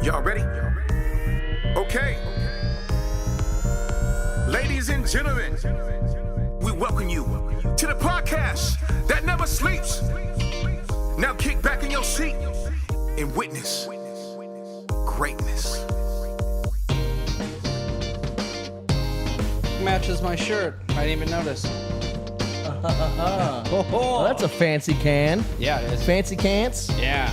Y'all ready? Okay. Ladies and gentlemen, we welcome you to the podcast that never sleeps. Now kick back in your seat and witness greatness. Matches my shirt. I didn't even notice. Well, that's a fancy can. Yeah, it is. Fancy cans. Yeah.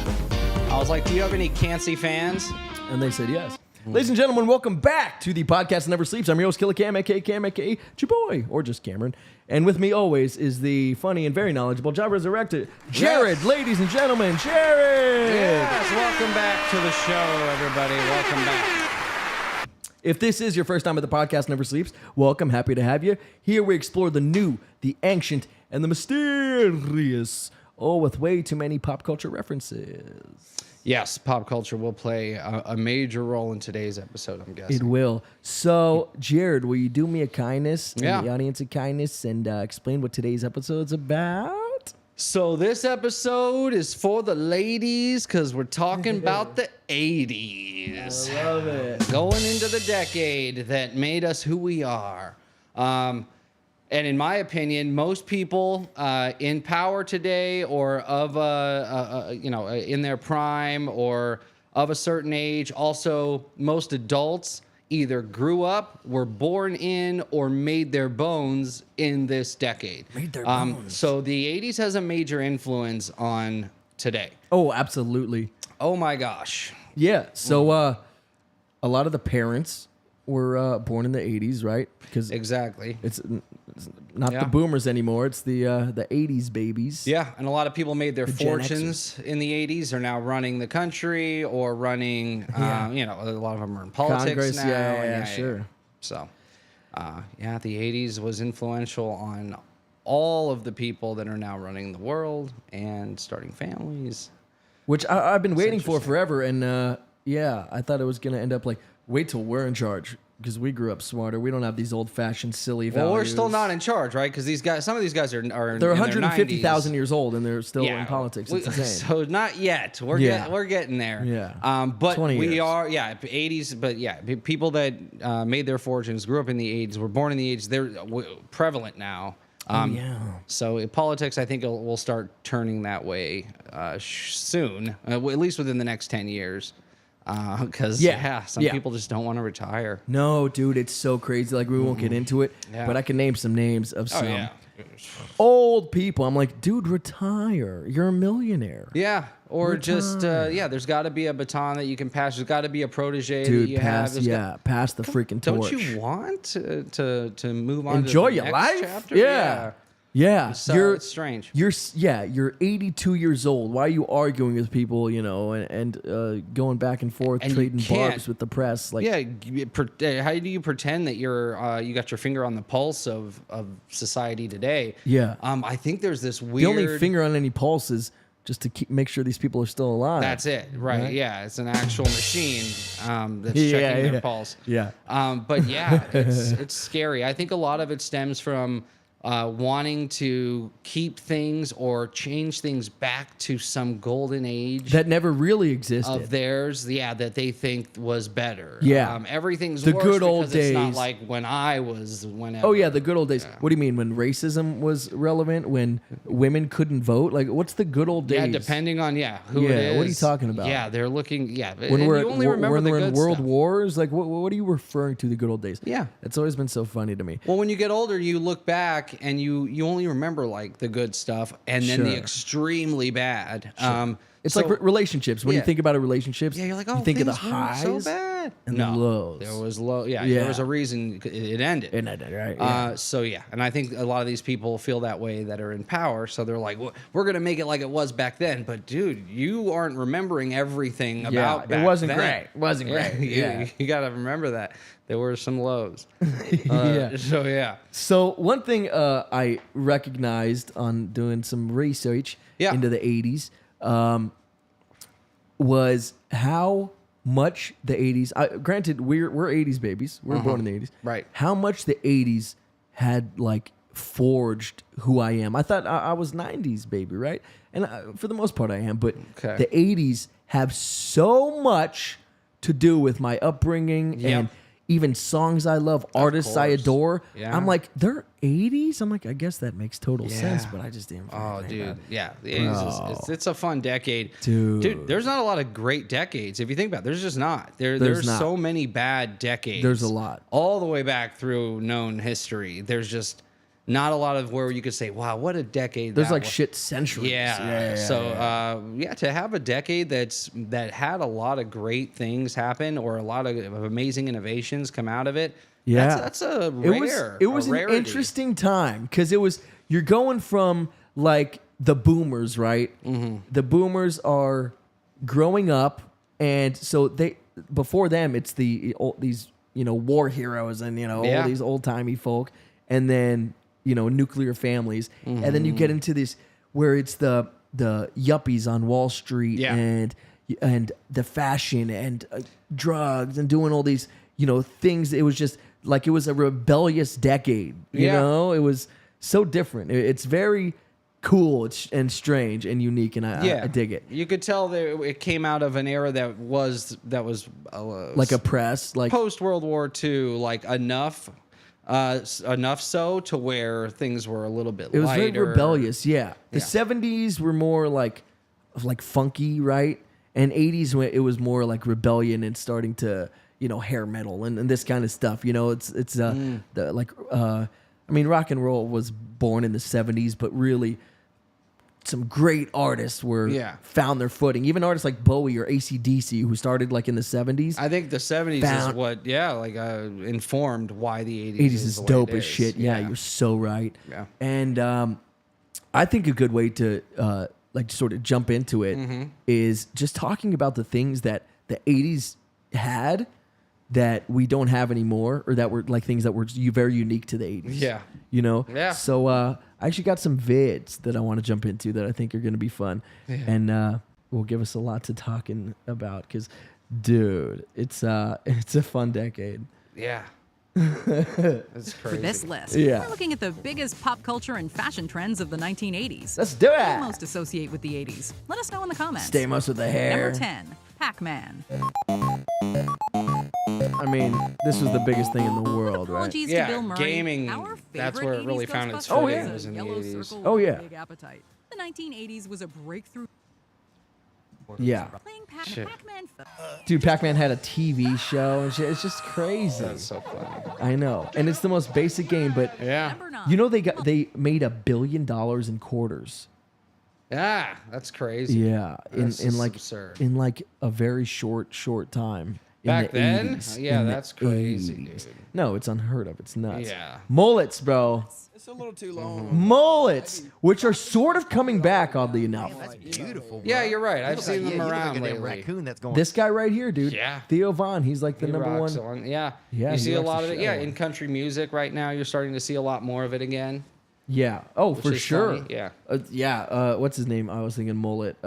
I was like, do you have any Cancy fans? And they said yes. Ladies and gentlemen, welcome back to the podcast that never sleeps. I'm your host, Killer Cam, aka Jaboy, or just Cameron. And with me always is the funny and very knowledgeable job resurrected, Jared. Yes. Ladies and gentlemen, Jared. Yes, welcome back to the show, everybody. Welcome back. If this is your first time at the podcast Never Sleeps, welcome. Happy to have you. Here we explore the new, the ancient, and the mysterious, all with way too many pop culture references. Yes, pop culture will play a major role in today's episode, I'm guessing. It will. So, Jared, will you do me a kindness, and Yeah. the audience a kindness, and explain what today's episode's about? So this episode is for the ladies because we're talking about the 80's. I love it. Going into the decade that made us who we are. And in my opinion, most people in power today, or of in their prime, or of a certain age, also most adults either grew up, were born in, or made their bones in this decade. Made their bones. So the 80's has a major influence on today. Oh, absolutely. Oh my gosh. Yeah. So, a lot of the parents were born in the 80's, right? Because Exactly. it's not Yeah. the boomers anymore. It's the 80's babies. Yeah, and a lot of people made their The Gen fortunes in the 80's. Are now running the country or running, a lot of them are in politics Congress, now. yeah, sure. So, the 80's was influential on all of the people that are now running the world and starting families. Which I've been waiting for interesting. forever. And I thought it was going to end up like, wait till we're in charge. Because we grew up smarter. We don't have these old-fashioned, silly values. Well, we're still not in charge, right? Because these guys, some of these guys are They're in their 150,000 90s. years old, and they're still in politics. It's insane. So not yet. We're getting there. Yeah. But 20 we years. are 80's. But people that made their fortunes, grew up in the 80's, were born in the 80's. They're prevalent now. So politics, I think, will start turning that way soon, at least within the next 10 years. Because some people just don't want to retire. No, dude, it's so crazy. Like, we won't get into it, Yeah. but I can name some names of Oh some yeah. old people. I'm like, dude, retire. You're a millionaire. Yeah, or just Retire. there's got to be a baton that you can pass. There's got to be a protege that Dude, you pass, have. pass the freaking torch. Don't you want to move on? Enjoy to the your next life? Chapter? Yeah. So it's strange. You're 82 years old. Why are you arguing with people, and going back and forth, And you trading can't- barbs with the press? Like, How do you pretend that you got your finger on the pulse of society today? Yeah. I think there's this weird. the only finger on any pulse is just to make sure these people are still alive. That's it, right? Right? Yeah, it's an actual machine that's Yeah, checking yeah. their pulse. Yeah. But yeah, it's scary. I think a lot of it stems from wanting to keep things or change things back to some golden age That never really existed. of theirs, that they think was better. Yeah. Everything's The worse good old because it's not days. like when I was whenever. Oh, yeah, the good old days. What do you mean? When racism was relevant? When women couldn't vote? Like, what's the good old days? Yeah, depending on who Yeah, it is. what are you talking about? Yeah, they're looking. Yeah, When and we're, you only remember when the we're good in world stuff. wars? Like, what are you referring to, the good old days? Yeah. It's always been so funny to me. Well, when you get older, you look back and you only remember like the good stuff and then the Sure. extremely bad. It's so- like relationships. When you Yeah. think about relationships, Yeah, you're like, oh, you think of the things weren't highs so bad. and No, the lows. There was low. Yeah, Yeah. there was a reason it ended. Right? Yeah. So yeah, and I think a lot of these people feel that way that are in power. So they're like, well, we're gonna make it like it was back then. But dude, you aren't remembering everything about. it back wasn't then. great. It wasn't great. Yeah. you gotta remember that there were some lows. Yeah. So yeah. So one thing I recognized on doing some research Yeah. into the 80's was how much the 80's. Granted, we're 80's babies. We're born in the 80's. Right. How much the 80's had like forged who I am. I thought I was 90's baby, right? And for the most part, I am. But Okay. the 80's have so much to do with my upbringing and even songs I love, artists I adore. Yeah. I'm like, they're 80s? I'm like, I guess that makes total sense, but I just didn't. Oh, dude. Yeah. The Bro. 80s it's a fun decade. Dude. There's not a lot of great decades. If you think about it, there's just not. There's not. so many bad decades. There's a lot. All the way back through known history. There's just not a lot of where you could say, wow, what a decade. There's that like was. shit centuries. Yeah. So to have a decade that had a lot of great things happen or a lot of amazing innovations come out of it. Yeah. That's a rare. It was an rarity. interesting time because you're going from like the boomers, right? Mm-hmm. The boomers are growing up, and so before them it's these war heroes and all these old timey folk, and then nuclear families, and then you get into this where it's the yuppies on Wall Street and the fashion and drugs and doing all these things. It was just like it was a rebellious decade. It was so different. It's very cool and strange and unique, and I dig it. You could tell that it came out of an era that was like oppressed, like post World War II, like enough so to where things were a little bit. It was lighter. very rebellious. Yeah, the 70s were more like funky, right? And 80s it was more like rebellion and starting to hair metal and this kind of stuff. Rock and roll was born in the 70s, but really some great artists found their footing. Even artists like Bowie or AC/DC, who started like in the 70s. I think the 70s is what informed why the 80s is dope as shit. Yeah, you're so right. Yeah. And I think a good way to sort of jump into it is just talking about the things that the 80s had that we don't have anymore, or that were like things that were very unique to the 80s. Yeah. Yeah. So I actually got some vids that I want to jump into that I think are going to be fun, and will give us a lot to talking about because, dude, it's a fun decade. Yeah. That's crazy. For this list, Yeah. we're looking at the biggest pop culture and fashion trends of the 1980s. Let's do What do you it. most associate with the 80s? Let us know in the comments. Stay most with the hair. Number 10, Pac-Man. I mean, this was the biggest thing in the world, right? Apologies Yeah, to Bill Murray. gaming, Our that's favorite where it really 80s found its Ghostbusters footing was was in the Yellow 80s. Circle Oh, with a yeah. Big Appetite. The 1980s was a breakthrough. Yeah. Playing Shit. Pac-Man. Dude, Pac-Man had a TV show and shit. It's just crazy. That's so funny. I know. And it's the most basic game, but Yeah. Number 9. they made $1 billion in quarters. Yeah, that's crazy. Yeah. That's In just like absurd. in like a very short time. In Back the then? 80s. Yeah, In the that's crazy, 80s. dude. No, it's unheard of. It's nuts. Yeah. Mullets, bro. It's a little too long. Mullets, which are sort of coming back, oddly enough. That's beautiful. Bro. Yeah, you're right. I've look seen like, them you look around like a damn lately. raccoon that's going. This guy right here, dude. Yeah. Theo Von. He's like the He number rocks one. on- Yeah. Yeah, You he see a rocks lot the of it. shit Yeah, out of in it. country music right now, you're starting to see a lot more of it again. Yeah. Oh, for is sure. funny, yeah. What's his name? I was thinking Mullet.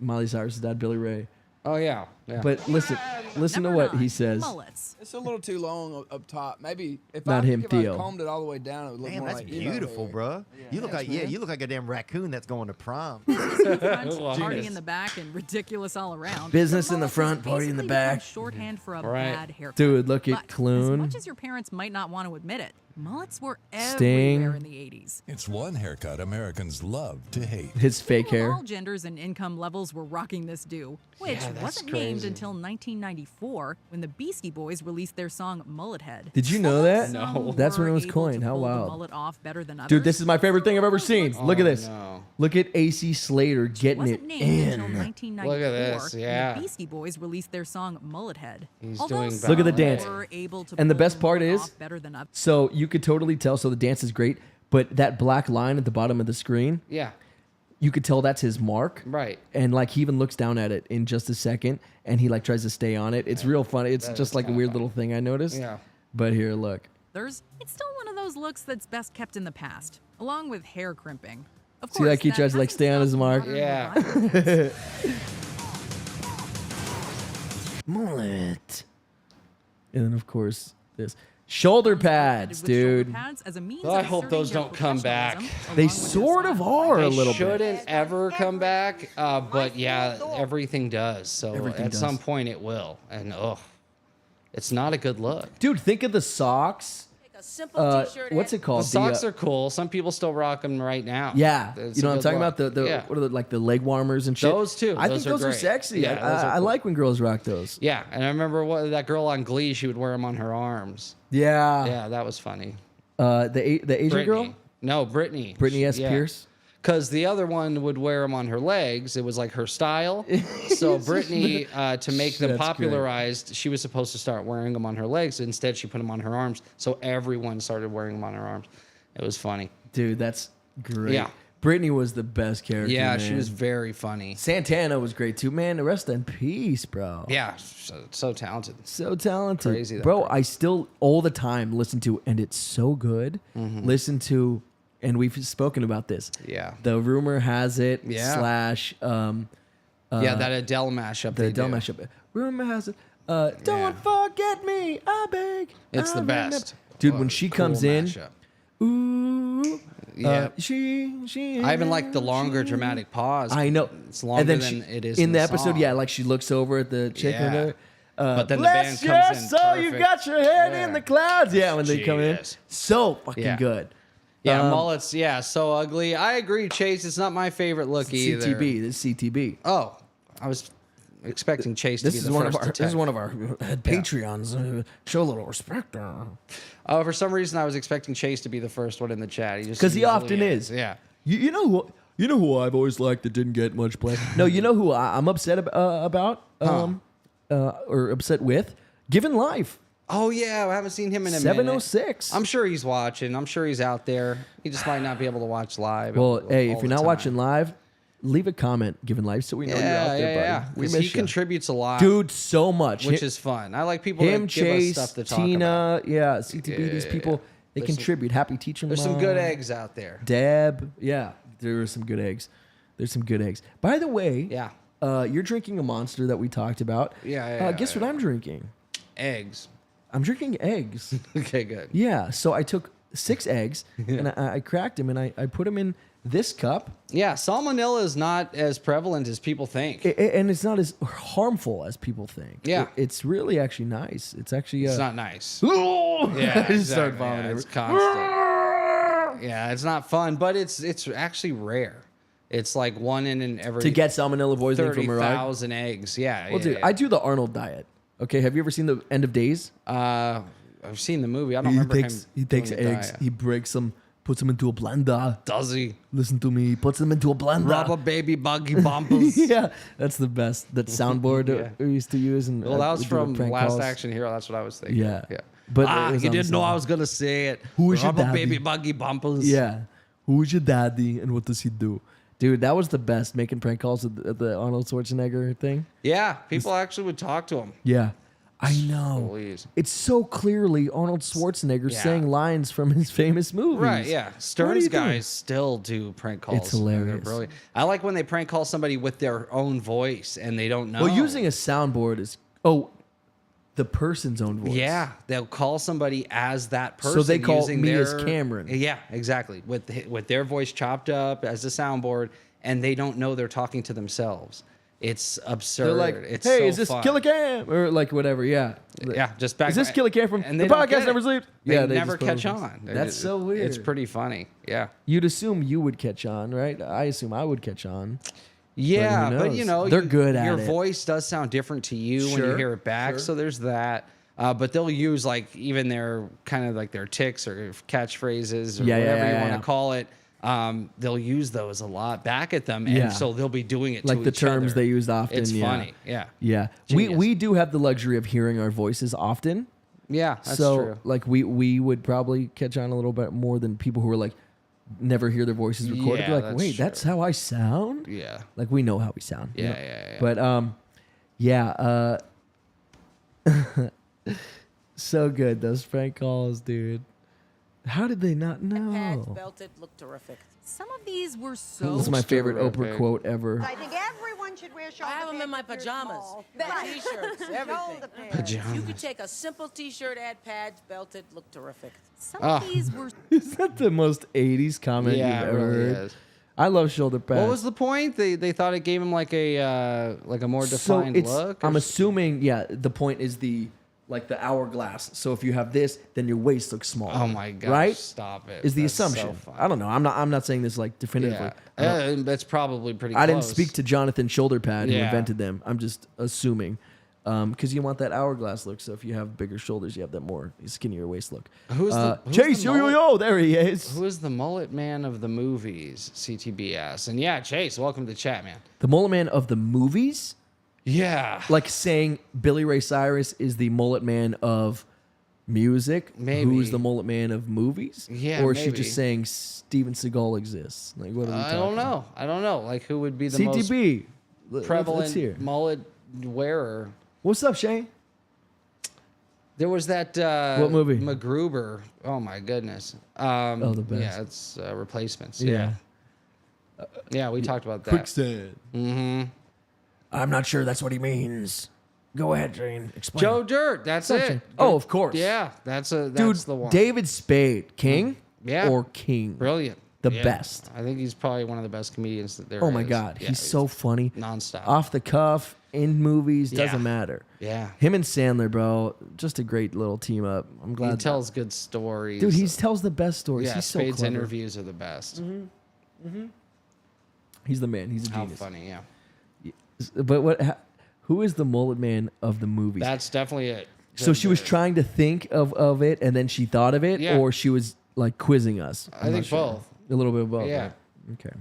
Miley Cyrus's dad, Billy Ray. Oh yeah. Yeah. But listen to Number what 9, he says. Mullets. It's a little too long up top. Maybe if Not I him, think if Theo. I combed it all the way down, it would look Damn, more that's like emo beautiful, hair. bro. You look like you look like a damn raccoon that's going to prom. Party in the back and ridiculous all around. Business in the Mullets front, has party in the basically back. become shorthand for a Right. bad haircut. Dude, look at But Clune. As much as your parents might not want to admit it, mullets were Sting. everywhere in the 80s. It's one haircut Americans love to hate. His fake People of hair. all genders and income levels were rocking this do, which Yeah, that's wasn't named crazy. until 1994 when the Beastie Boys released their song Mullet Head. Did you know that? No. That's when it Were was able coined. to How pull the wild. mullet off better than others. Dude, this is my favorite thing I've ever seen. Look at this. no. Look at AC Slater getting it wasn't named until in. 1994 Look at this, yeah. when the Beastie Boys released their song Mullet Head. He's Although doing some Look at the were dance. able to And the pull best part mullet is- off better than others. So you could totally tell. So the dance is great, but that black line at the bottom of the screen, Yeah. you could tell that's his mark. Right. And like he even looks down at it in just a second, and he like tries to stay on it. It's real funny. It's That just is like a kinda weird funny. little thing I noticed. Yeah. But here, look. It's still one of those looks that's best kept in the past, along with hair crimping. Of See, course, like he that tries to, like, hasn't stay on his stopped mark? modern Yeah. revival dance. Mullet. And then of course this. Shoulder Holmes credited pads, with shoulder dude. pads as a means Well, I of hope asserting those their don't come back. professionalism, They along with their sort of style. are a They little bit. shouldn't ever come back, but yeah, everything does. So Everything at some does. point it will, and it's not a good look. Dude, think of the socks. A simple t-shirt. What's it called? The socks are cool. Some people still rock them right now. Yeah, It's you know a what I'm good talking look. about? Yeah. What are like the leg warmers and shit? Those too. I Those think are those are great. sexy. Yeah, those are I cool. like when girls rock those. Yeah, and I remember that girl on Glee. She would wear them on her arms. Yeah. Yeah, that was funny. The Asian Brittany. girl, No, Brittany. Brittany S. Pierce. Because the other one would wear them on her legs. It was like her style. So Brittany, to make them That's great. popularized, she was supposed to start wearing them on her legs. Instead, she put them on her arms. So everyone started wearing them on her arms. It was funny. Dude, that's great. Yeah. Brittany was the best character. Yeah, she man. was very funny. Santana was great too, man. Rest in peace, bro. Yeah, so talented. So talented. Crazy, that bro. girl. I still all the time listen to, and it's so good. Listen to, and we've spoken about this. Yeah. The rumor has it. Yeah. Slash. Yeah, that Adele mashup. The they Adele do. mashup. Rumor has it. Don't forget me, I beg. It's I the remember. best. Dude, What when a she cool comes in, mashup. ooh. Yeah. She. I even like the longer dramatic pause. I know. It's longer and then than she, it is in the the episode. song. Yeah, like she looks over at the chick. Yeah. And her, But then the bless band your comes in soul, you perfect. got your head Yeah. in the clouds. Yeah, when they come in, Jesus. so fucking Yeah. good. Yeah, mullets. Yeah, so ugly. I agree, Chase. It's not my favorite look either. CTB. This is CTB. Oh, I was expecting Chase to This be is the one first of our. to This is tag. one of our Patreons. Show a little respect. For some reason, I was expecting Chase to be the first one in the chat. Because he usually often is. Yeah. You know who? You know who I've always liked that didn't get much play. No, you know who I'm upset about, or upset with. Given Life. Oh yeah, I haven't seen him in a minute. 706. I'm sure he's watching. I'm sure he's out there. He just might not be able to watch live. Well, hey, all if you're the not time. watching live, leave a comment. Given Life, so we know you're out there, buddy. We 'Cause miss he you. contributes a lot, Dude, so much. which is fun. I like people him, that give us Chase, stuff to talk Tina, about. yeah, CTB. These Yeah, people, they There's some- contribute. Happy Teacher There's some Mom. good eggs out there. Deb, yeah, there are some good eggs. There's some good eggs. By the way, Yeah. you're drinking a Monster that we talked about. Yeah, Guess what I'm drinking? Eggs. I'm drinking eggs. Okay, good. Yeah, so I took 6 eggs and I cracked them and I put them in this cup. Yeah, salmonella is not as prevalent as people think. And it's not as harmful as people think. Yeah. It's really actually nice. It's actually It's not nice. yeah, Yeah, I just started exactly. vomiting. Yeah, it's constant. Yeah, it's not fun, but it's actually rare. It's like one in every To get salmonella poisoning from a ride. 30,000 eggs. Yeah. Well, yeah, dude, yeah. I do the Arnold diet. Okay, have you ever seen the End of Days? I've seen the movie. I don't He remember takes him. he takes doing the eggs, diet. he breaks them, puts them into a blender. Does he? Listen to me, he puts them into a blender. Rubber baby buggy bumpers. Yeah, that's the best. That soundboard Yeah. we used to use. And Well, that was we did the from prank Last calls. Action Hero. That's what I was thinking. Yeah. Yeah. But But it was you on the didn't know same- I was gonna say it. Who is your Rubber daddy? baby buggy bumpers? Yeah. Who's your daddy and what does he do? Dude, that was the best, making prank calls at the Arnold Schwarzenegger thing. Yeah. People actually would talk to him. Yeah. I know. Please. It's so clearly Arnold Schwarzenegger Yeah. saying lines from his famous movies. Right, yeah. What are Stern's you doing? guys still do prank calls. It's and they're hilarious. brilliant. I like when they prank call somebody with their own voice and they don't know. Well, using a soundboard is the person's own voice. Yeah, they'll call somebody as that person. So they call using me as their- Cameron. Yeah, exactly. With their voice chopped up as a soundboard, and they don't know they're talking to themselves. It's absurd. They're like, it's hey, so is this fun. Killer Cam? Or like whatever, yeah. Yeah, just back. Is this Killer Cam from and the they don't podcast get Never it. Sleeps? They Yeah, they never just put catch them- on. That's so weird. It's pretty funny. Yeah. You'd assume you would catch on, right? I assume I would catch on. Yeah, who but knows? you know, They're good at your it. voice does sound different to you when you Sure, hear it back. sure. So there's that. But they'll use like even their kind of like their ticks or catchphrases or Yeah, yeah, whatever you yeah, want yeah. to call it. They'll use those a lot back at them, and Yeah. so they'll be doing it Like to the each terms other. they used often. It's yeah. funny. Yeah. Yeah. Genius. We do have the luxury of hearing our voices often. Yeah, that's so true. like we would probably catch on a little bit more than people who are like never hear their voices recorded. Yeah, Be like, that's wait, true. that's how I sound? Yeah. Like we know how we sound. you Yeah, know? yeah, yeah. But so good, those prank calls, dude. How did they not Pads know? belted look terrific. Some of these were so. This is my favorite Oprah terrific. quote ever. I think everyone should wear shoulder I have them in pads my if they're pajamas, small. t-shirts, everything. Shoulder pads. Pajamas. You could take a simple t-shirt, add pads, belt it, look terrific. Some of these were. Is that the most 80s comment Yeah, you've it ever really heard? is. I love shoulder pads. What was the point? They thought it gave him like a more defined look. I'm or assuming, yeah, the point is the hourglass. So if you have this, then your waist looks smaller. Oh my gosh! Right? Stop it. Is the That's so assumption. funny. I don't know. I'm not saying this like definitively. Yeah, that's probably pretty. I didn't close. speak to Jonathan Shoulderpad who Yeah. invented them. I'm just assuming. Because you want that hourglass look. So if you have bigger shoulders, you have that more skinnier waist look. Who's the Chase, yo, there he is. Who is the mullet man of the movies? CTBS. And yeah, Chase, welcome to the chat, man. The mullet man of the movies? Yeah. Like saying Billy Ray Cyrus is the mullet man of music. Maybe. Who's the mullet man of movies? Yeah, Or is she maybe. just saying Steven Seagal exists? Like, what are we I talking? don't know. Like, who would be the most CTB. Let's prevalent hear. mullet wearer? What's up, Shane? There was that What movie? MacGruber. Oh my goodness. the best. Yeah, it's Replacements. Yeah. Yeah, we talked about that. Quicksand. Mm-hmm. I'm not sure that's what he means. Go ahead, Shane. Explain. Joe Dirt. That's What's up, it. Shane? Oh, of course. Yeah, that's Dude, the one. David Spade, King? Yeah. Or King? Brilliant. The Yeah. best. I think he's probably one of the best comedians that there is. Oh my God, Yeah, he's so funny. nonstop. Off the cuff, in movies, Yeah. doesn't matter. Yeah. Him and Sandler, bro, just a great little team up. I'm glad. He tells good stories. Dude, he tells the best stories. Yeah, He's so Spade's clever. interviews are the best. He's the man. He's a How genius. funny, yeah. But who is the mullet man of the movies? That's definitely it. So she was trying to think of it, and then she thought of it, Yeah. or she was like quizzing us. I think both. A little bit of both. Yeah. right? Okay.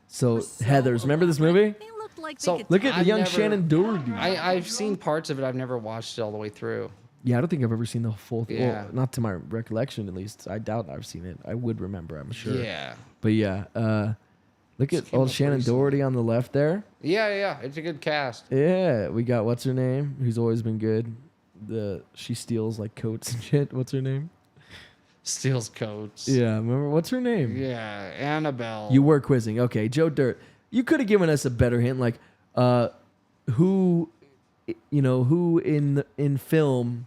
So Heather's, remember this movie? They looked like So, they could. Look at the I've young never- Shannon Doherty. I've seen parts of it. I've never watched it all the way through. Yeah, I don't think I've ever seen the full thing. Yeah. Well, not to my recollection, at least. I doubt I've seen it. I would remember, I'm sure. Yeah. But yeah, look Just at came old up Shannon recently. Doherty on the left there. Yeah. It's a good cast. Yeah, we got what's her name, who's always been good. She steals like coats and shit. What's her name? Steals coats. Yeah, remember what's her name? Yeah. Annabelle. You were quizzing. Okay, Joe Dirt. You could have given us a better hint, like who in film.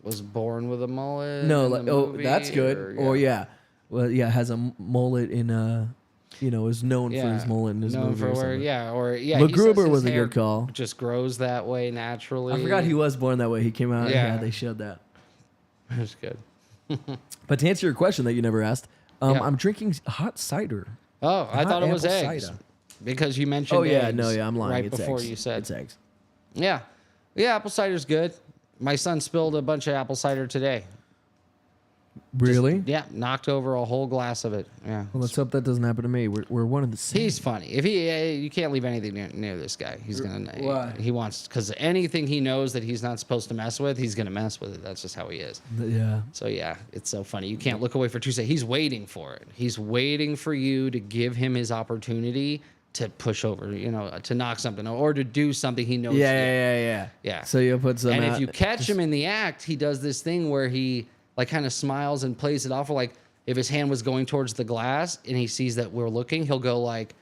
was born with a mullet. No, in like the movie, that's good. Or yeah. well, yeah, has a mullet in is known for his mullet in his known movie. for or where, something. yeah, or yeah. MacGruber he says his was a hair good call. Just grows that way naturally. I forgot he was born that way. He came out. Yeah, Yeah. they showed that. It was good. But to answer your question that you never asked, Yeah. I'm drinking hot cider. Oh, I Hot thought it was apple eggs cider. because you mentioned. Oh yeah, eggs no, yeah, I'm lying. Right It's before eggs. you said. It's eggs. Yeah, apple cider's good. My son spilled a bunch of apple cider today. Really? Yeah, knocked over a whole glass of it. Yeah. Well, let's hope that doesn't happen to me. We're one of the same. He's funny. If you can't leave anything near this guy. He's gonna. Why? He wants because anything he knows that he's not supposed to mess with, he's gonna mess with it. That's just how he is. Yeah. So yeah, it's so funny. You can't look away for 2 seconds. He's waiting for it. He's waiting for you to give him his opportunity to push over, to knock something or to do something he knows. Yeah. So you'll put some. And out- if you catch him in the act, he does this thing where he like kind of smiles and plays it off. Or like if his hand was going towards the glass and he sees that we're looking, he'll go like,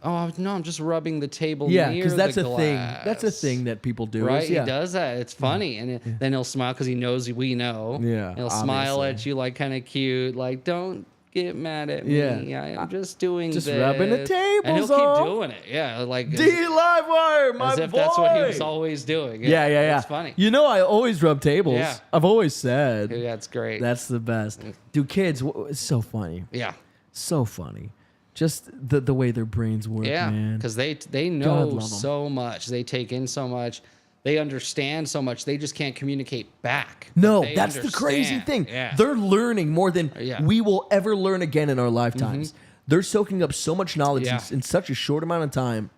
oh no, I'm just rubbing the table. Yeah, because that's a thing. That's a thing that people do. Right? is, yeah. He does that. It's funny. And then he'll smile because he knows we know. Yeah, He'll smile obviously. at you like kind of cute, like, don't get mad at me. Yeah. I'm just doing Just this. rubbing the And tables he'll off. keep doing it. Yeah. Like D Livewire, my as if boy. that's what he was always doing. Yeah. It's funny. I always rub tables. Yeah. I've always said. Yeah, it's great. That's the best. Dude, kids, it's so funny. yeah. So funny. Just the way their brains work, Yeah, man. because they God know love 'em. so much. They take in so much. They understand so much. They just can't communicate back. No, They that's the crazy understand. thing. Yeah. They're learning more than Yeah. we will ever learn again in our lifetimes. They're soaking up so much knowledge Yeah. in such a short amount of time,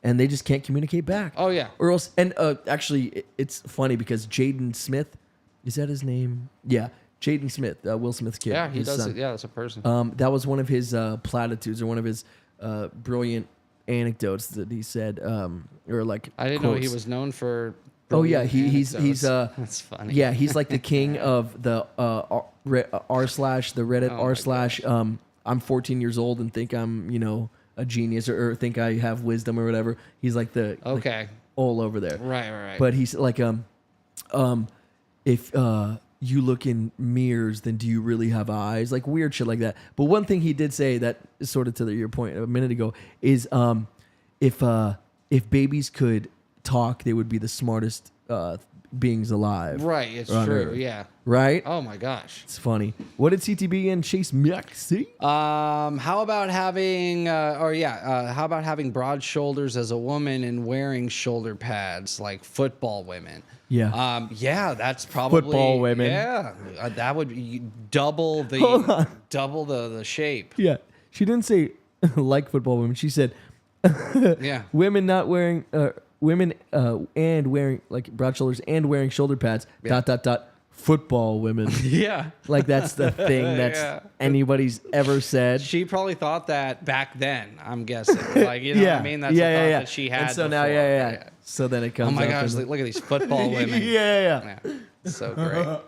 and they just can't communicate back. Oh, yeah. Or else, and actually, it's funny because Jaden Smith, is that his name? Yeah, Jaden Smith, Will Smith's kid. Yeah, he his does son. it. Yeah, that's a person. That was one of his platitudes or one of his brilliant anecdotes that he said, or like I didn't know he quotes. was known for. Oh yeah, brilliant he's anecdotes. That's funny. Yeah, he's like the king of the r slash the Reddit Oh my r slash I'm 14 years old and think I'm, a genius or think I have wisdom or whatever. He's like Okay. all over there. Right. But he's like, if you look in mirrors, then do you really have eyes? Like weird shit like that. But one thing he did say that is sort of to your point a minute ago is if babies could talk, they would be the smartest beings alive. Right. It's on true. Earth. Yeah. Right? Oh my gosh. It's funny. What did CTB and Chase Mack see? How about having broad shoulders as a woman and wearing shoulder pads like football women? Yeah. Yeah, that's probably Football women. Yeah, that would be double Hold on. the shape. Yeah. She didn't say like football women. She said Yeah. women not wearing and wearing like broad shoulders and wearing shoulder pads. Yeah. ... Football women. Yeah. Like that's the thing that's Yeah. anybody's ever said. She probably thought that back then, I'm guessing. Like, you know what I mean? That's a thought that she had. And so now, before. yeah. So then it comes. Oh my up gosh, and- look at these football women. yeah. So great.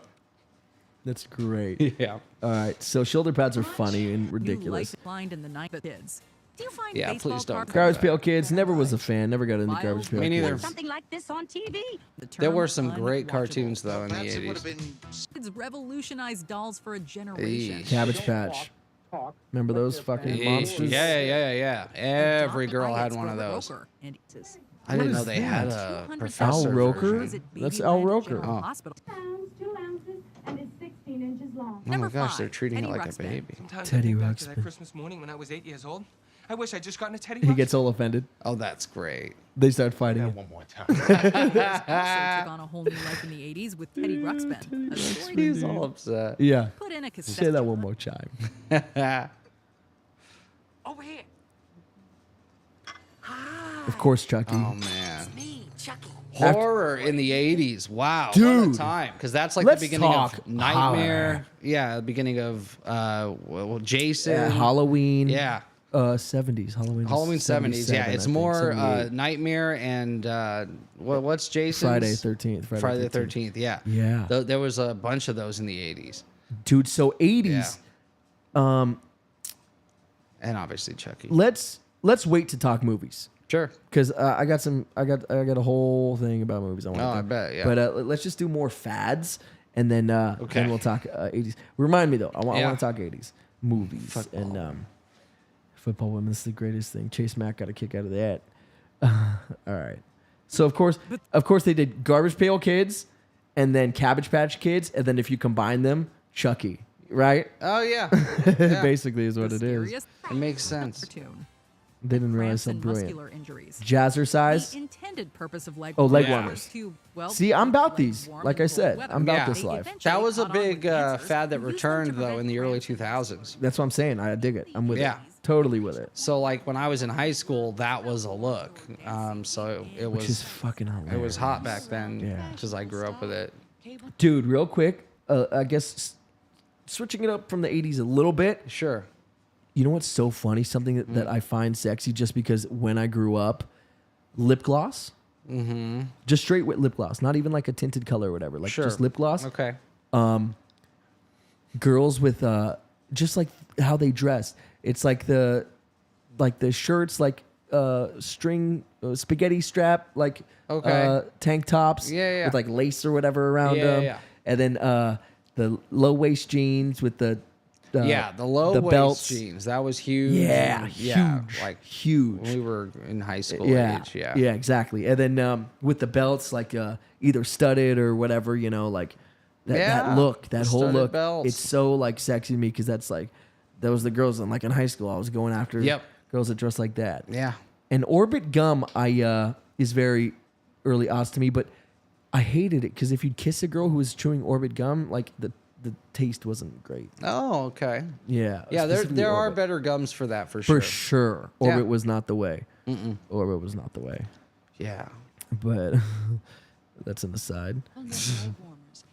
That's great. Yeah. All right. So shoulder pads are funny and You ridiculous. like blind in the night kids. Do you find Yeah, baseball please don't cards Garbage Pail Kids, never was a fan. Never got into Wild Garbage Pail Me neither. Kids. Something like this on TV. the There term were some great unwatchable? cartoons though in the 80s. Kids revolutionized dolls for a generation. Eesh. Cabbage Patch. Remember those fucking monsters? Yeah. Every And girl Dr. had Elliott's one of Brother those. Roker, and he says, I didn't What know is they had that? a 200 professor. Al Roker? version. Visit That's Babyland Al Roker. General Oh. Hospital. Pounds, 2 ounces, and it's 16 inches long. Oh my Number gosh, 5, they're treating Teddy it like a Ruxpin. baby. Sometimes Teddy I think back to that Ruxpin. Christmas morning when I was 8 years old. I wish I'd just gotten a Teddy He Ruxpin. gets all offended. Oh, that's great. They start fighting. One more time. Also took on a whole new life in the 80s with Teddy Ruxpin. A story He's all upset. Yeah. put in a cassette. Say that one more time. Over here. Of course, Chucky. Oh man. Me, Chucky. Horror in the 80s. Wow. What Dude. a time. Because that's like Let's the beginning talk of Nightmare. horror. Yeah, the beginning of Jason. Yeah, Halloween. Yeah. 70s. Halloween 70s. Yeah, it's more 78. Nightmare and what's Jason's? Friday 13th. Friday the 13th. Yeah. Yeah. There was a bunch of those in the 80s. Dude, so 80s. And obviously Chucky. Let's wait to talk movies. Sure. Because I got a whole thing about movies I want to Oh, do. I bet, yeah. But let's just do more fads, and then then we'll talk 80s. Remind me though, I Yeah. want to talk 80s movies and football women. This is the greatest thing. Chase Mack got a kick out of that. All right. So of course they did Garbage Pail Kids, and then Cabbage Patch Kids, and then if you combine them, Chucky. Right? Oh yeah. Yeah. Basically is what it is. Scariest It makes sense. cartoon. They didn't realize Cramps how and brilliant. muscular injuries. Jazzercise. The intended purpose of leg Oh, leg Yeah. warmers. to, well, See, I'm keep about legs these. warm Like in I cold said, weather. I'm about Yeah. this They life. eventually That was a caught on with big dancers fad that who used them returned to though in prevent the early cramps. 2000s. That's what I'm saying. I dig it. I'm with Yeah. it. Totally with it. So like when I was in high school, that was a look. So it Which is was fucking hilarious. it was hot back then Yeah. because I grew up with it. Dude, real quick, I guess switching it up from the 80s a little bit. Sure. You know what's so funny? Something that I find sexy just because when I grew up, lip gloss. Mm-hmm. Just straight with lip gloss. Not even like a tinted color or whatever. Like Sure. just lip gloss. Okay. Girls with just like how they dress. It's like the shirts like string spaghetti strap like Okay. tank tops Yeah. with like lace or whatever around Yeah, them. yeah. And then the low waist jeans with the The low the waist belts. jeans. That was huge. Yeah, Yeah. huge, Like huge. when we were in high school Yeah, age. Yeah. yeah, exactly. And then with the belts, like either studded or whatever, like that Yeah, look, that the whole studded look. belts. It's so like sexy to me because that's like that was the girls in in high school. I was going after Yep. girls that dress like that. Yeah. And Orbit gum, is very early odds to me, but I hated it because if you'd kiss a girl who was chewing Orbit gum, like the taste wasn't great. Oh, okay. Yeah, Yeah, specifically there are Orbit. better gums for that for sure. For sure. Yeah. Orbit was not the way. Orbit was not the way. Yeah. But that's an aside.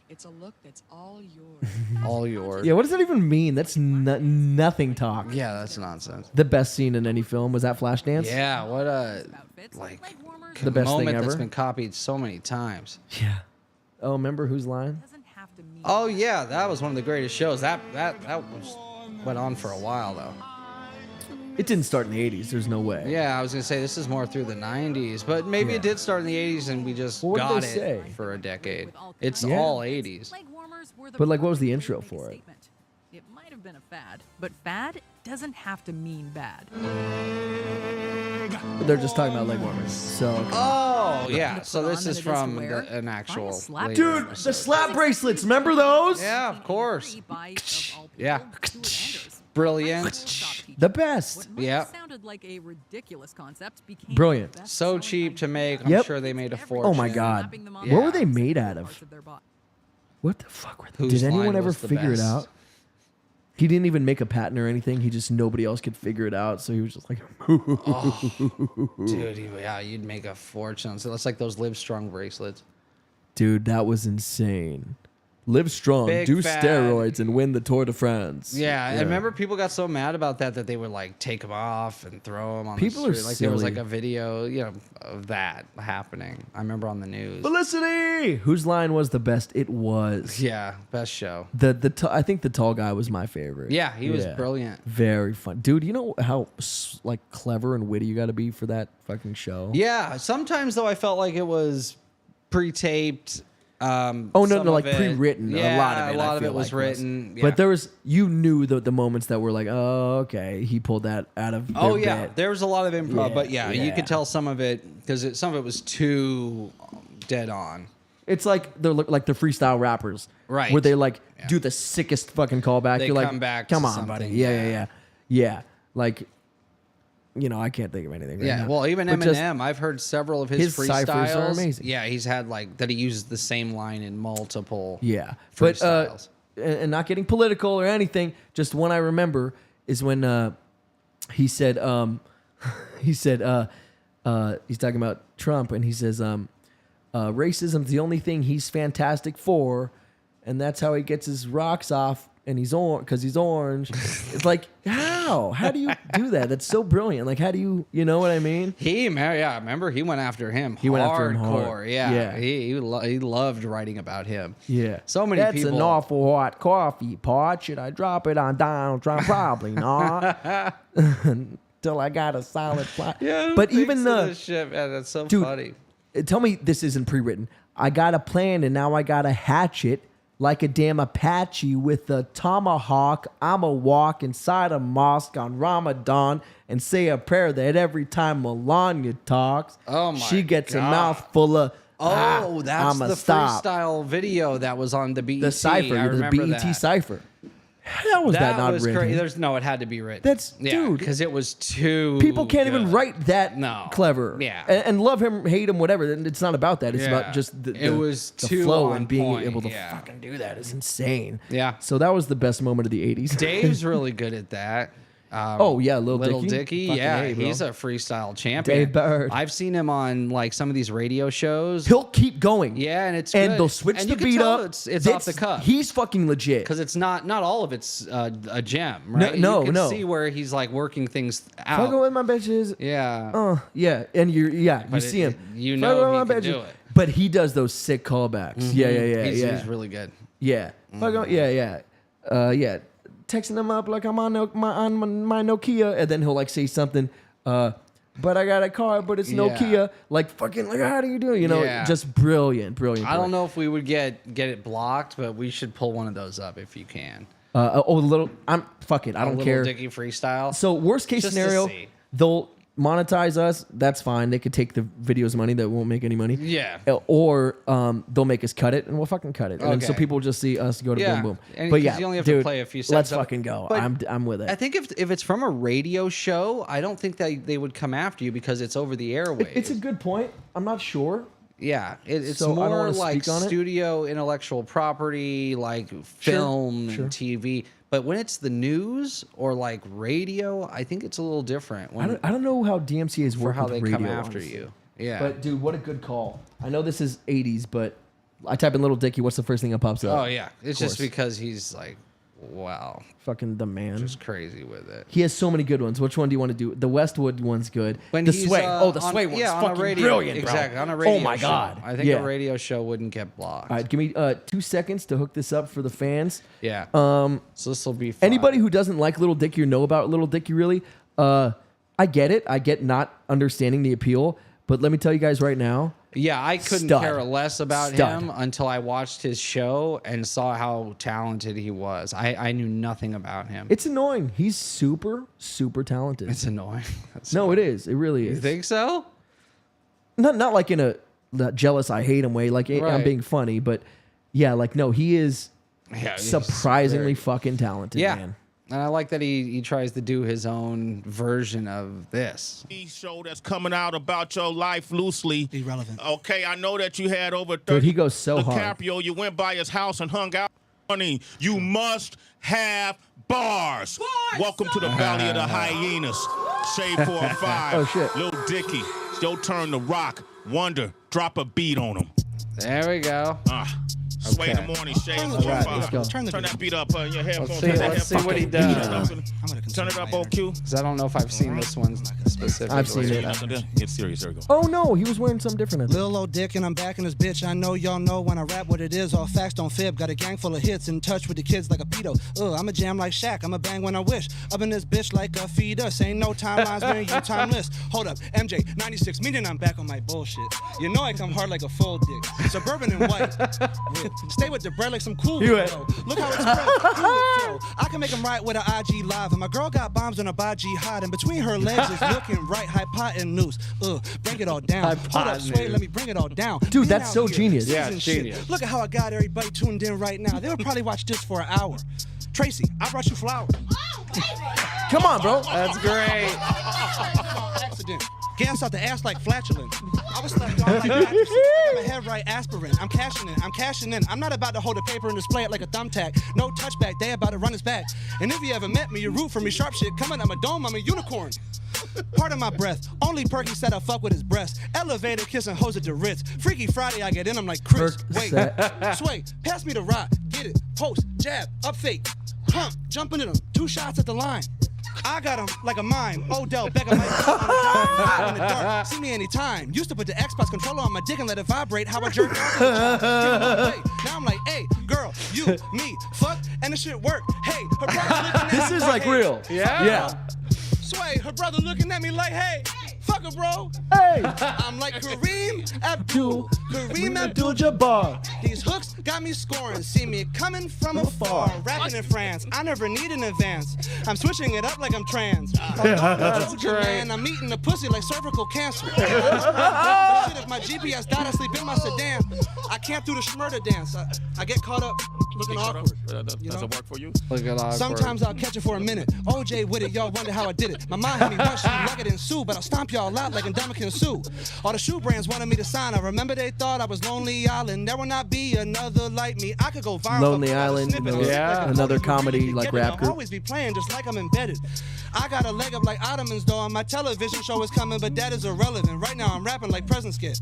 It's a look that's all yours. All yours. Yeah, what does that even mean? That's nothing talk. Yeah, that's nonsense. The best scene in any film was that Flashdance. Yeah, what a Outfits like leg warmers. The best thing moment that's ever. been copied so many times. Yeah. Oh, remember whose line? Doesn't have to mean Oh yeah, that was one of the greatest shows. That was went on for a while though. It didn't start in the 80s. There's no way. Yeah, I was gonna say this is more through the 90s, but maybe it did start in the 80s and we just Well, what did got they it say? for a decade. It's Yeah. all 80s. But like, what was the intro for it? It might have been a fad, but fad doesn't have to mean bad. They're just talking about leg warmers. So. Oh Nothing yeah, to so put this on than is it is to from wear. an Buy a actual. slap later Dude, episode. the slap bracelets. Remember those? Yeah, of course. By, of all people, Yeah. Sue Anders. Brilliant. High school shop teacher. The best. What might Yeah. have sounded like a ridiculous concept became Brilliant. the So best-selling cheap to item. make. I'm Yep. sure they made a Everyone fortune. Oh my God. slapping them on Yeah. What were they the made out of? parts their body. What the fuck were they? Whose Did anyone line ever was the figure best? it out? He didn't even make a patent or anything. He just nobody else could figure it out. So he was just like, Dude, yeah, you'd make a fortune. So it's like those Live Strong bracelets. dude, that was insane. Live strong, Big do fat- steroids, and win the Tour de France. Yeah, I remember people got so mad about that they would like take them off and throw them on People the are street. Like there was silly. like a video, of that happening. I remember on the news. Felicity, whose line was the best? It was Yeah, best show. I think the tall guy was my favorite. Yeah, he was brilliant. Very fun, dude. You know how like clever and witty you got to be for that fucking show. Yeah, sometimes though I felt like it was pre-taped. Oh no, some no, like of it- pre-written. Yeah, a lot of it. A lot I of feel it was like written. Yeah. But there was, you knew the moments that were like, oh, okay, he pulled that out of. Oh their yeah, bit. there was a lot of improv, Yeah, but yeah, you yeah. could tell some of it because some of it was too dead on. It's like the freestyle rappers, Right. Where they like Yeah. do the sickest fucking callback. They You're like, come back come to on, buddy. something, Yeah. Like, I can't think of anything. Right Yeah, now. well, even But just- Eminem, I've heard several of his ciphers are freestyles. amazing. Yeah, he's had like that. He uses the same line in multiple. Yeah, but freestyles. and not getting political or anything. Just one I remember is when he said he's talking about Trump and he says racism's the only thing he's fantastic for, and that's how he gets his rocks off. And he's because he's orange. It's like, how do you do that? That's so brilliant. Like, how do you know what I mean? I remember he went after him. He went after him hard. hardcore. Yeah, Yeah. He loved writing about him. Yeah. So many That's people. an awful hot coffee pot. Should I drop it on Donald Trump? Probably not. Until I got a solid plot. Yeah, who but thinks even of this shit, man, that's so dude, funny. Tell me this isn't pre-written. I got a plan and now I got a hatchet. Like a damn Apache with a tomahawk, I'ma walk inside a mosque on Ramadan and say a prayer that every time Melania talks, Oh my she gets a God. mouth full of. Oh, that's I'ma the stop. freestyle video that was on the BET. The cipher, I the remember BET that. cipher. How was that not was written? crazy. It had to be written. That's- yeah, dude. because it was too. People can't even good. write that No. clever. Yeah. And love him, hate him, whatever. It's not about that. It's Yeah. about just the, It was the too flow on and being point, able to yeah. fucking do that is insane. Yeah. So that was the best moment of the 80s. Dave's really good at that. Oh, yeah, Lil Little Dicky? Dicky, Fucking yeah, A, bro. he's a freestyle champion. Dave Bird. I've seen him on like some of these radio shows. He'll keep going. Yeah, and it's And good. they'll switch and the you can beat tell up. It's off the cuff He's fucking legit. because it's not all of it's a gem, right? No, you can no. see where he's like working things out. Fucking with my bitches. Yeah, Yeah, and you But see him. you Fucking know with he my can do bitches. it. But he does those sick callbacks. Yeah. He's really good. Yeah. Fucking, yeah. Texting him up like I'm on my Nokia, and then he'll like say something. But I got a car, but it's Yeah. Nokia. Like fucking, like how do you do? Yeah. Just brilliant. I don't know if we would get it blocked, but we should pull one of those up if you can. Fuck it. I don't Little care. Dicky freestyle. So worst case Just to scenario, see. they'll monetize us. That's fine. They could take the videos money that won't make any money. Yeah. Or they'll make us cut it, and we'll fucking cut it. And so Okay. people will just see us go to Yeah. boom boom. And But 'cause yeah, you only have dude, to play a few let's seconds of- fucking go. But I'm with it. I think if it's from a radio show, I don't think they would come after you because it's over the airwaves. It's a good point. I'm not sure. Yeah, it's So I don't more wanna like speak on it. studio intellectual property, like film sure. and TV. But when it's the news or like radio, I think it's a little different. When, I don't know how DMCA's for work how with they radio, come after honestly. you. Yeah, But dude, what a good call. I know this is 80s, but I type in Little Dicky. What's the first thing that pops up? oh yeah, it's just course. because he's like Wow. Fucking the man. Just crazy with it. He has so many good ones. Which one do you want to do? The Westwood one's good. When the he's, Sway. The on- Sway one's yeah, on a fucking radio, brilliant, bro. exactly, on a radio Oh my show. god. I think yeah. a radio show wouldn't get blocked. All right, give me 2 seconds to hook this up for the fans. Yeah. So this will be fun. Anybody who doesn't like Little Dicky or know about Little Dicky really, I get it. I get not understanding the appeal. But let me tell you guys right now. Yeah, I couldn't Stud. care less about Stud. him until I watched his show and saw how talented he was. I knew nothing about him. It's annoying. He's super, super talented. It's annoying. No, it is. It really is. You think so? Not like in a jealous, I hate him way. Like I'm Right. being funny, but yeah, like no, he is Yeah, he's surprisingly very- fucking talented, Yeah. man. And I like that he tries to do his own version of this. Show that's coming out about your life loosely. Irrelevant. Okay, I know that you had over 30. Dude, he goes so hard. DiCaprio, you went by his house and hung out. Honey, you must have bars. Welcome to the Valley of the Hyenas. Shade 4 or 5. Oh, shit. Lil Dicky, it's your turn to rock. Wonder, drop a beat on him. There we go. Sway in Okay. the morning, shade 4 All right, or let's 5. go. Turn that beat up in your headphones. see- Turn that let's see headphone- what he does. Turn it up, OQ. Because I don't know if I've seen this one specifically. I've seen it. Get serious, there we go. Oh no, he was wearing something different. I think. Lil old dick and I'm back in this bitch. I know y'all know when I rap what it is. All facts don't fib. Got a gang full of hits, in touch with the kids like a pedo. I'm a jam like Shaq. I'm a bang when I wish. Up in this bitch like a fetus. Ain't no timelines, man. You timeless. Hold up, MJ 96. Meaning I'm back on my bullshit. You know I come hard like a full dick. Suburban and white. Real. Stay with the bread like some cool You bro. Look how it's spread. Cool with flow. I can make them right with an IG live. And my girl got bombs on a body hot. And between her legs is looking right. Hypotenuse. Bring it all down. Hold up, Hypotenuse. Sway. Let me bring it all down. Dude, Being that's out so here, genius. Yeah, season it's shit. genius. Look at how I got everybody tuned in right now. They would probably watch this for an hour. Tracy, I brought you flowers. Come on, bro. That's great. Accident. Gas out the ass like flatulence. I was slept on like mattress. I got my head right aspirin. I'm cashing in. I'm cashing in. I'm not about to hold a paper and display it like a thumbtack. No touchback. They about to run us back. And if you ever met me, you root for me. Sharp shit coming. I'm a dome. I'm a unicorn. Part of my breath. Only Perky said I fuck with his breast. Elevator kissing hoes at the Ritz. Freaky Friday, I get in. I'm like Chris. Wait, Sway, pass me the rock. Get it. Post, jab, up fake, pump, jump into them. 2 shots at the line. I got him like a mime. Odell Beckham might be on a dime. Hot in the dark. See me anytime. Used to put the Xbox controller on my dick and let it vibrate. How I jerked off. Now I'm like, hey, girl, you, me, fuck, and the shit work. Hey, her brother looking at This me is like hey. real. Yeah. Sway, her brother looking at me like, hey, fuck her, bro. Hey. I'm like Kareem Abdul-Jabbar. These hooks got me scoring. See me coming from afar. Rapping in France. I never need an advance. I'm switching it up like I'm trans. That's great. Man, I'm eating the pussy like cervical cancer. But shit, if my GPS died, I sleep in my sedan. I can't do the schmurder dance. I get caught up looking awkward. Does it work for you? Look at awkward. Sometimes I'll catch it for a minute. OJ with it, y'all wonder how I did it. My mom had me rush, she rugged and Sue, but I'll stomp y'all out like Ndamukong Sue. All the shoe brands wanted me to sign. I remember they thought I was Lonely Island. There will not be another like me. I could go viral. Lonely for Island, snippet. Yeah. another comedy like rap I'll group. always be playing just like I'm embedded. I got a leg up like Ottomans though, and my television show is coming, but that is irrelevant. Right now I'm rapping like Present Skit.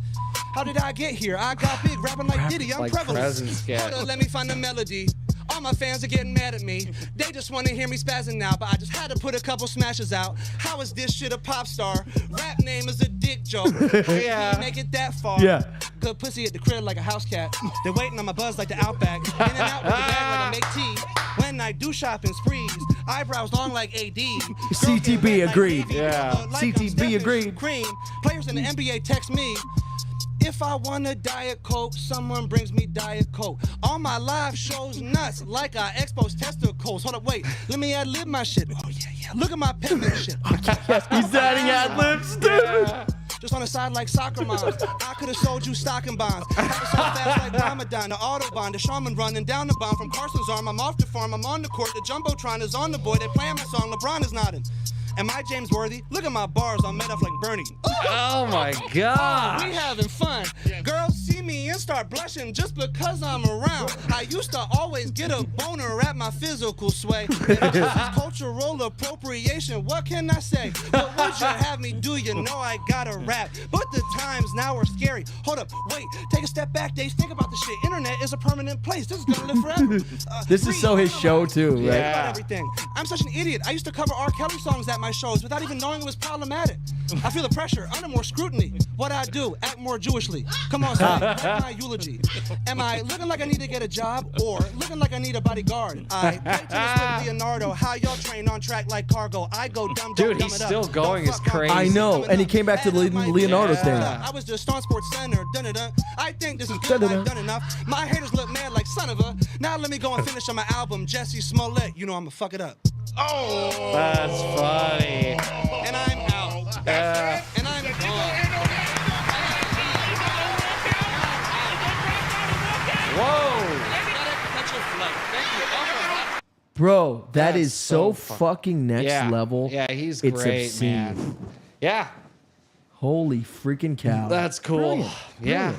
How did I get here? I got big rapping like Diddy. I'm like prevalent. Present Skit. Hold on, let me find the melody. All my fans are getting mad at me. They just want to hear me spazzing now, but I just had to put a couple smashes out. How is this shit a pop star? Rap name is a dick joke. Yeah. Can't make it that far. Yeah. Good pussy at the crib like a house cat. They're waiting on my buzz like the Outback. In and out with the bag like I make tea. When I do shopping sprees, eyebrows long like AD. CTB agreed. Yeah. CTB agreed. Cream. Players in the NBA text me. If I want a Diet Coke, someone brings me Diet Coke. All my live shows nuts, like I expose testicles. Hold up, wait, let me ad-lib my shit. Oh, yeah. Look at my penmanship. He's adding ad-libs, dude. Just on the side like soccer moms. I could have sold you stocking bonds. Have it so fast like Ramadan, the Autobahn, the Shaman running down the bomb from Carson's arm. I'm off the farm, I'm on the court. The Jumbotron is on the board. They playing my song, LeBron is nodding. Am I James Worthy? Look at my bars, I'm made up like Bernie. Oh my God. We having fun. Girls see me Insta start blushing just because I'm around. I used to always get a boner at my physical sway. This is cultural appropriation, what can I say? What would you have me do? You know I gotta rap. But the times now are scary. Hold up, wait, take a step back, Dave. Think about this shit. Internet is a permanent place. This is gonna live forever. This is so his show too, right? About everything. I'm such an idiot. I used to cover R. Kelly songs at my shows without even knowing it was problematic. I feel the pressure under more scrutiny. What I do, act more Jewishly. Come on, son, write my eulogy. Am I looking like I need to get a job or looking like I need a bodyguard? I play tennis with Leonardo. How y'all train on track like cargo? I go dumb, Dude, dumb he's it up. still going. It's crazy. I know, and he came back to the Leonardo thing. I was just on Sports Center. Dun-dun-dun. I think this is good. I've done enough. My haters look mad like son of a. Now let me go and finish on my album, Jesse Smollett. You know I'ma fuck it up. Oh, that's funny. And I'm out. And I'm gone. Bro, that That's is so fun. fucking next level. Yeah, he's It's great, obscene. man. Yeah, Holy freaking cow. that's cool. Brilliant. Yeah.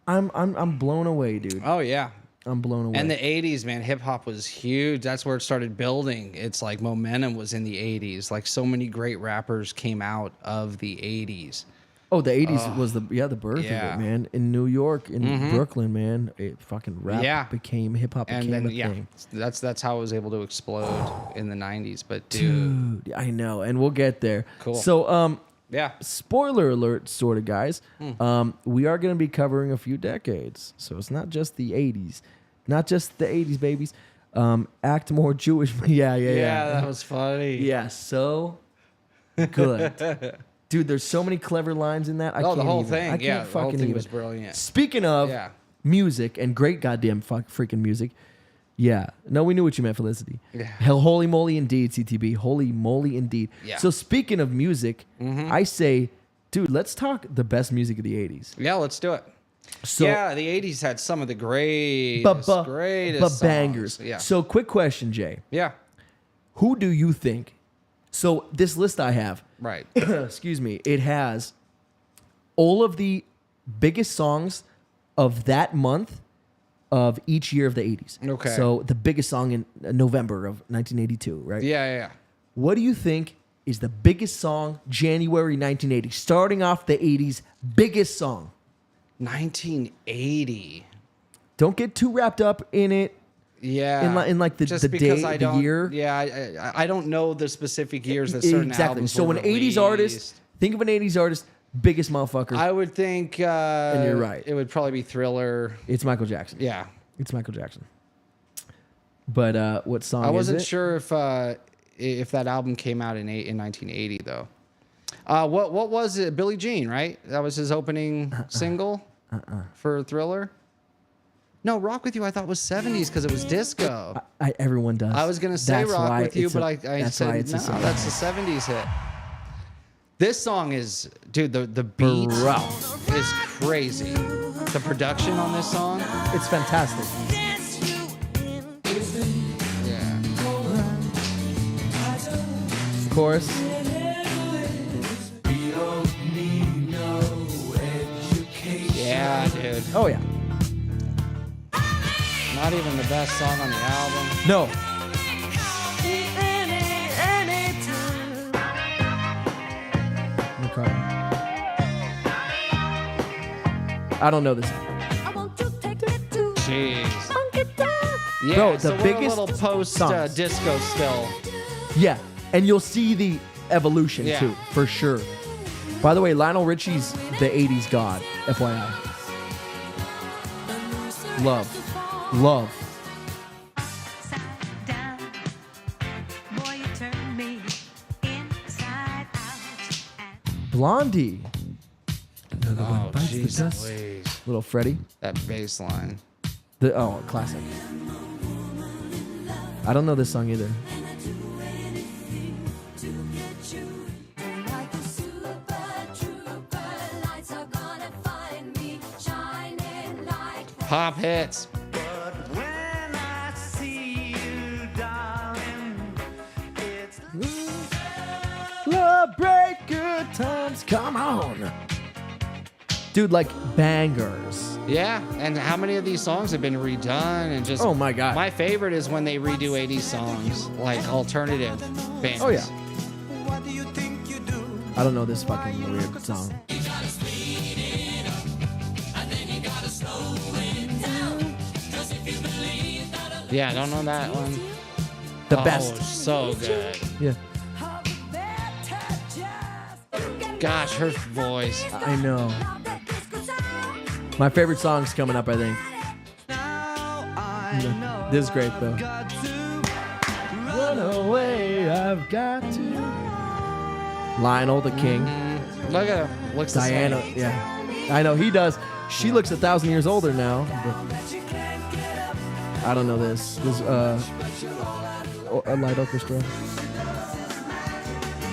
Brilliant. I'm blown away, dude. Oh yeah. I'm blown away. And the 80s, man, hip hop was huge. That's where it started building. It's like momentum was in the 80s. Like so many great rappers came out of the 80s. Oh, the 80s was the birth of Yeah. it, man. In New York, in Brooklyn, man, it fucking rap became hip hop And became then a thing. that's how it was able to explode in the 90s. But dude, I know, and we'll get there. Cool. So, yeah. spoiler alert, sort of, guys. We are going to be covering a few decades, so it's not just the 80s, not just the 80s, babies. Act more Jewish. Yeah, that was funny. Yeah, so good. Dude, there's so many clever lines in that. I Oh, can't the whole even. thing. I can't Yeah, the whole fucking thing even. was brilliant. Speaking of music and great goddamn freaking music. Yeah. No, we knew what you meant, Felicity. Yeah. Hell, holy moly indeed, CTB. Holy moly indeed. Yeah. So speaking of music, I say, dude, let's talk the best music of the 80s. Yeah, let's do it. So, yeah, the 80s had some of the greatest songs. bangers. Yeah. So quick question, Jay. Yeah. Who do you think? So this list I have, Right. excuse me, it has all of the biggest songs of that month of each year of the 80s. Okay. So the biggest song in November of 1982, right? Yeah. What do you think is the biggest song January 1980? Starting off the 80s, biggest song. 1980. Don't get too wrapped up in it. Yeah. In like the Just day, because I the don't, year. Yeah, I don't know the specific years that certain Exactly. albums So were an 80s artist, released. think of an 80s artist, biggest motherfucker. I would think. And you're right. It would probably be Thriller. It's Michael Jackson. Yeah. It's Michael Jackson. But what song I wasn't is it? sure if that album came out in 1980 though. What was it? Billie Jean, right? That was his opening single for Thriller. No, Rock With You I thought was 70s because it was disco. Everyone does. I was gonna say That's Rock why With You, it's but a- I that's why said it's a no. song. That's a 70s hit. This song is, dude. The beat is crazy. The production on this song, It's fantastic. yeah. Chorus. Yeah, dude. Oh yeah. Not even the best song on the album. No. Okay. I don't know this. Jeez. Yeah, Bro, so the we're biggest a little post songs. disco still. Yeah, and you'll see the evolution Yeah. too, for sure. By the way, Lionel Richie's the 80s god, FYI. Love. Blondie. Oh, bites the jeez dust. Louise. Little Freddie. That bass line. Classic. I don't know this song either. Pop hits. Love break good times, come on. Dude, like bangers. Yeah, and how many of these songs have been redone and just? Oh my God. My favorite is when they redo 80s songs, like alternative bands. Oh yeah. I don't know this fucking weird song. Yeah, I don't know that one. The best. So good. Yeah. Gosh, her voice. I know. My favorite song's coming up, I think. Yeah. This is great though. Run away, I've got to. Lionel the King. Look at him. Looks Diana, the same. yeah. I know he does. She looks 1,000 years older now. But I don't know this. This a light orchestra.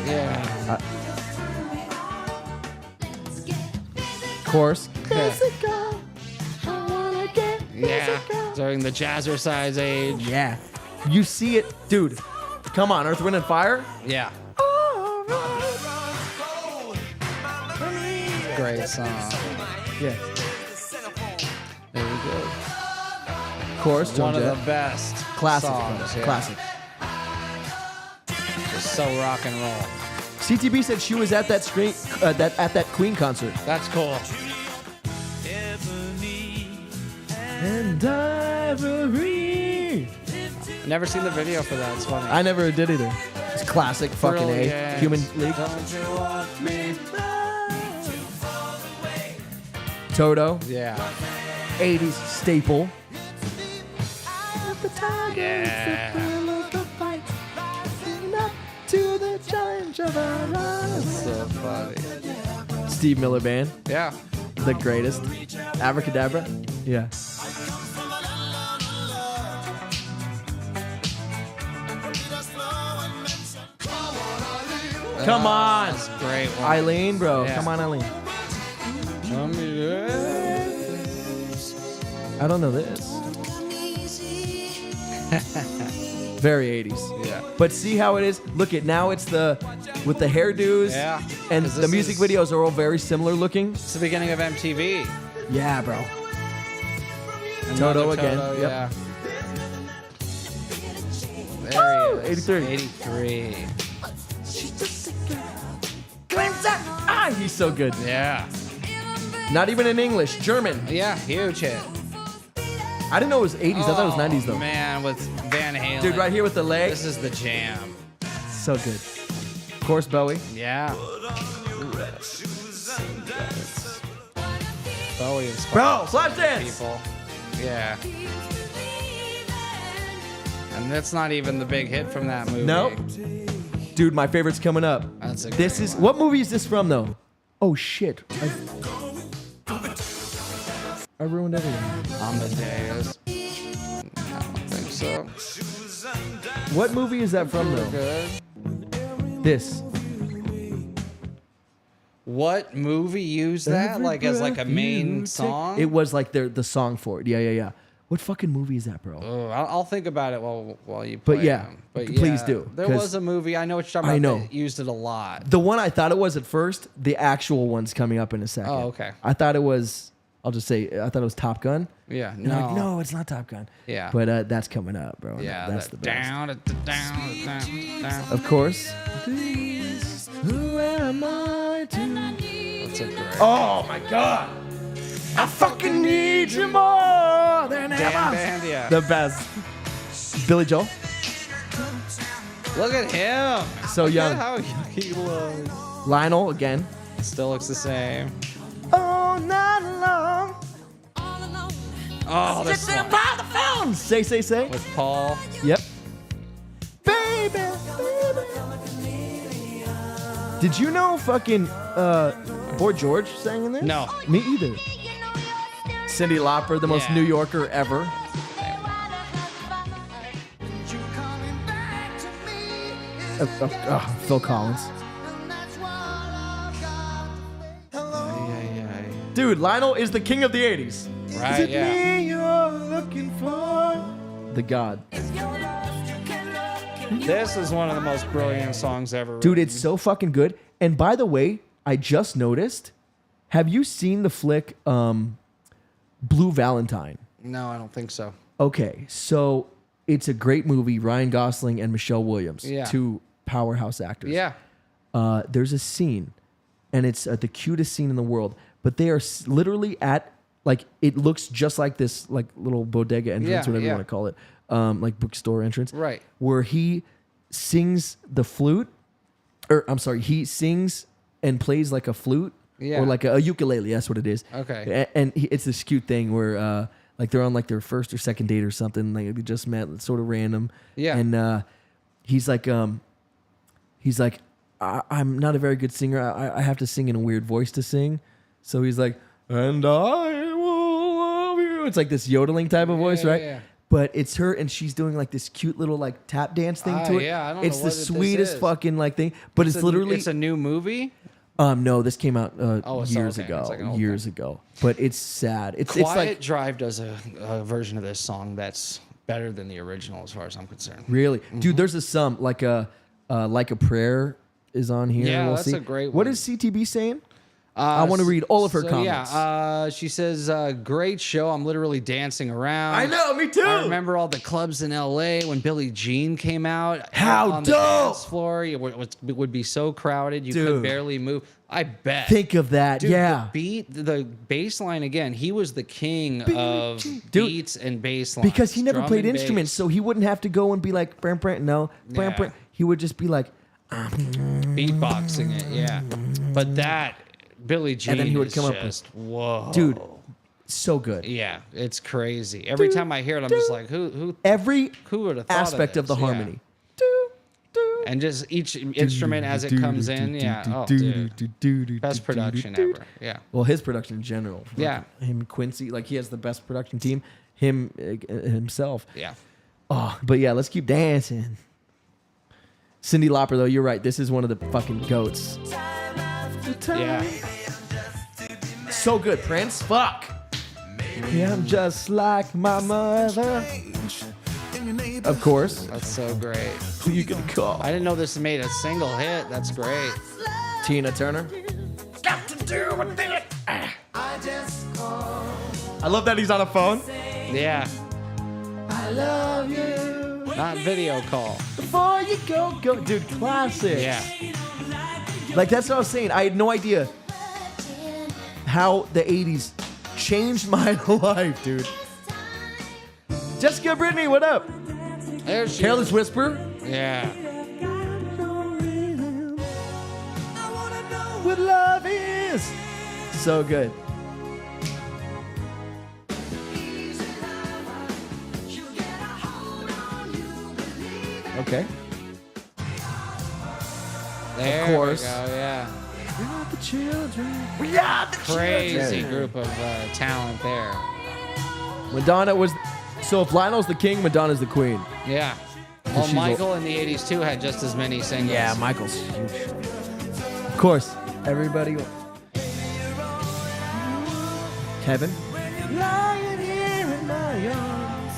Yeah. Chorus. Yeah. During the Jazzercise age. Yeah. You see it, dude. Come on, Earth, Wind, and Fire. Yeah. Great song. Yeah. There we go. Chorus. One of Jett. the best Classic. songs. Yeah. Classic. Just so rock and roll. CTB said she was at that screen, at that Queen concert. That's cool. And Ivory. Never seen the video for that. It's funny. I never did either. It's classic fucking A. Brilliant. Human League. Don't you want me? Toto. Yeah. 80s staple. Yeah. To the challenge of our lives. So funny. Steve Miller Band. Yeah. The greatest. Abracadabra. Yeah. Come on. That's a great one. Eileen, bro. Yeah. Come on, Eileen. I don't know this. Very 80s. Yeah. But see how it is? Look at now it's with the hairdos. Yeah. And 'Cause the this music is- videos are all very similar looking. It's the beginning of MTV. Yeah, bro. Another Toto again. Toto, Yep. yeah. There he is. 83. 83. Ah, he's so good. Yeah. Not even in English. German. Yeah, huge hit. I didn't know it was 80s. I thought it was 90s though. Man, with Van Halen. Dude, right here with the leg. This is the jam. So good. Of course, Bowie. Yeah. Bowie is Bro, Flashdance. people. Yeah. And that's not even the big hit from that movie. Nope. Dude, my favorite's coming up. That's a This great is one. what movie is this from though? Oh shit. I ruined everything. Amadeus. I don't think so. What movie is that from though? Good. This. What movie used that? Every Like as like a breath you main take. song? It was like the song for it. Yeah. What fucking movie is that, bro? Oh, I'll think about it while you play But yeah, them. But please yeah, do, There 'cause was a movie. I know what you're talking I about. know. That used it a lot. The one I thought it was at first, the actual one's coming up in a second. Oh, okay. I thought it was, I'll just say, I thought it was Top Gun. Yeah. And I'm like, no, it's not Top Gun. Yeah. But that's coming up, bro. Yeah. That's the best. Down. Of course. Who am I to? That's a great. Oh my God. I fucking need you more than Damn ever. band, yeah. The best. Billy Joel. Look at him. So Look young. at how young he looks. Lionel again. Still looks the same. All night long. Oh, this Sitting one. by the phone. Say. With Paul. Yep. Baby. Did you know fucking Boy George sang in there? No. Me either. Cyndi Lauper, the most Yeah. New Yorker ever. Phil Collins. Dude, Lionel is the king of the 80s. Right, Is it yeah. me you're looking for? The God. This is one of the most brilliant songs ever. Dude, written. it's so fucking good. And by the way, I just noticed, have you seen the flick Blue Valentine. No, I don't think so. Okay, so it's a great movie. Ryan Gosling and Michelle Williams, Yeah. two powerhouse actors. Yeah. There's a scene, and it's the cutest scene in the world. But they are literally at, like, it looks just like this, like, little bodega entrance, whatever you want to call it, like bookstore entrance. Right. Where he sings the flute, or I'm sorry, he sings and plays like a flute, or like a ukulele. That's what it is. Okay. And it's this cute thing where, like, they're on like their first or second date or something. Like, they just met, it's sort of random. Yeah. And he's like, I'm not a very good singer. I have to sing in a weird voice to sing. So he's like, and I will love you. It's like this yodeling type of voice, right? Yeah. But it's her, and she's doing like this cute little like tap dance thing to it. Yeah, I don't it's know the what this sweetest is. fucking like thing. But it's literally It's a new movie? no, this came out years okay. ago. It's like an old Years ago. But it's sad. It's Quiet like Drive does a version of this song that's better than the original as far as I'm concerned. really, dude. There's like a prayer is on here. Yeah, we'll that's see. a great What one. is CTB saying? I want to read all of her comments. Yeah, she says, great show. I'm literally dancing around. I know, me too. I remember all the clubs in LA when Billie Jean came out. How on the dope. dance floor. It would be so crowded. You could Dude. barely move. I bet. Think of that. Dude, yeah. the bass line again, he was the king of beats and bass lines. Because he never drum played and instruments, bass. so he wouldn't have to go and be like, bram, bram. No, bram, Yeah. bram. He would just be like, beatboxing it, yeah. But that Billie Jean and then he would is come up just, with, whoa. dude, so good. Yeah, it's crazy. Every time I hear it, I'm just like, who Every would have thought aspect of the this? Yeah. harmony. And just each instrument as it comes in, yeah. Oh, dude. Best production ever. Yeah. Well, his production in general. Like, Yeah. him, Quincy, like he has the best production team. Him himself. Yeah. Oh, but yeah, let's keep dancing. Cyndi Lauper, though, you're right. This is one of the fucking goats. Yeah. So good, Prince. Fuck. Yeah, I'm just like my mother. Of course. That's so great. Who you gonna call? I didn't know this made a single hit. That's great. Tina Turner. Got to do with it. I love that he's on a phone. Yeah. I love you. Not video call. Before you go. Dude, classic. Yeah. Like, that's what I was saying. I had no idea how the 80s changed my life, dude. Jessica Brittany, what up? There she Careless is. Whisper. Yeah. What love is. So good. Okay. There Of course. we go. Yeah. We are the children. We are the Crazy children. group of talent there. Madonna was. So if Lionel's the king, Madonna's the queen. Yeah. Well, she's Michael in the 80s too had just as many singles. Yeah, Michael's huge. Of course. Everybody. Kevin. Lying here in my arms.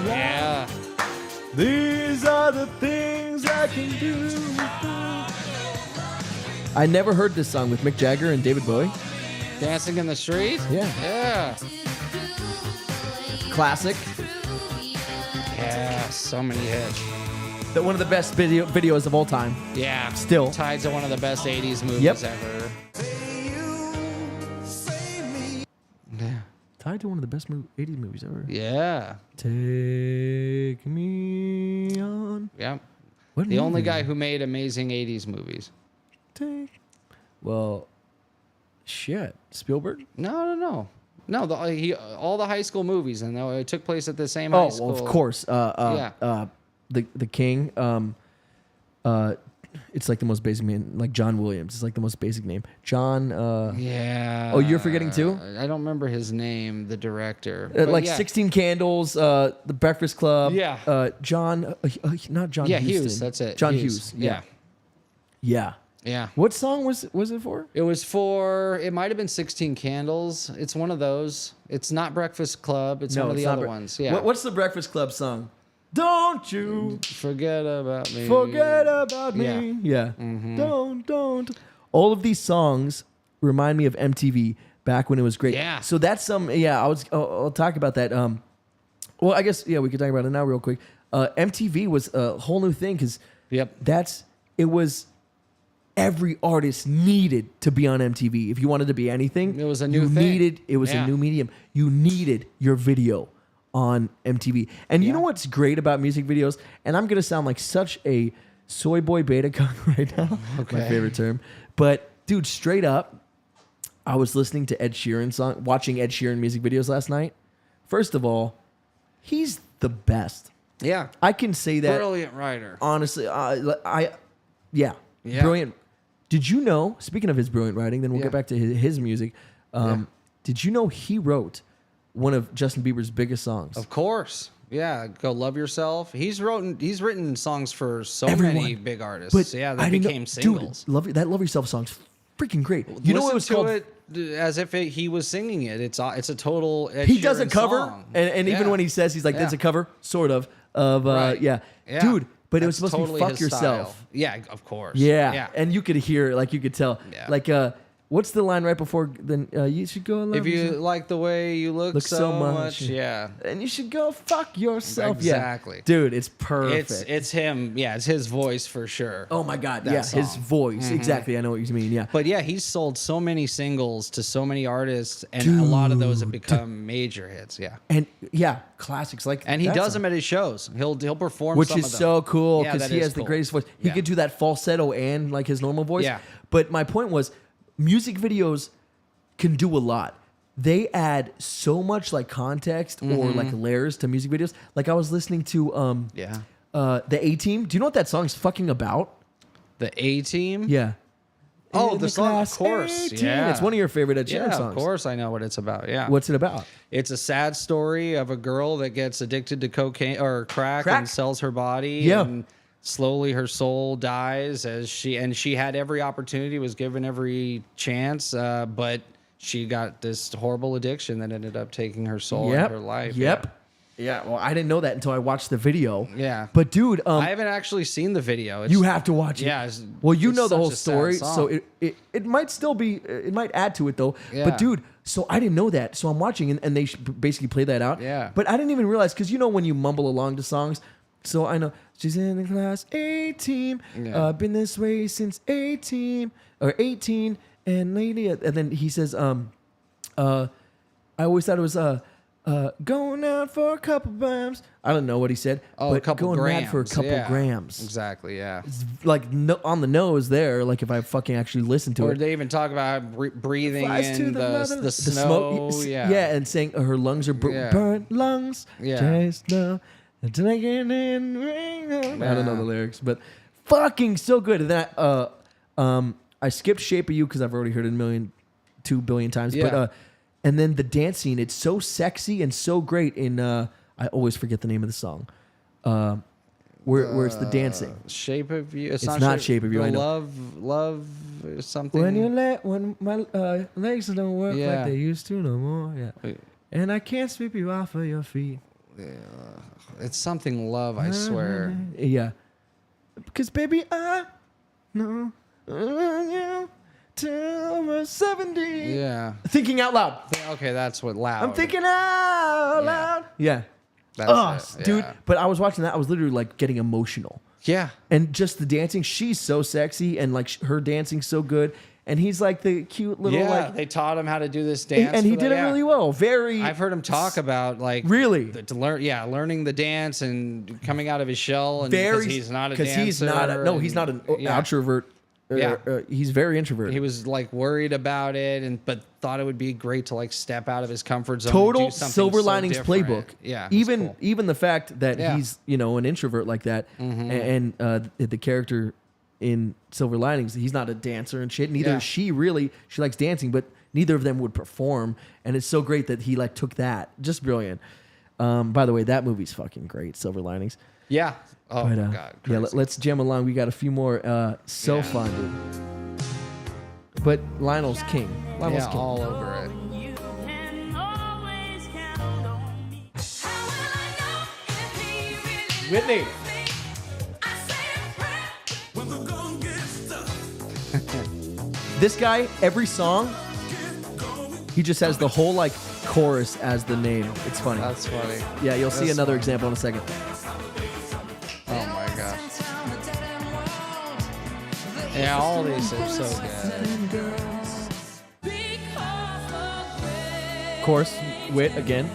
Yeah. These are the things I can do. I never heard this song with Mick Jagger and David Bowie. Dancing in the Street? Yeah. Yeah. Classic. Yeah, so many hits. One of the best videos of all time. Yeah. Still. Tied to one of the best 80s movies Yep. ever. Yeah. Tied to one of the best 80s movies ever. Yeah. Take me on. Yeah. What The only movie? guy who made amazing 80s movies. Well, shit. Spielberg? No. No, all the high school movies, and it took place at the same high school. Oh, of course. Yeah. The King. It's like the most basic name, like John Williams. It's like the most basic name. John. Yeah. Oh, you're forgetting too? I don't remember his name, the director. Like yeah. 16 Candles, The Breakfast Club. Yeah. John. Not John. Yeah, Huston. Hughes. That's it. John Hughes. Yeah. Yeah. Yeah. What song was it for? It was for. It might have been 16 Candles. It's one of those. It's not Breakfast Club. It's one of the not other Bre- ones. Yeah. What's the Breakfast Club song? Don't you forget about me? forget about me. Yeah. Yeah. Don't. All of these songs remind me of MTV back when it was great. Yeah. So that's I'll talk about that. Well, I guess we could talk about it now real quick. MTV was a whole new thing because it was every artist needed to be on MTV. If you wanted to be anything, it was a new thing. It was a new medium. You needed your video on MTV. And you know what's great about music videos? And I'm gonna sound like such a soy boy beta cunt right now. Okay. My favorite term. But dude, straight up, I was listening to Ed Sheeran watching Ed Sheeran music videos last night. First of all, he's the best. Yeah. I can say that. Brilliant writer. Honestly, brilliant. Did you know, speaking of his brilliant writing, then we'll get back to his music. Did you know he wrote one of Justin Bieber's biggest songs? Of course. Yeah, Go Love Yourself. He's written songs for so many big artists. But that became singles. Dude, that Love Yourself song's freaking great. You know what it was called? It as if he was singing it. It's a total Ed He does a Sheeran cover, song. and even when he says, he's like, that's a cover, sort of Right. Dude, but it was That's supposed to totally be fuck his yourself. style. Yeah, of course. Yeah. And you could hear, like you could tell. Yeah. Like, what's the line right before then? You should go love If you yourself. like the way you look so much, yeah. And you should go fuck yourself. Exactly. Yeah. Dude, it's perfect. It's him. Yeah, it's his voice for sure. Oh my God. That Yeah, song. his voice. Exactly. I know what you mean. Yeah. But yeah, he's sold so many singles to so many artists, and a lot of those have become major hits. Yeah. And classics like And he that does song. them at his shows. He'll perform Which some is of them. so cool Yeah, because that he is has the cool. greatest voice. He Yeah. could do that falsetto and like his normal voice. Yeah. But my point was, music videos can do a lot. They add so much like context or like layers to music videos. Like I was listening to the A-Team. Do you know what that song's fucking about? The A-Team? Yeah. Oh, In the song, of class course. 18. Yeah. It's one of your favorite Ed Sheeran Yeah, songs. of course I know what it's about. Yeah. What's it about? It's a sad story of a girl that gets addicted to cocaine or crack. And sells her body. Yeah. And slowly her soul dies as she had every opportunity, was given every chance, but she got this horrible addiction that ended up taking her soul and her life. Yeah. Well, I didn't know that until I watched the video. Yeah. But dude, I haven't actually seen the video. You have to watch it. Yeah. Well, you it's know the such whole a sad story, song. so it might still be, it might add to it though. Yeah. But dude, so I didn't know that. So I'm watching and they basically play that out. Yeah. But I didn't even realize, because you know when you mumble along to songs, so I know she's in the class 18, been this way since 18 or 18, and lately, and then he says, I always thought it was going out for a couple grams. I don't know what he said. Oh, but a couple going grams. mad for a couple grams. Exactly, yeah. It's like on the nose there, like if I fucking actually listen to Or it. they even talk about breathing Flies to in the snow. smoke. Yeah. And saying her lungs are burnt lungs. Yeah. Taste the drinking in rain. I don't know the lyrics, but fucking so good. And then I skipped Shape of You because I've already heard it 2 billion times. Yeah. But and then the dance scene, it's so sexy and so great in I always forget the name of the song. Where it's the dancing. Shape of You. It's not Shape of You, I know. Love something. When my legs don't work like they used to no more. Yeah. And I can't sweep you off of your feet. It's something love, I swear. Yeah. Because baby, I know you till we're 70. Yeah. Thinking out loud. Okay, that's what loud. I'm thinking out loud. Yeah. That's it, dude. yeah. But I was watching that. I was literally like getting emotional. Yeah. And just the dancing. She's so sexy and like her dancing so good. And he's like the cute little like. They taught him how to do this dance. And he did it really well. Very. I've heard him talk about like really to learn. Yeah, learning the dance and coming out of his shell. And very. because he's not a dancer. He's not. No, he's not an introvert. He's very introverted. He was like worried about it, but thought it would be great to like step out of his comfort zone. Total and do something Silver so Linings different. playbook. Yeah, even the fact that he's an introvert like that, and the character in Silver Linings, he's not a dancer and shit. Neither is she really. She likes dancing, but neither of them would perform. And it's so great that he like took that. Just brilliant. By the way, that movie's fucking great. Silver Linings. Yeah. Oh but, my god. Yeah. Let's jam along. We got a few more. Fun, dude. But Lionel's king. Lionel's king. All over it. Whitney. This guy, every song, he just has the whole like chorus as the name. It's funny. That's funny. Yeah, you'll see This another one. example in a second. Oh my gosh. Yeah, all these are so good. Chorus, Wit again.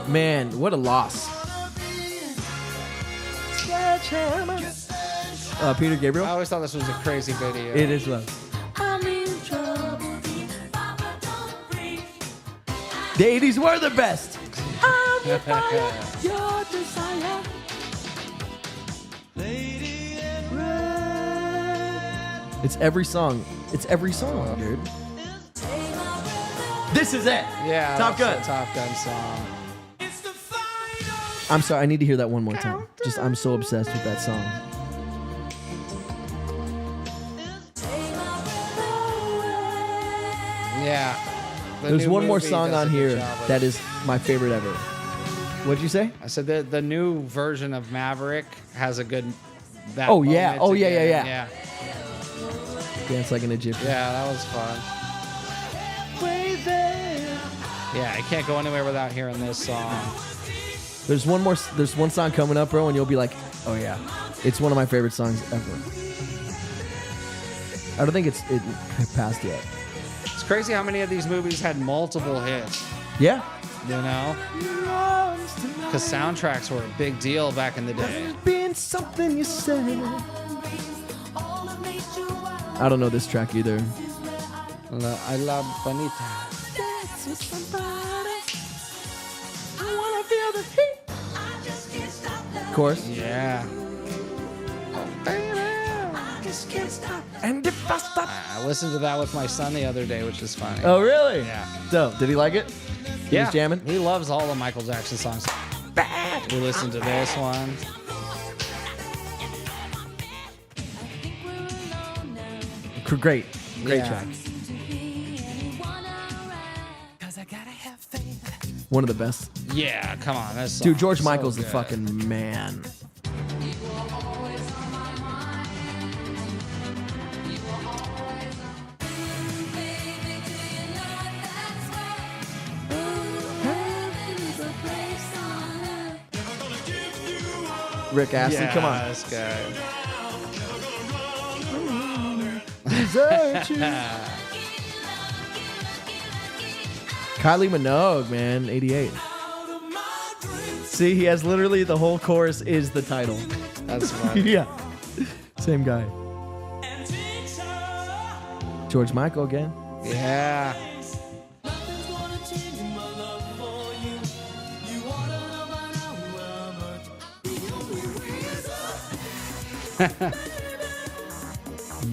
Man, what a loss. Peter Gabriel. I always thought this was a crazy video. It is love. The 80s were the best. It's every song. It's every song, dude. This is it. Yeah, Top Gun. that's a Top Gun song. I'm sorry. I need to hear that one more time. I'm so obsessed with that song. Yeah. There's one more song on here that is my favorite ever. What'd you say? I said the new version of Maverick has a good. Oh yeah. moment Oh yeah. again. Yeah. Dance like an Egyptian. Yeah, that was fun. Yeah, I can't go anywhere without hearing this song. There's one song coming up, bro, and you'll be like, oh yeah, it's one of my favorite songs ever. I don't think it passed yet. It's crazy how many of these movies had multiple hits. Yeah. You know, because soundtracks were a big deal back in the day. Being something you said. I don't know this track either. I love Bonita. Of course. Yeah. And if I stop. I listened to that with my son the other day, which is funny. Oh really? Yeah. So, did he like it? He Yeah. was jamming. He loves all the Michael Jackson songs. We listened to this one. Great Yeah. track. One of the best. Yeah, come on. This Dude, song George is Michael's so the good. fucking man. Rick Astley, Yeah, come on. This guy. Desert you. Kylie Minogue, man, 88. See, he has literally the whole chorus is the title. That's funny. Yeah. Same guy. George Michael again. Yeah.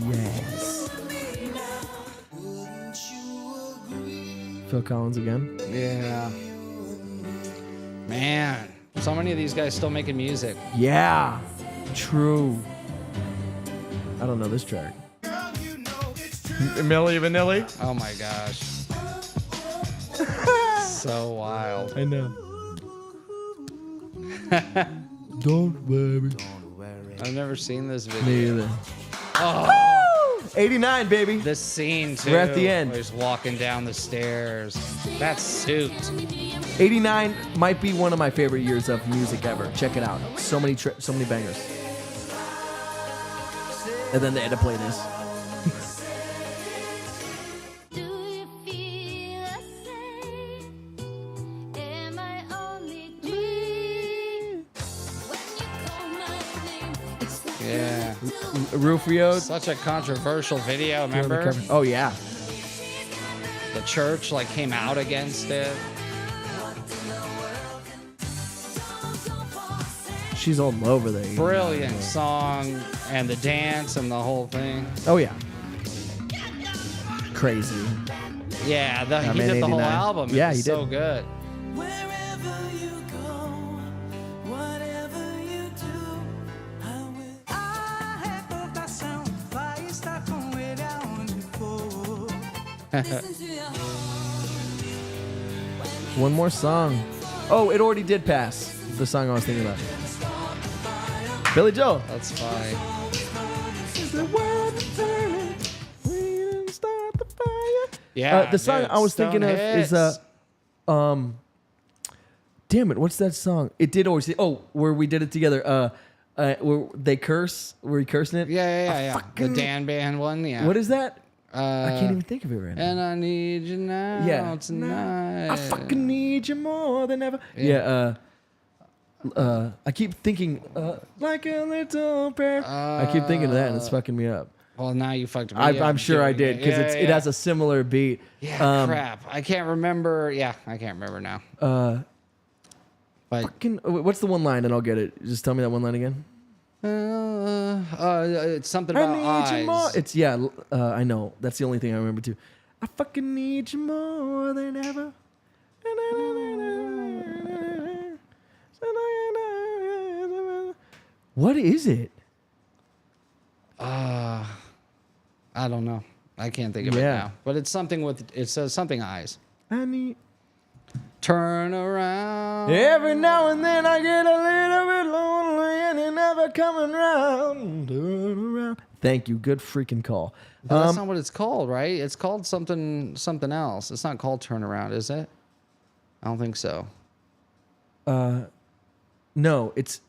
Yes. Phil Collins again. Yeah. Man, so many of these guys still making music. Yeah. True. I don't know this track. Milli Vanilli. Oh my gosh. So wild. I know. Don't worry. I've never seen this video. Me either. Oh, 89, baby. this scene too. We're at the end. Where he's walking down the stairs. That suit. 89 might be one of my favorite years of music ever. Check it out. So many bangers. And then they had to play this. Yeah. Rufio. Such a controversial video, remember? Oh, yeah. The church like came out against it. She's all over there. Brilliant song and the dance and the whole thing. Oh, yeah. Crazy. Yeah, he man, did the whole 89. album. Yeah, It was he so did. good. One more song. Oh, it already did pass. The song I was thinking about. Billy Joel. That's funny. Yeah, the song dude, I was thinking of is hits. damn it, what's that song? It did always. Oh, where we did it together. Where they curse. Were you cursing it? Yeah. The Dan Band one. Yeah. What is that? I can't even think of it right now. And I need you now tonight. I fucking need you more than ever. Yeah. I keep thinking like a little prayer. I keep thinking of that, and it's fucking me up. Well, now you fucked me. I'm sure I did because it has a similar beat. Yeah, crap. I can't remember. Yeah, I can't remember now. But fucking, what's the one line, and I'll get it. Just tell me that one line again. It's something about eyes. It's I know. That's the only thing I remember too. I fucking need you more than ever. What is it? I don't know. I can't think of it now. But it's something with it says something eyes. I need. Turn around. Every now and then I get a little bit lonely and you're never coming round. Turn around. Thank you. Good freaking call. But that's not what it's called, right? It's called something else. It's not called Turn Around, is it? I don't think so. No, it's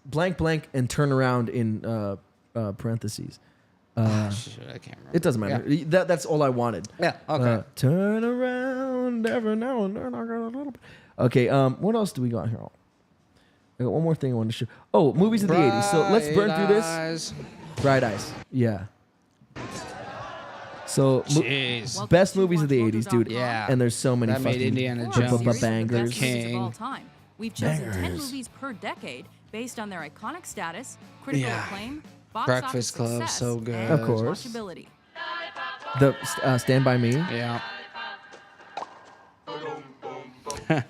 blank blank and turn around in parentheses. Shit, I can't remember. It doesn't matter. Yeah. That's all I wanted. Yeah. Okay. Turn around every now and then. I got a little bit. Okay. What else do we got here? I got one more thing I wanted to show. Oh, movies of the 80s. So let's burn through this. Bright Eyes. Yeah. So best movies of the 80s, dude. Yeah. And there's so many that fucking made Indiana Jones bangers. King. We've chosen 10 movies per decade based on their iconic status, critical acclaim, box Breakfast office Club, success, so good. and Of course. watchability. The Stand By Me. Yeah.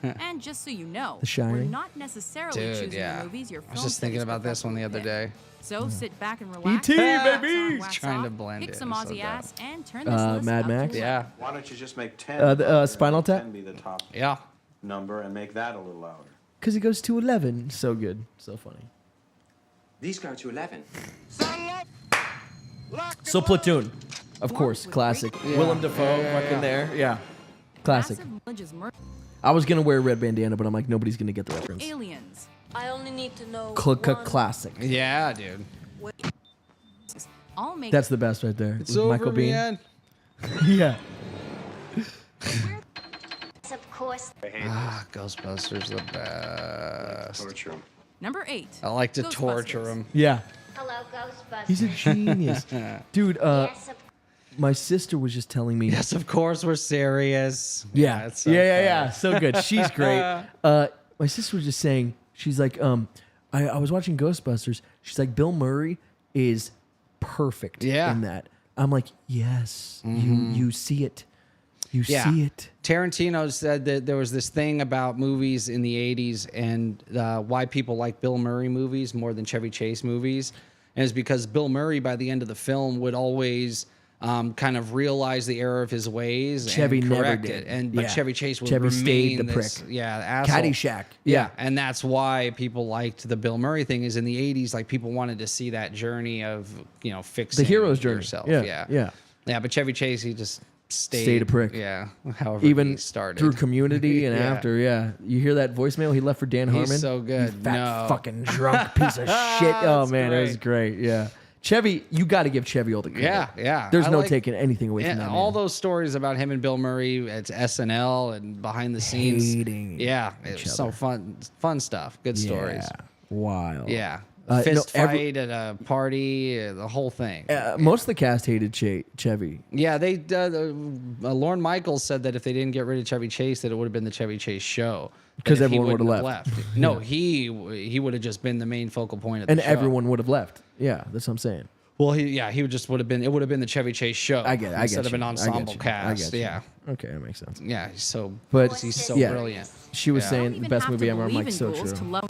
And just so you know, The Shining. we're not necessarily Dude, choosing yeah. the movies your I film was just thinking studies about this one the other professor day. So sit back and relax. E.T., relax baby! on, wax Trying to off, blend kick it, some it's so Aussie good. ass and turn this list Mad up Max? to Yeah. 11. Why don't you just make 10? The Spinal Tap. 10 be the top Yeah. number and make that a little louder. Because it goes to 11. So good. So funny. These go to 11. So Platoon. Of course. Classic. Willem Dafoe. Fucking there. Yeah. Classic. Massive religious murder. I was going to wear a red bandana, but I'm like, nobody's going to get the reference. Aliens. I only need to know. Classic. Yeah, dude. All make That's the best right there. It's With Michael over, Biehn. man. Yeah. Of course. Ghostbusters the best. Torture. Number 8. I like to Ghostbusters. torture him. Yeah. Hello, Ghostbusters. He's a genius. Dude, Yes, of my sister was just telling me. Yes, of course we're serious. Yeah. it's so yeah. funny. So good. She's great. My sister was just saying, she's like, I was watching Ghostbusters. She's like, Bill Murray is perfect in that. I'm like, yes, you see it. You see it. Tarantino said that there was this thing about movies in the 80s and why people like Bill Murray movies more than Chevy Chase movies. And it's because Bill Murray, by the end of the film, would always kind of realize the error of his ways Chevy and never correct did. it. But Yeah. Chevy Chase would Chevy remain stayed the this, prick. asshole. Caddyshack. Yeah, and that's why people liked the Bill Murray thing. Is in the 80s, like people wanted to see that journey of fixing The hero's journey. yourself. Yeah. Yeah, but Chevy Chase, he just Stayed a prick. Yeah, however Even he started through Community and Yeah. after, You hear that voicemail he left for Dan Harmon? He's so good. You fat No. fucking drunk piece of shit. Oh, That's man, it was great. Yeah. Chevy, you got to give Chevy all the credit. Yeah. There's I no like- taking anything away from and that. all man. those stories about him and Bill Murray, it's SNL and behind the scenes. Hating Yeah, it was so fun stuff. Good stories. Wild. Yeah. No, Fist fight at a party, the whole thing. Most of the cast hated Chevy. Yeah, they Lorne Michaels said that if they didn't get rid of Chevy Chase, that it would have been the Chevy Chase show. 'Cause That if he everyone would've wouldn't left. No, he would have just been the main focal point of the And show. everyone would have left. Yeah, that's what I'm saying. Well, he would just would have been. It would have been the Chevy Chase show. I get it. instead of an you. ensemble I cast. get you. Yeah, Okay, that makes sense. yeah. He's so, But he's so yeah, brilliant. She was Yeah. saying Even the best have movie to ever. I'm believe like, in so ghouls true. to love.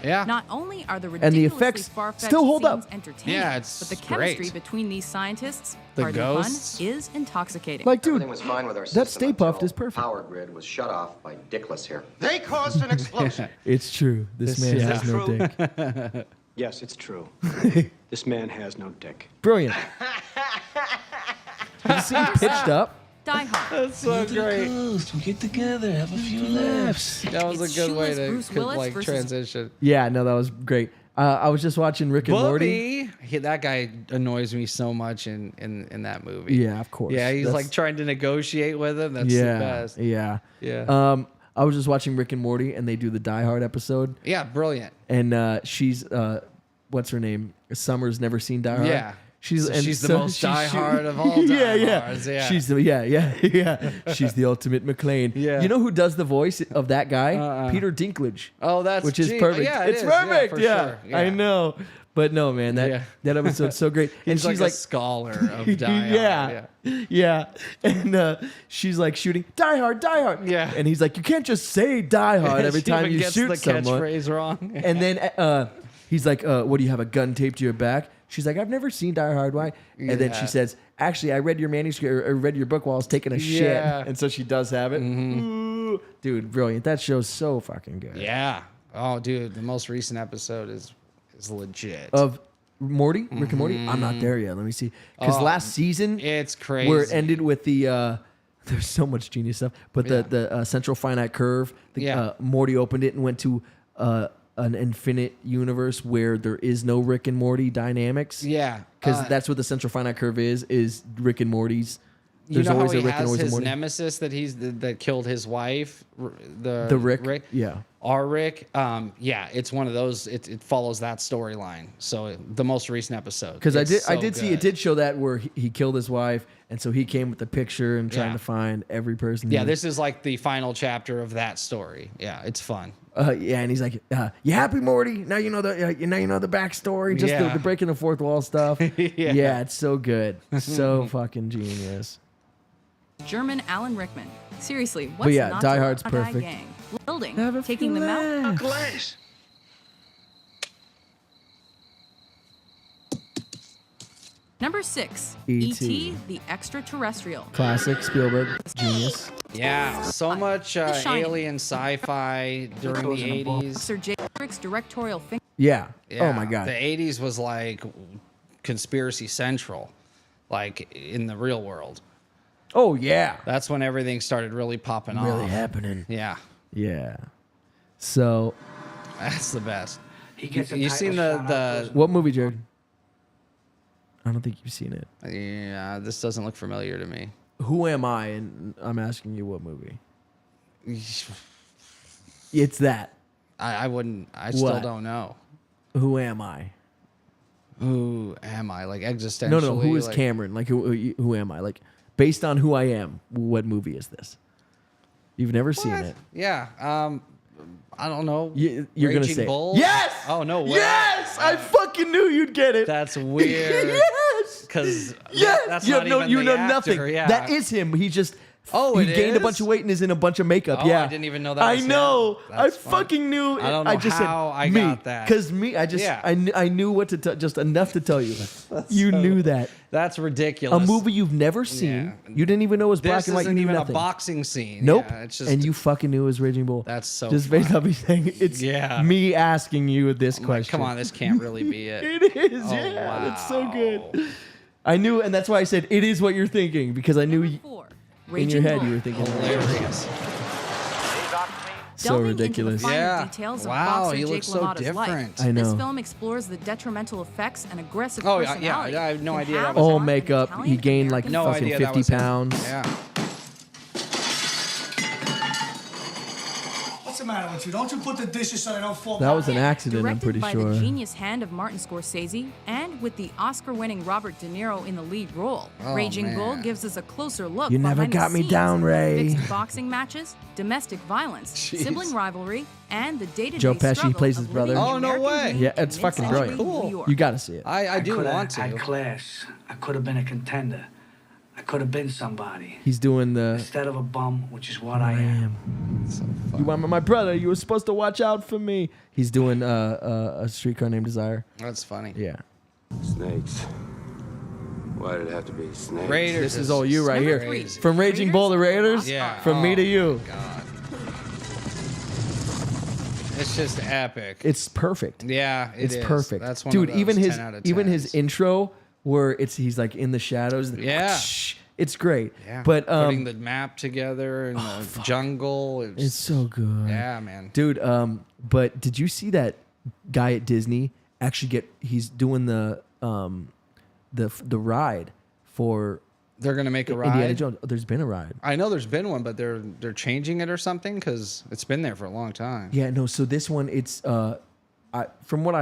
Yeah. Not only are the And the ridiculously effects far-fetched still hold scenes up. entertaining, Yeah, it's but the great. chemistry between these scientists, The pardon the pun, ghosts. is intoxicating. Like, dude, Everything was fine with our that system Stay Puft until is perfect. Power grid was shut off by Dickless here. They caused an explosion. It's true. This man yeah. has no dick. Yes, it's true. This man has no dick. Brilliant. Have you seen Pitched Up? Die Hard. That's so great. We get together, have a few laughs. That was It's a good way shoeless to Bruce Willis like versus- transition. Yeah, no, that was great. I was just watching Rick and Morty. That guy annoys me so much in that movie. Yeah, of course. Yeah, he's like trying to negotiate with him. That's the best. Yeah. Yeah. I was just watching Rick and Morty, and they do the Die Hard episode. Yeah, brilliant. And she's what's her name? Summer's never seen Die Hard. Yeah. She's the most Die Hard of all Die Hards. Yeah. She's the She's the ultimate McLean. Yeah. You know who does the voice of that guy? Peter Dinklage. Oh, that's which is gee- perfect. Yeah, it's is. perfect. for Yeah, sure. Yeah. I know. But no, man, that episode's so great. And He's she's like like a scholar of Die Hard. yeah. And she's like shooting Die Hard, Die Hard. Yeah. And he's like, you can't just say Die Hard every She time even you gets shoot the someone. catchphrase wrong. And then he's like, what do you have, a gun taped to your back? She's like, I've never seen Die Hard. Why? And then she says, actually, I read your manuscript or read your book while I was taking a shit. And so she does have it. Ooh, dude, brilliant. That show's so fucking good. Yeah. Oh, dude, the most recent episode is legit. Of Morty, Rick and Morty. I'm not there yet. Let me see. Because last season, it's crazy. where it ended with the. There's so much genius stuff, but the central finite curve. Morty opened it and went to an infinite universe where there is no Rick and Morty dynamics. Yeah, because that's what the central finite curve is Rick and Morty's. There's always a he Rick and has always a his Morty. nemesis that killed his wife. The Rick. Yeah. Our Rick. Yeah, it's one of those. It follows that storyline. So the most recent episode. Because I did see it did show that where he killed his wife, and so he came with the picture and trying to find every person. Yeah, this is like the final chapter of that story. Yeah, it's fun. Yeah, and he's like, "You happy, Morty? Now you know the backstory, just the breaking the fourth wall stuff." Yeah, it's so good, so fucking genius. German Alan Rickman. Seriously, what's not Die to Hard's love perfect. Gang? Building, taking them out. Glass. Number 6, E.T. E.T. the Extraterrestrial. Classic Spielberg, genius. Yeah, so much alien sci-fi during the 80s. Sir J. Rick's directorial finger. Yeah. Oh my god. The 80s was like conspiracy central, like in the real world. Oh yeah. That's when everything started really popping off. Really happening. Yeah. Yeah. So. That's the best. You a seen title the What movie, Jared? I don't think you've seen it. Yeah, this doesn't look familiar to me. Who am I? And I'm asking you what movie. It's that. I wouldn't. I still don't know. Who am I? Who am I? Like existentially? No. Who is Cameron? Like who am I? Like based on who I am. What movie is this? You've never seen it. Yeah. I don't know. You're Raging gonna say Bull? yes. Oh no way. Yes, I fucking knew you'd get it. That's weird. Yes. Because Yes. you know nothing. Yeah. That is him. He just. Oh, he it gained a is? bunch of weight and is in a bunch of makeup. Oh, yeah, I didn't even know that I was him. know. That's I fucking knew. I don't know I just how said I me, got that. because me. I just. Yeah. I knew what to just enough to tell you. You knew that. That's ridiculous. A movie you've never seen. You didn't even know it was black This and white. You isn't knew even nothing. a boxing scene. Nope. Yeah, it's just, and you fucking knew it was Raging Bull. That's so just based on me saying it's me asking you this I'm like, question. come on, this can't really be it. It is. Oh, Yeah, wow. that's so good. I knew, and that's why I said it is what you're thinking, because I knew in your head you were thinking hilarious. So Delving ridiculous. Into the finer details of Wow, boxer he Jake looks so LaMotta's different. life. I This know. film explores the detrimental effects and aggressive Oh, personality. I have no can idea have that was All on makeup. an He gained like No fucking idea that 50 was him. pounds. Yeah. What's the matter with you? Don't you put the dishes so they don't fall That was an down? accident, I'm Directed pretty by sure. the genius hand of Martin Scorsese, and with the Oscar-winning Robert De Niro in the lead role, Oh, Raging man. Bull gives us a closer look. You never behind the got me scenes down, of Ray. Mixed boxing matches, domestic violence, Jeez. sibling rivalry, and the day-to-day Joe Pesci struggle plays of his brother. living the Oh, no American way. dream Yeah, in it's fucking mid-century brilliant. New York. You got to see it. I do coulda want to. had class. I could have been a contender. I could have been somebody. He's doing the. Instead of a bum, which is what I am. You want my brother? You were supposed to watch out for me. He's doing a Streetcar Named Desire. That's funny. Yeah. Snakes. Why did it have to be snakes? Raiders. This is all you right Number here. 3. From Raging Bull to Raiders. Yeah. From me Oh, to you. God. It's just epic. It's perfect. Yeah, It's is. perfect. That's one Dude, of those even 10 out of his 10s. intro where he's like in the shadows. Yeah. It's great. Yeah. But putting the map together in the jungle. it's so good. Yeah, man. Dude, but did you see that guy at Disney actually he's doing the ride for They're gonna make a ride. Indiana Jones. Oh, there's been a ride. I know there's been one, but they're changing it or something because it's been there for a long time. Yeah, no. So this one, it's from what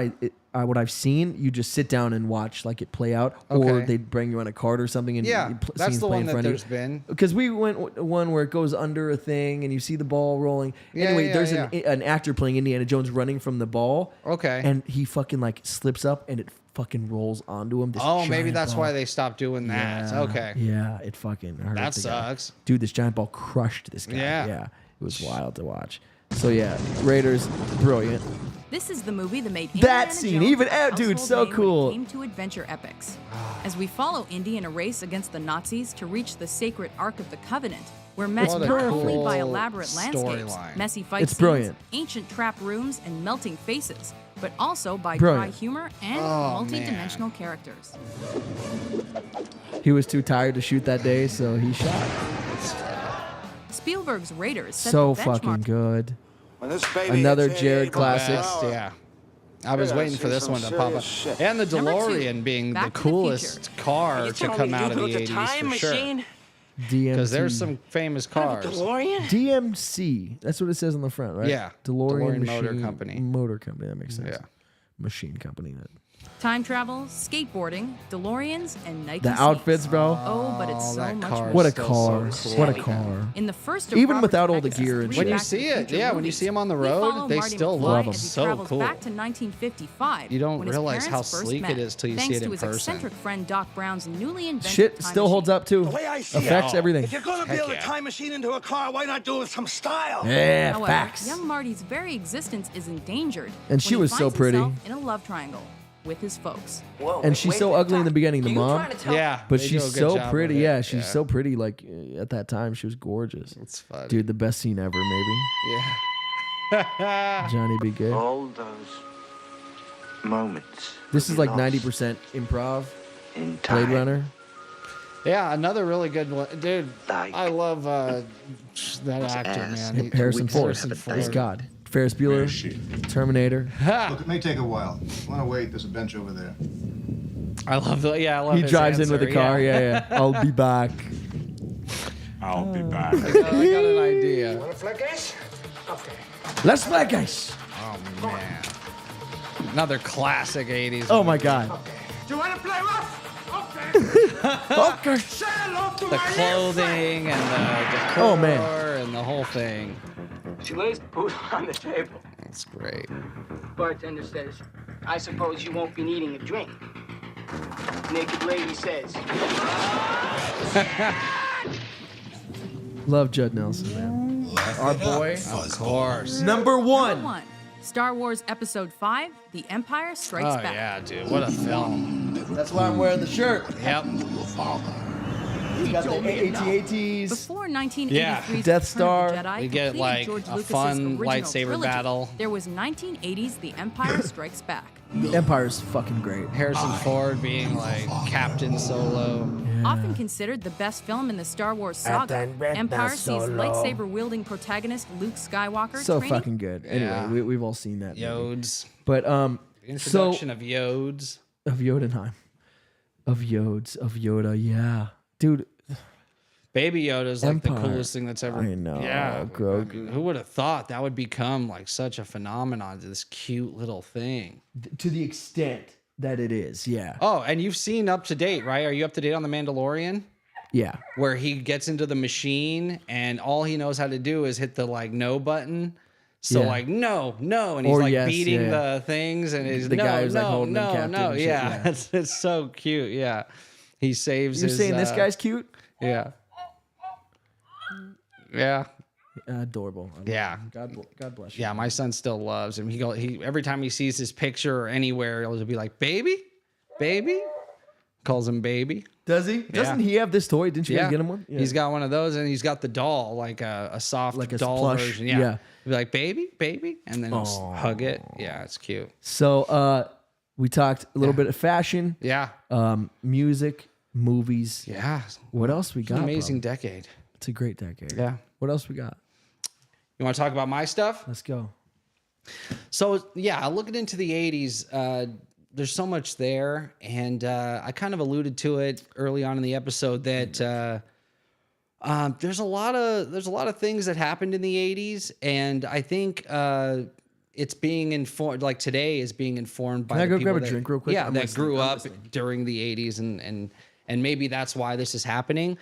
I've seen, you just sit down and watch like it play out, or Okay. they bring you on a cart or something, and That's scenes the play one in that front of there's you. been. Because we went one where it goes under a thing and you see the ball rolling. Yeah, anyway, yeah, there's yeah. an actor playing Indiana Jones running from the ball. Okay. And he fucking like slips up and it fucking rolls onto him. This Oh, maybe giant that's ball. why they stopped doing that. Yeah, Okay. Yeah, it fucking hurt. That the guy. sucks. Dude, this giant ball crushed this guy. Yeah. Yeah. It was wild to watch. So yeah, Raiders, brilliant. This is the movie that made That Indiana scene, Jones even a dude, household so name when it cool. came to adventure epics. As we follow Indy in a race against the Nazis to reach the sacred Ark of the Covenant, we're met What a not only cool by elaborate landscapes, storyline. messy fight It's scenes, brilliant. ancient trap rooms, and melting faces, but also by Brilliant. dry humor and Oh, multi-dimensional characters. He was too tired to shoot that day, so he shot. Spielberg's Raiders set So the benchmark. fucking good. When this baby Another hits Jared 80 classic. miles an hour, Yeah. I was You're gonna waiting for see this some one to pop up. serious shit. And the Number two, DeLorean being Back the to the coolest Future. car You to telling come me out you of the built a 80s time for sure. machine? DMC. Because there's some famous cars. DeLorean? DMC. That's what it says on the front, right? Yeah. DeLorean Motor Machine- Company. Motor Company. That makes sense. Yeah. Machine Company. Time travel, skateboarding, DeLoreans, and Nike The seats. outfits, bro. Oh, but it's so that much car more. is What a still car. so cool. What a car. In the first of Even Robert without all the Zemeckis' gear and three shit. When you Back to see the it, Future yeah, when you movies, see him on the we road, follow they Marty still McFly look as he so travels cool. Back to 1955. You don't when his realize how parents first sleek met, it is till you see thanks it to in his person. eccentric friend Doc Brown's newly invented Shit time still holds machine. up too. The way I see it, Affects everything. if you're gonna Heck build yeah. a time machine into a car, why not do it with some style? Yeah, However, facts. young Marty's very existence is endangered. And she when he was so finds pretty. himself in a love triangle with his folks. Whoa, And she's so ugly in the beginning, the mom. Yeah. But they do she's a good so job pretty. with it. Yeah, she's so pretty. Like at that time, she was gorgeous. It's funny. Dude, the best scene ever, maybe. Yeah. Johnny be good. All those moments. This is like 90% improv. in Blade time. Runner. Yeah, another really good one. Dude, Like I love that actor, man. Harrison Ford. He's God. Ferris Bueller. Terminator. Look, it may take a while. Want to wait? There's a bench over there. I love the I love He his drives answer, in with the car. Yeah. I'll be back. I'll be back. I got an idea. Want to flick ice? Okay. Let's play, guys. Oh man. Another classic 80s. Oh my God. Do you want to play rough? Okay. Okay. Say hello to The my clothing and the decor Oh, man. and the whole thing. She lays the food on the table. That's great. Bartender says, I suppose you won't be needing a drink. Naked lady says, Love Judd Nelson, man. Our boy. Of course. Number one. 1. Star Wars Episode 5, The Empire Strikes Oh Back. yeah, dude. What a film. That's why I'm wearing the shirt. Yep. We got the AT-ATs. Before 1983's Yeah. Death Return of Star. the Jedi We get, completed like, George a Lucas's fun original lightsaber trilogy, battle. There was 1980's The Empire Strikes Back. Empire's fucking great. Harrison Ford being like Captain Solo. Often considered the best film in the Star Wars saga, Empire sees lightsaber-wielding protagonist Luke Skywalker So training. fucking good. Anyway, Yeah. we've all seen that. movie. Yodes. But Introduction of Yodes. of Yodenheim. Of Yodes. Of Yoda. Yeah. Dude. Baby Yoda's like Empire. the coolest thing that's ever. I know, Yeah. Grogu. Who would have thought that would become like such a phenomenon? This cute little thing. To the extent that it is. Yeah. Oh, and you've seen Up to Date, right? Are you up to date on The Mandalorian? Yeah. Where he gets into the machine and all he knows how to do is hit the like no button. So Yeah. like no, and he's Or like yes, beating yeah. the things and he's The no, guy who's, like, no, holding him no, captive no, and shit, yeah. yeah. It's so cute, yeah. He saves You're his. saying this guy's cute? Yeah. Yeah. Adorable. I love Yeah. him. God bless you. Yeah, my son still loves him. He every time he sees his picture or anywhere, he'll just be like, "Baby, baby," calls him baby. Does he? Doesn't he have this toy? Didn't you guys get him one? Yeah. He's got one of those, and he's got the doll, like a soft Like a doll plush, version. Yeah. yeah. He'll be like, "Baby, baby," and then he'll hug it. Yeah, it's cute. So we talked a little bit of fashion. Yeah. Music. movies. Yeah. What else we got? An amazing bro? decade. It's a great decade. Yeah. What else we got? You want to talk about my stuff? Let's go. So yeah, looking into the 80s, there's so much there, and I kind of alluded to it early on in the episode that there's a lot of things that happened in the 80s, and I think it's being informed, like today is being informed by Can I the go people grab a that, drink real quick? Yeah, I'm that listening. grew I'm up listening. during the 80s, and maybe that's why this is happening.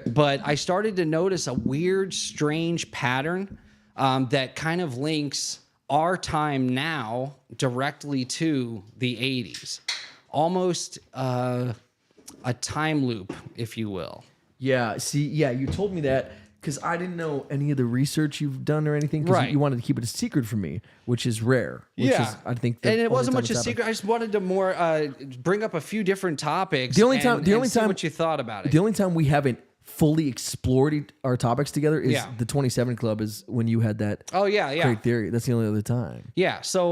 But I started to notice a weird, strange pattern that kind of links our time now directly to the 80s. Almost a time loop, if you will. Yeah. See, yeah, you told me that because I didn't know any of the research you've done or anything. 'Cause Right. You wanted to keep it a secret from me, which is rare. Which Yeah. Is, I think. And it only wasn't time much a it's secret. I just wanted to more bring up a few different topics. The only and- time- the and only see time- what you thought about it. The only time we haven't fully explored our topics together is Yeah. the 27 Club. Is when you had that. Oh yeah, yeah, Great theory. That's the only other time. yeah. So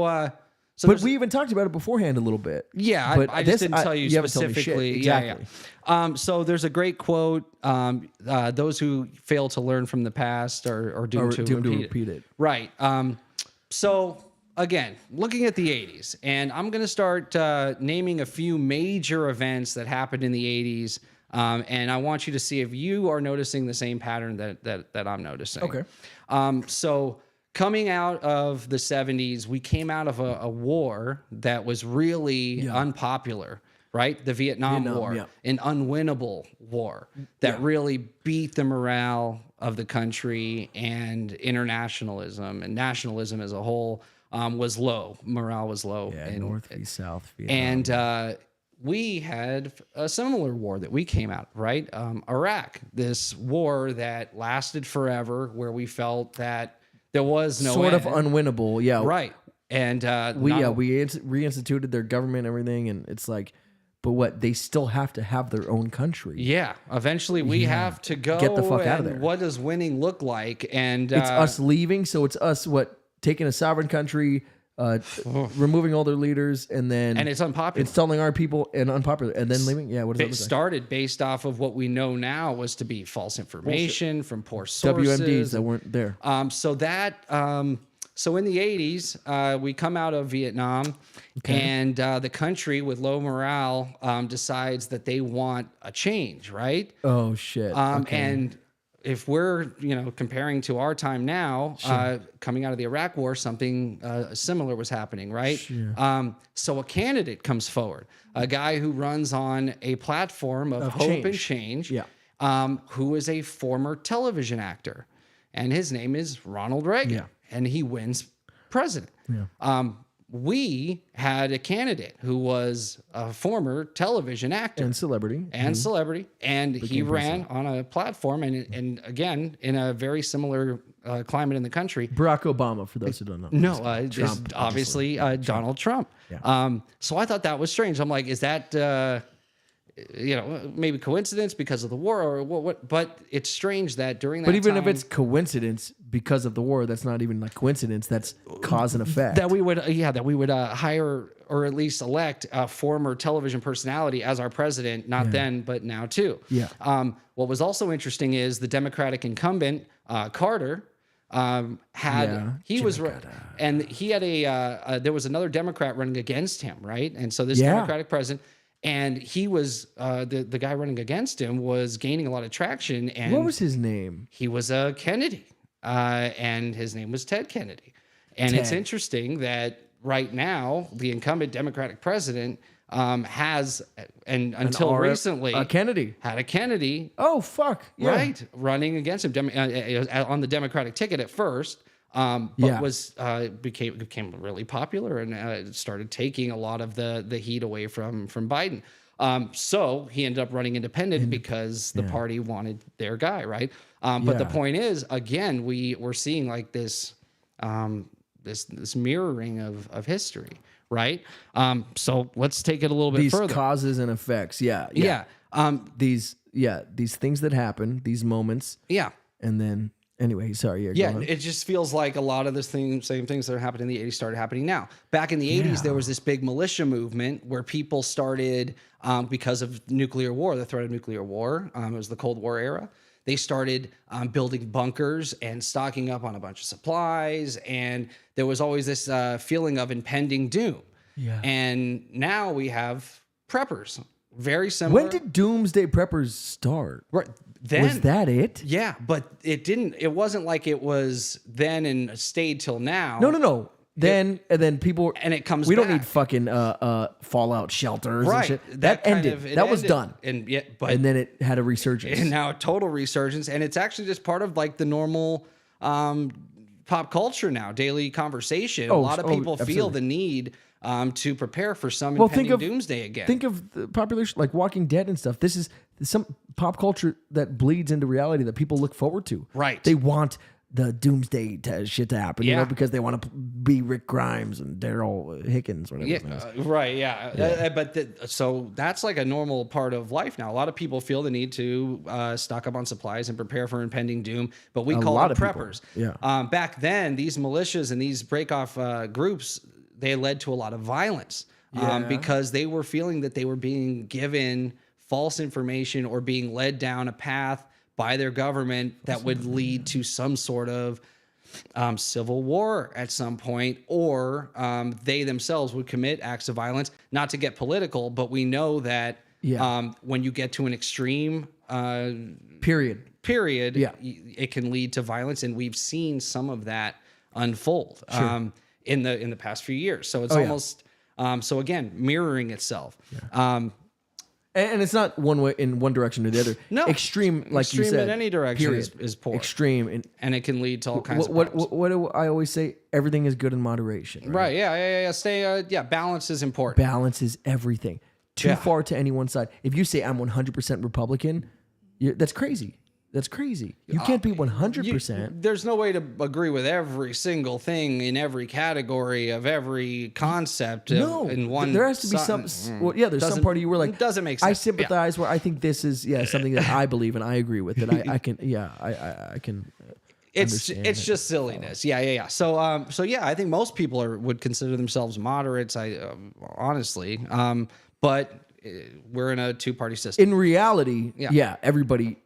But there's- we even talked about it beforehand a little bit. Yeah, But I this- just didn't tell you haven't told me shit. specifically. Exactly. Yeah. So there's a great quote: "Those who fail to learn from the past are doomed to repeat it." Right. So again, looking at the 80s, and I'm going to start naming a few major events that happened in the 80s, and I want you to see if you are noticing the same pattern that I'm noticing. Okay. So coming out of the 70s, we came out of a war that was really unpopular, right? The Vietnam War, yeah. an unwinnable war that really beat the morale of the country, and internationalism and nationalism as a whole was low. Morale was low. Yeah, and, North v South. Vietnam. and we had a similar war that we came out, right? Iraq, this war that lasted forever, where we felt that there was no sort of end. unwinnable. Yeah. Right. And We reinstituted their government and everything, and it's like, but what, they still have to have their own country. Yeah, eventually we have to go. Get the fuck out of and there. What does winning look like? And It's us leaving, so it's us taking a sovereign country, removing all their leaders, and then and it's unpopular. installing our people and unpopular, and then leaving. Yeah, what does that It look like? started based off of what we know now was to be false information from poor sources. WMDs that weren't there. So in the 80s, we come out of Vietnam, and the country with low morale decides that they want a change, right? Oh shit. Okay. And if we're comparing to our time now, coming out of the Iraq War, something similar was happening, right? Sure. So a candidate comes forward, a guy who runs on a platform of hope and change, who is a former television actor, and his name is Ronald Reagan. Yeah. And he wins president. Yeah. We had a candidate who was a former television actor and celebrity, and he ran president. on a platform, and again in a very similar climate in the country. Barack Obama, for those who don't know. No, Trump, obviously Donald Trump. Yeah. So I thought that was strange. I'm like, is that maybe coincidence because of the war or what? But it's strange that during that But even time, if it's coincidence because of the war, that's not even like coincidence. That's cause and effect. that we would hire or at least elect a former television personality as our president, not then but now too. Yeah. What was also interesting is the Democratic incumbent Carter he was and he had there was another Democrat running against him, right? And so this Democratic president. And he was the guy running against him was gaining a lot of traction. And what was his name? He was a Kennedy, and his name was Ted Kennedy. And it's interesting that right now the incumbent Democratic president has until recently a Kennedy had a Kennedy. Oh fuck! Yeah. Right, running against him on the Democratic ticket at first. But was became really popular and started taking a lot of the heat away from Biden. So he ended up running independent because the party wanted their guy, right? But the point is, again, we're seeing like this this mirroring of history, right? So let's take it a little bit further. These causes and effects, these things that happen, these moments, and then Anyway, sorry. Yeah, Yeah, go on. it just feels like a lot of the same things that are happening in the 80s started happening now. Back in the 80s, there was this big militia movement where people started, because of nuclear war, the threat of nuclear war, it was the Cold War era, they started building bunkers and stocking up on a bunch of supplies, and there was always this feeling of impending doom. Yeah. And now we have preppers, very similar. When did Doomsday Preppers start? Right. Then, was that it? Yeah, but it wasn't like it was then and stayed till now. No. And then people, and it comes. We don't back. need fucking fallout shelters, right? And shit. That ended. That was done. And then it had a resurgence. And now a total resurgence, and it's actually just part of like the normal pop culture now, daily conversation. A lot of people feel the need to prepare for some impending doomsday again. Think of the popular like Walking Dead and stuff. This is some pop culture that bleeds into reality that people look forward to. Right. They want the doomsday shit to happen, you know, because they want to be Rick Grimes and Daryl Hickens, whatever his name is. Right, yeah. So that's like a normal part of life now. A lot of people feel the need to stock up on supplies and prepare for impending doom, but we call them preppers. Yeah. Back then, these militias and these break-off groups, they led to a lot of violence because they were feeling that they were being given false information or being led down a path by their government that would lead to some sort of civil war at some point, or they themselves would commit acts of violence. Not to get political, but we know that when you get to an extreme period, it can lead to violence, and we've seen some of that unfold in the past few years. So it's almost so again mirroring itself. And it's not one way in one direction or the other. No, extreme, like extreme you said, in any direction is poor. Extreme, and it can lead to all kinds of problems. What do I always say? Everything is good in moderation. Right? Yeah. Stay. Balance is important. Balance is everything. Too far to any one side. If you say I'm 100% Republican, that's crazy. That's crazy. You can't be 100%. There's no way to agree with every single thing in every category of every concept. In one, there has to be some. Well, there's some part of you where like doesn't make sense. I sympathize where I think this is something that I believe and I agree with that. I can I can. It's just silliness. Yeah. So I think most people would consider themselves moderates. Honestly, but we're in a two-party system. In reality, everybody.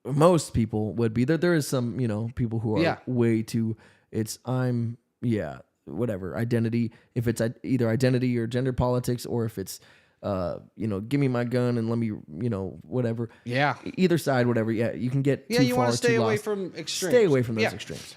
Most people would be. There is some, people who are way too, whatever, identity. If it's either identity or gender politics, or if it's, give me my gun and let me, whatever. Yeah. Either side, whatever. Yeah, you can get too far, you want to stay too away lost. from extremes. Stay away from those extremes.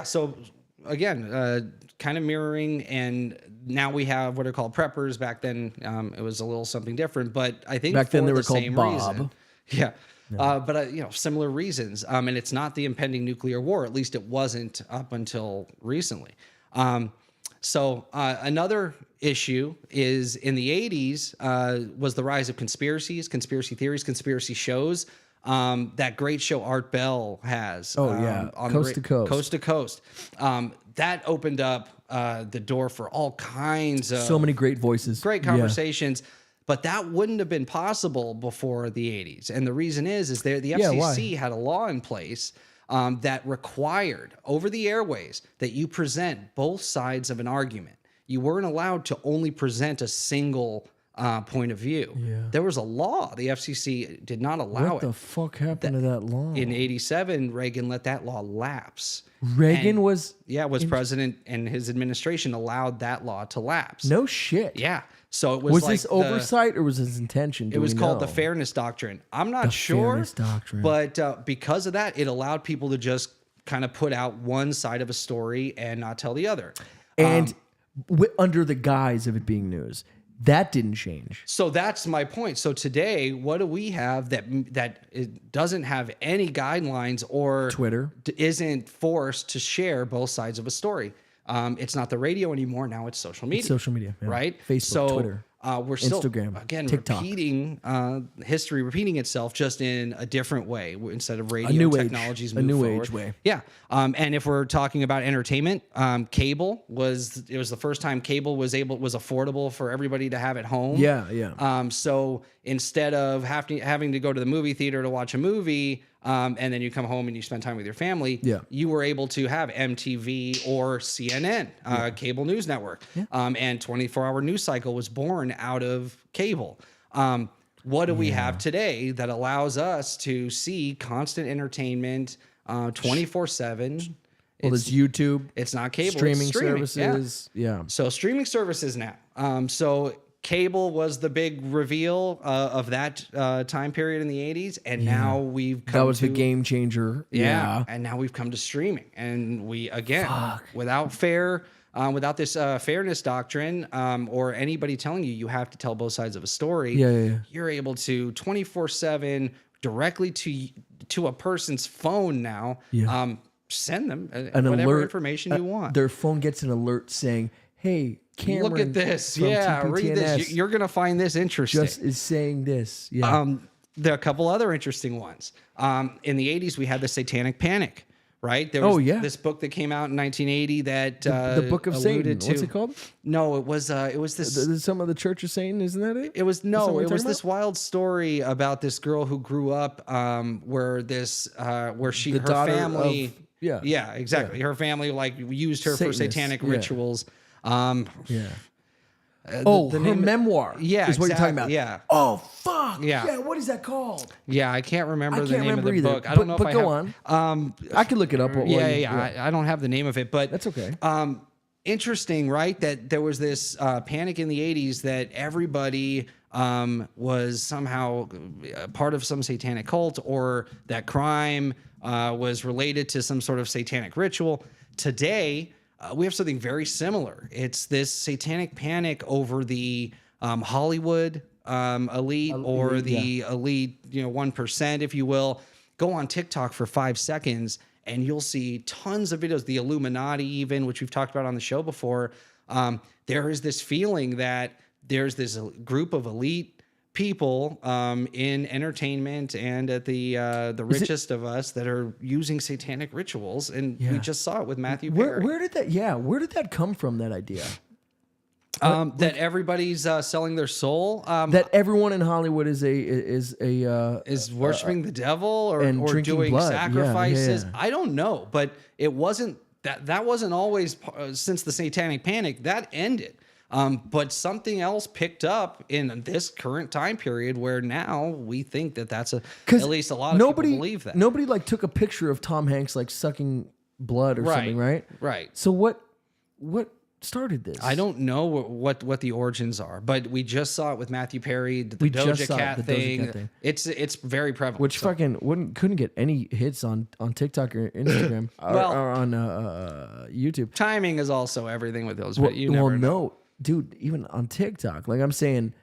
So again, kind of mirroring, and now we have what are called preppers. Back then, it was a little something different, but I think back then they were the called same Bob. reason. Yeah. But similar reasons, and it's not the impending nuclear war. At least it wasn't up until recently. So another issue is in the 80s was the rise of conspiracies, conspiracy theories, conspiracy shows. That great show Art Bell has. On Coast to Coast. Coast to Coast. That opened up the door for all kinds of so many great voices, great conversations. But that wouldn't have been possible before the 80s. And the reason is the FCC had a law in place that required over the airways that you present both sides of an argument. You weren't allowed to only present a single point of view. Yeah. There was a law. The FCC did not allow it. What the fuck happened to that law? In 87, Reagan let that law lapse. Reagan was president, and his administration allowed that law to lapse. No shit. Yeah. So it was like this oversight or was his intention? It was called the Fairness Doctrine. I'm not sure. Fairness Doctrine. But because of that, it allowed people to just kind of put out one side of a story and not tell the other. And under the guise of it being news. That didn't change. So that's my point. So today, what do we have that it doesn't have any guidelines or Twitter isn't forced to share both sides of a story? It's not the radio anymore. Now it's social media. It's social media, right? Facebook, Twitter. We're still Instagram, again TikTok. repeating history, repeating itself just in a different way. Instead of radio, technologies move forward. A new age way. Yeah. And if we're talking about entertainment, cable was the first time cable was affordable for everybody to have at home. Yeah. So instead of having to go to the movie theater to watch a movie, and then you come home and you spend time with your family, Yeah. you were able to have MTV or CNN, cable news network, and 24-hour news cycle was born out of cable. What do we have today that allows us to see constant entertainment 24/7? Well, there's YouTube. It's not cable. Streaming it's streaming. services. Yeah. So streaming services now. So cable was the big reveal of that time period in the 80s, and now we've come That was to, the game changer. Yeah. and now we've come to streaming, and we again without this fairness doctrine or anybody telling you have to tell both sides of a story. You're able to 24/7 directly to a person's phone now. Send them whatever information you want. Their phone gets an alert saying, "Hey, Cameron, look at this. from Read this. TPTNS You're gonna find this interesting." just is saying this." Yeah. There are a couple other interesting ones. In the 80s, we had the Satanic Panic, right? There was this book that came out in 1980 that the Book of Satan. alluded to. What's it called? No, it was this. Some of the Church of Satan, isn't that it? It was Is that what you're talking this wild story about this girl who grew up where her daughter family. of- yeah. Yeah, exactly. Her family used her for Satanists, satanic yeah. rituals. Yeah. The her name- memoir. Yeah, is what you're talking about. Yeah. Oh fuck. Yeah. What is that called? Yeah, I can't remember the name of the either. book. I don't know but if I go have. on. I can look it up. I don't have the name of it, but that's okay. Interesting, right? That there was this panic in the 80s that everybody was somehow part of some satanic cult, or that crime was related to some sort of satanic ritual. Today, we have something very similar. It's this satanic panic over the Hollywood elite or the elite, 1%, if you will. Go on TikTok for 5 seconds and you'll see tons of videos, the Illuminati even, which we've talked about on the show before. There is this feeling that there's this group of elite people in entertainment and at the richest of us that are using satanic rituals, and we just saw it with Matthew Perry. Where did that come from, that idea? That everybody's selling their soul. That everyone in Hollywood is worshiping the devil or drinking doing blood. sacrifices. Yeah. I don't know, but it wasn't that wasn't always since the Satanic Panic. That ended. But something else picked up in this current time period where now we think that's at least a lot of people believe that. Nobody took a picture of Tom Hanks sucking blood or something, right? Right. So what started this? I don't know what the origins are, but we just saw it with Matthew Perry, the Doja Cat thing. It's very prevalent. Which couldn't get any hits on TikTok or Instagram or on YouTube. Timing is also everything with those, but you never know. No. Dude, even on TikTok, I'm saying,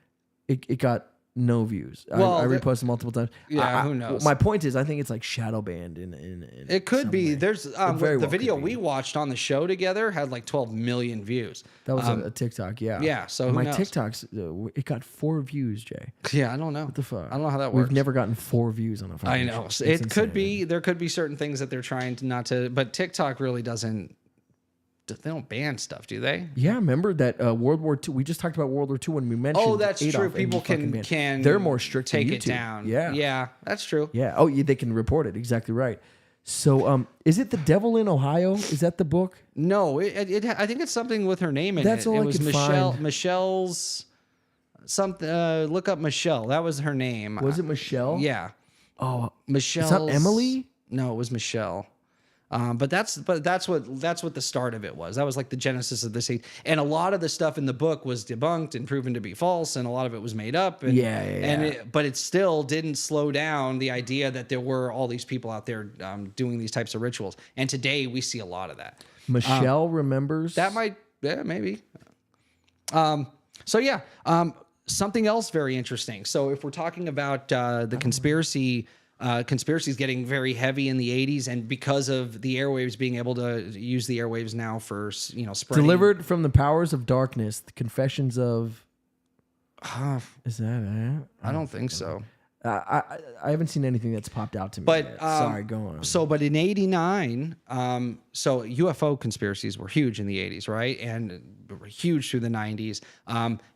it got no views. Well, I reposted multiple times. Yeah, who knows? My point is, I think it's shadow banned in it could be. way. There's very the well video could be. we watched on the show together had 12 million views. That was a TikTok, yeah. Yeah, so who my knows? TikToks, it got 4 views, Jay. Yeah, I don't know. What the fuck? I don't know how that works. We've never gotten 4 views on a fucking I know. show. It could be. There could be certain things that they're trying to not to, but TikTok really doesn't. They don't ban stuff, do they? Yeah, remember that World War II? We just talked about World War II when we mentioned. Oh, that's Adolf, true. and People you fucking banned. can They're more strict. Take than it YouTube. down. Yeah, yeah, that's true. Yeah. Oh, yeah, they can report it. Exactly right. So, is it The Devil in Ohio? Is that the book? No, I think it's something with her name in That's it. all It I was could Michelle. find. Michelle's something. Look up Michelle. That was her name. Was it Michelle? Yeah. Oh, Michelle. It's not Emily. No, it was Michelle. But that's what the start of it was. That was the genesis of this. And a lot of the stuff in the book was debunked and proven to be false, and a lot of it was made up. And, but it still didn't slow down the idea that there were all these people out there doing these types of rituals. And today we see a lot of that. Michelle remembers. That might, maybe. Something else very interesting. So if we're talking about the conspiracies getting very heavy in the 80s, and because of the airwaves being able to use the airwaves now for spreading. Delivered from the powers of darkness, the confessions of. Is that it? I don't think so. I haven't seen anything that's popped out to me. But yet. Sorry, go on. So, but in '89, so UFO conspiracies were huge in the '80s, right? And were huge through the '90s.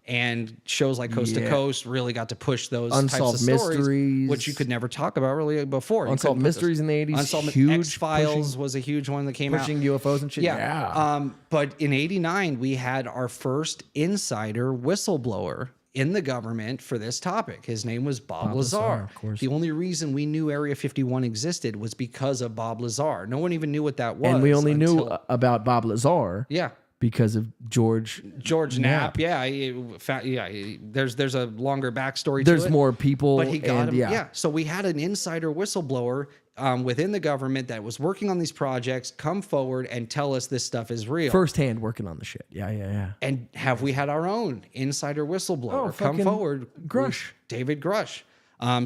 And shows like Coast to Coast really got to push those Unsolved types of stories, Mysteries, which you could never talk about really before. Unsolved Mysteries in the '80s, Unsolved huge. X-Files was a huge one that came out. Pushing UFOs and shit. Yeah. But in '89, we had our first insider whistleblower in the government for this topic. His name was Bob Lazar. Of course. The only reason we knew Area 51 existed was because of Bob Lazar. No one even knew what that was. And we only knew about Bob Lazar. Yeah. Because of George Knapp. Yeah. There's a longer backstory There's to it. more people. But he got him. Yeah. Yeah. So we had an insider whistleblower within the government that was working on these projects come forward and tell us this stuff is real. Firsthand working on the shit. Yeah. And have we had our own insider whistleblower come forward? Grush. David Grush.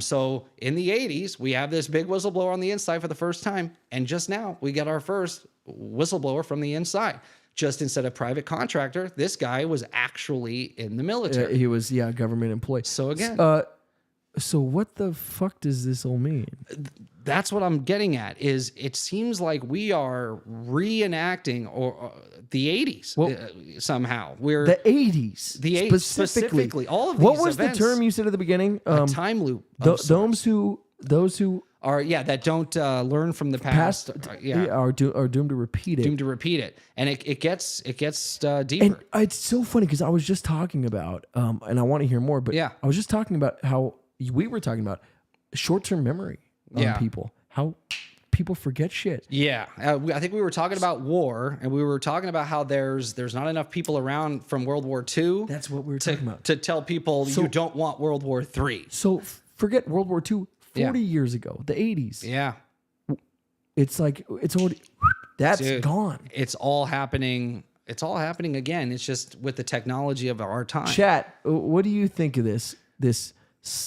So in the 80s, we have this big whistleblower on the inside for the first time. And just now, we got our first whistleblower from the inside. Just instead of private contractor, this guy was actually in the military. He was, government employee. So again... So what the fuck does this all mean? That's what I'm getting at. Is it seems like we are reenacting the 80s somehow. We're the 80s. The 80s specifically. All of these What was events, the term you said at the beginning? A time loop. Those who are that don't learn from the past. Are doomed to repeat it. Doomed to repeat it, and it gets deeper. And it's so funny because I was just talking about, and I want to hear more. But I was just talking about how we were talking about short-term memory on people, how people forget shit. Yeah, I think we were talking about war, and we were talking about how there's not enough people around from World War II. That's what we were talking about. To tell people you don't want World War III. So forget World War II. 40 years ago, the 80s. Yeah, it's like it's already gone. It's all happening. It's all happening again. It's just with the technology of our time. Chat, what do you think of this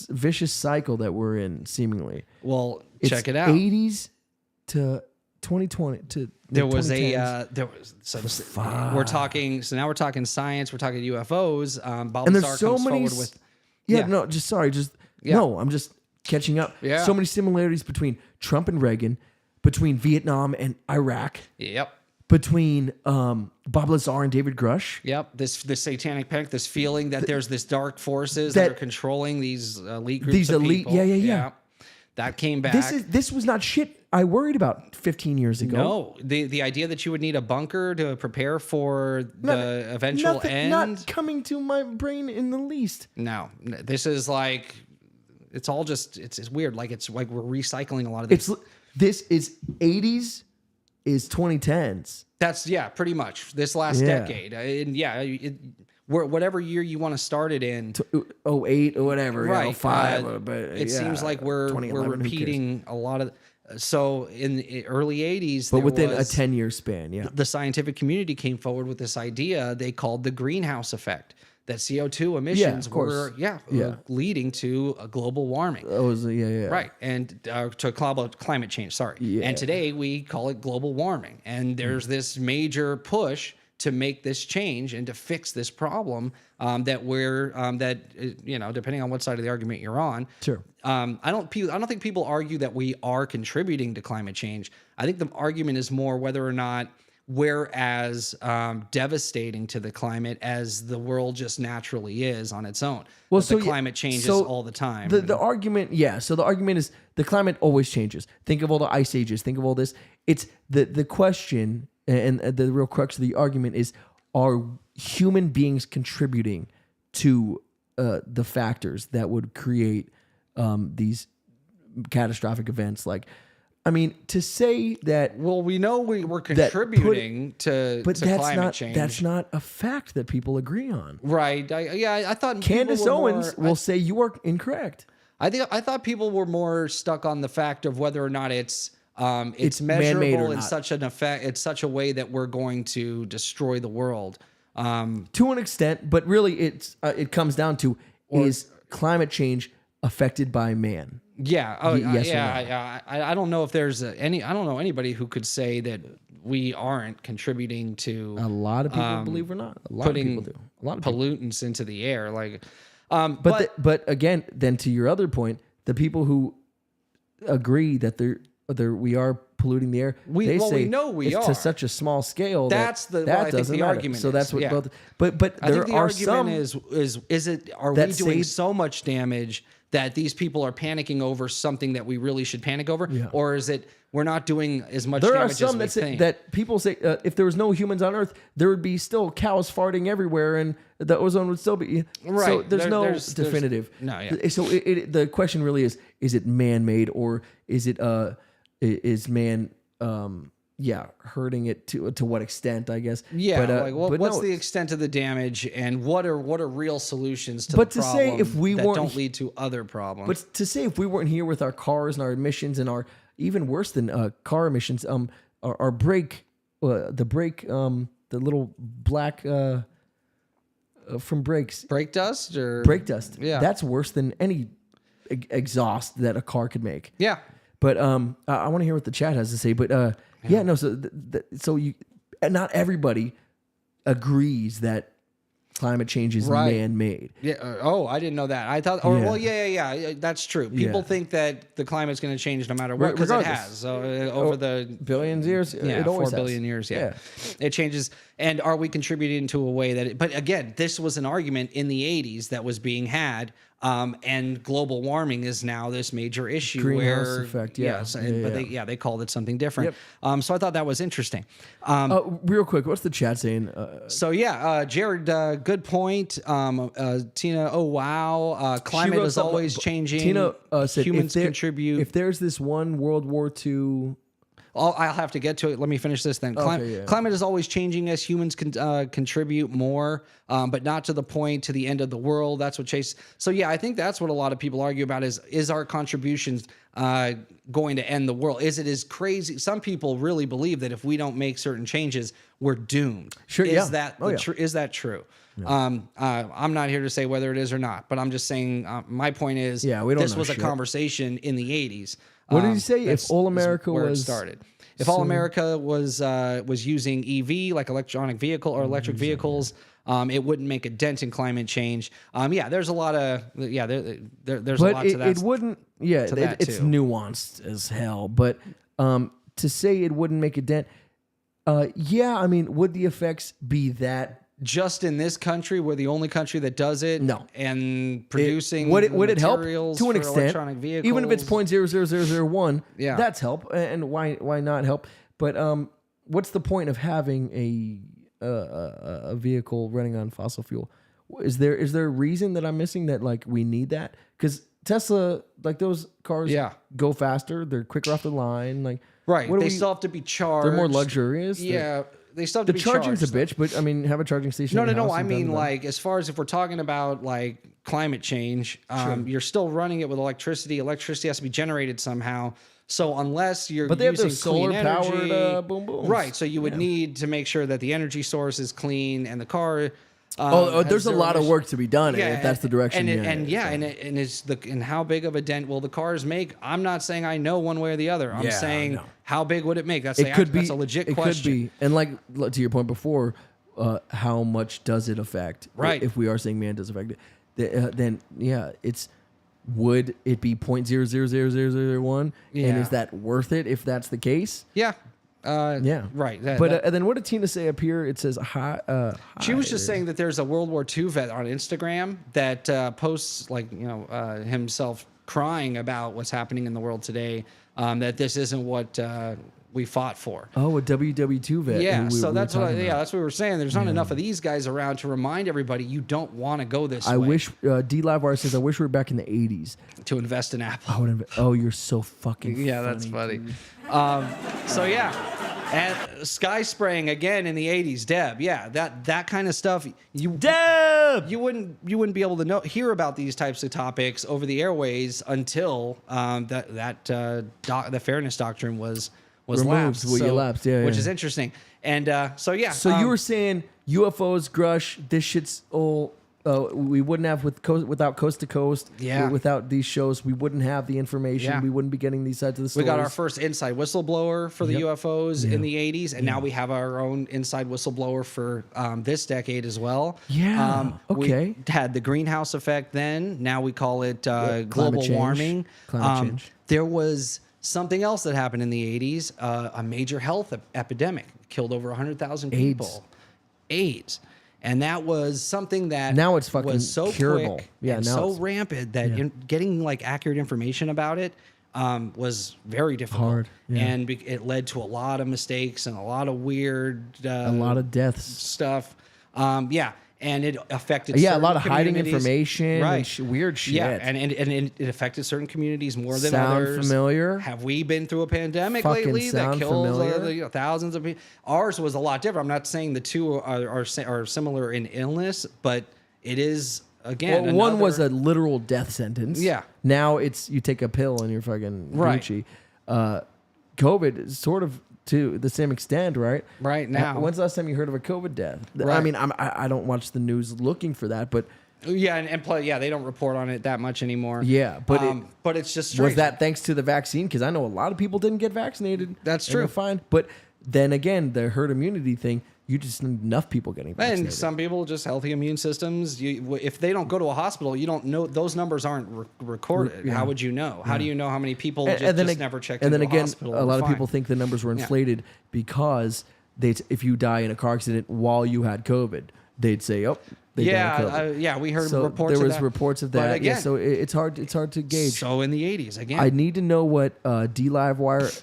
vicious cycle that we're in, seemingly? Well, it's check it out. 80s to 2020 to there was 2010s. We're talking. So now we're talking science. We're talking UFOs. Bob and Lazar there's so comes many. Forward with, No, I'm just catching up. Yeah. So many similarities between Trump and Reagan, between Vietnam and Iraq. Yep. Between Bob Lazar and David Grush. Yep. This satanic panic, this feeling that there's this dark forces that are controlling these elite groups of people. Yeah. That came back. This was not shit I worried about 15 years ago. No. The idea that you would need a bunker to prepare for the eventual end. Not coming to my brain in the least. No. This is like... It's all just it's weird. Like it's like we're recycling a lot of these. This is 80s is 2010s. That's pretty much this last decade. And whatever year you want to start it in, 08 or whatever, right? 05. But it seems like we're repeating a lot of. So in the early 80s, but within a 10-year span, the scientific community came forward with this idea they called the greenhouse effect. That CO2 emissions were leading to a global warming. Right, and to climate change. Sorry, and today we call it global warming. And there's this major push to make this change and to fix this problem that we're depending on what side of the argument you're on. Sure. I don't think people argue that we are contributing to climate change. I think the argument is more whether or not we're as devastating to the climate as the world just naturally is on its own. Well, the climate changes all the time. The argument, so the argument is the climate always changes. Think of all the ice ages. Think of all this. It's the question and the real crux of the argument is: are human beings contributing to the factors that would create these catastrophic events like? I mean, to say that... Well, we know we're contributing to climate change. That's not a fact that people agree on. Right. I thought... Candace Owens will say you are incorrect. I thought people were more stuck on the fact of whether or not it's measurable in such an effect, it's such a way that we're going to destroy the world. To an extent, but really it comes down to, is climate change affected by man? Yeah. Yes or no? I don't know if there's I don't know anybody who could say that we aren't contributing to. A lot of people believe we're not. A lot of people do. A lot of pollutants into the air, like. But again, then to your other point, the people who agree that we are polluting the air. They say we know we it's are to such a small scale that's that what I think doesn't the matter. argument So that's is. what Yeah. both. But I there think the are argument some is it are we that doing say- so much damage that these people are panicking over something that we really should panic over, or is it we're not doing as much There are damage as some we that say, think? that people say if there was no humans on Earth, there would be still cows farting everywhere, and the ozone would still be. Right. So there's definitive. No, yeah. So the question really is it man-made or is it is man hurting it to what extent? I guess. Yeah, but what's no, the extent of the damage, and what are real solutions to But the to say problem if we that weren't- don't lead to other problems? But to say if we weren't here with our cars and our emissions and our even worse than car emissions, our brake, the little black from brakes, brake dust or brake dust. Yeah, that's worse than any exhaust that a car could make. Yeah. But I want to hear what the chat has to say. But no. So not everybody agrees that climate change is man-made. Yeah. I didn't know that. I thought. Yeah. That's true. People think that the climate's going to change no matter what because it has. So over the billions of years, it always 4 billion years. Yeah, it changes. And are we contributing to a way that? But again, this was an argument in the 80's that was being had. And global warming is now this major issue. Greenhouse effect. Yeah. But they called it something different. Yep. So I thought that was interesting. Real quick, what's the chat saying? Jared, good point. Tina, oh wow, climate is always changing. Tina said humans contribute. If there's this one World War II. I'll have to get to it. Let me finish this then. Climate is always changing as humans can contribute more, but not to the point to the end of the world. That's what Chase. So yeah, I think that's what a lot of people argue about is our contributions going to end the world? Is it as crazy? Some people really believe that if we don't make certain changes, we're doomed. Sure. Is that is that true? Yeah. I'm not here to say whether it is or not, but I'm just saying my point is this was a conversation in the 80's. What did he say? If all America was started, if all America was using EV like electronic vehicle or electric vehicles, it wouldn't make a dent in climate change. There's a lot of there's a lot to that. It wouldn't. Yeah, it's nuanced as hell. But to say it wouldn't make a dent, I mean, would the effects be that? Just in this country, we're the only country that does it. No, and producing would it help to an extent? Electronic vehicles, even if it's 0.00001, that's help. And why not help? But what's the point of having a vehicle running on fossil fuel? Is there a reason that I'm missing that like we need that? Because Tesla, like those cars, go faster. They're quicker off the line. Like they still have to be charged. They're more luxurious. Yeah. They still have to be charging's charged, a bitch, but I mean, have a charging station. No. I mean, like, as far as if we're talking about like climate change, you're still running it with electricity. Electricity has to be generated somehow. So unless you're but they using have those solar powered boom booms, right? So you would need to make sure that the energy source is clean and the car. There's a lot of work to be done if that's the direction. And how big of a dent will the cars make? I'm not saying I know one way or the other. I'm saying how big would it make? That's a legit question. It could be, and like to your point before, how much does it affect? Right. If we are saying man does affect it, then it's would it be 0.00001? Yeah. And is that worth it if that's the case? Yeah. Right. But then what did Tina say up here? It says hi. She was just saying that there's a World War II vet on Instagram that posts himself crying about what's happening in the world today. That this isn't what we fought for. Oh, a WW2 vet. Yeah. That's what we were saying. There's not enough of these guys around to remind everybody you don't want to go this way. I wish D Live says I wish we were back in the 80's to invest in Apple. You're so fucking funny. That's funny. And sky spraying again in the 80's, Deb. Yeah, that kind of stuff. You wouldn't be able to hear about these types of topics over the airways until the fairness doctrine was removed, lapsed. Which is interesting. And So you were saying UFOs, Grush, this shit's all we wouldn't have without Coast to Coast. Yeah. Without these shows, we wouldn't have the information. Yeah. We wouldn't be getting these sides of the stories. We got our first inside whistleblower for the UFOs in the 80s, and now we have our own inside whistleblower for this decade as well. Yeah. Okay. We had the greenhouse effect then. Now we call it Climate global change. warming. Climate change. There was something else that happened in the 80s, a major health epidemic. Killed over 100,000 people. AIDS. And that was something that now it's fucking was so curable. quick Yeah, and now so it's- rampant that getting like accurate information about it was very difficult. Hard, yeah. And it led to a lot of mistakes and a lot of weird a lot of deaths. stuff. And it affected a lot of hiding communities. information Right. and weird shit. Yeah, and it affected certain communities more than Sound others. familiar? Have we been through a pandemic Fucking lately that sound kills familiar? thousands of people? Ours was a lot different. I'm not saying the two are similar in illness, but it is, again, Well, one was another- a literal death sentence. Yeah. Now it's you take a pill and you're fucking Right. Gucci. COVID is sort of to the same extent, right? Right now. When's the last time you heard of a COVID death? I Right. mean, I don't watch the news looking for that, but Yeah, and they don't report on it that much anymore. yeah, but but it's just was strange. that thanks to the vaccine? Because I know a lot of people didn't get vaccinated. That's and they're true. fine, but then again, the herd immunity thing. You just need enough people getting vaccinated. And some people just healthy immune systems. If they don't go to a hospital, you don't know. Those numbers aren't recorded. Yeah. How would you know? How do you know how many people And just then never checked and into then again, hospital? a and lot were of people fine? think the numbers were Yeah. inflated because if you die in a car accident while you had COVID, they'd say, "Oh, they died of COVID." We heard So reports. there of was that. reports of But that. again, So it's hard. It's hard to gauge. So in the 80s, again, I need to know what D Livewire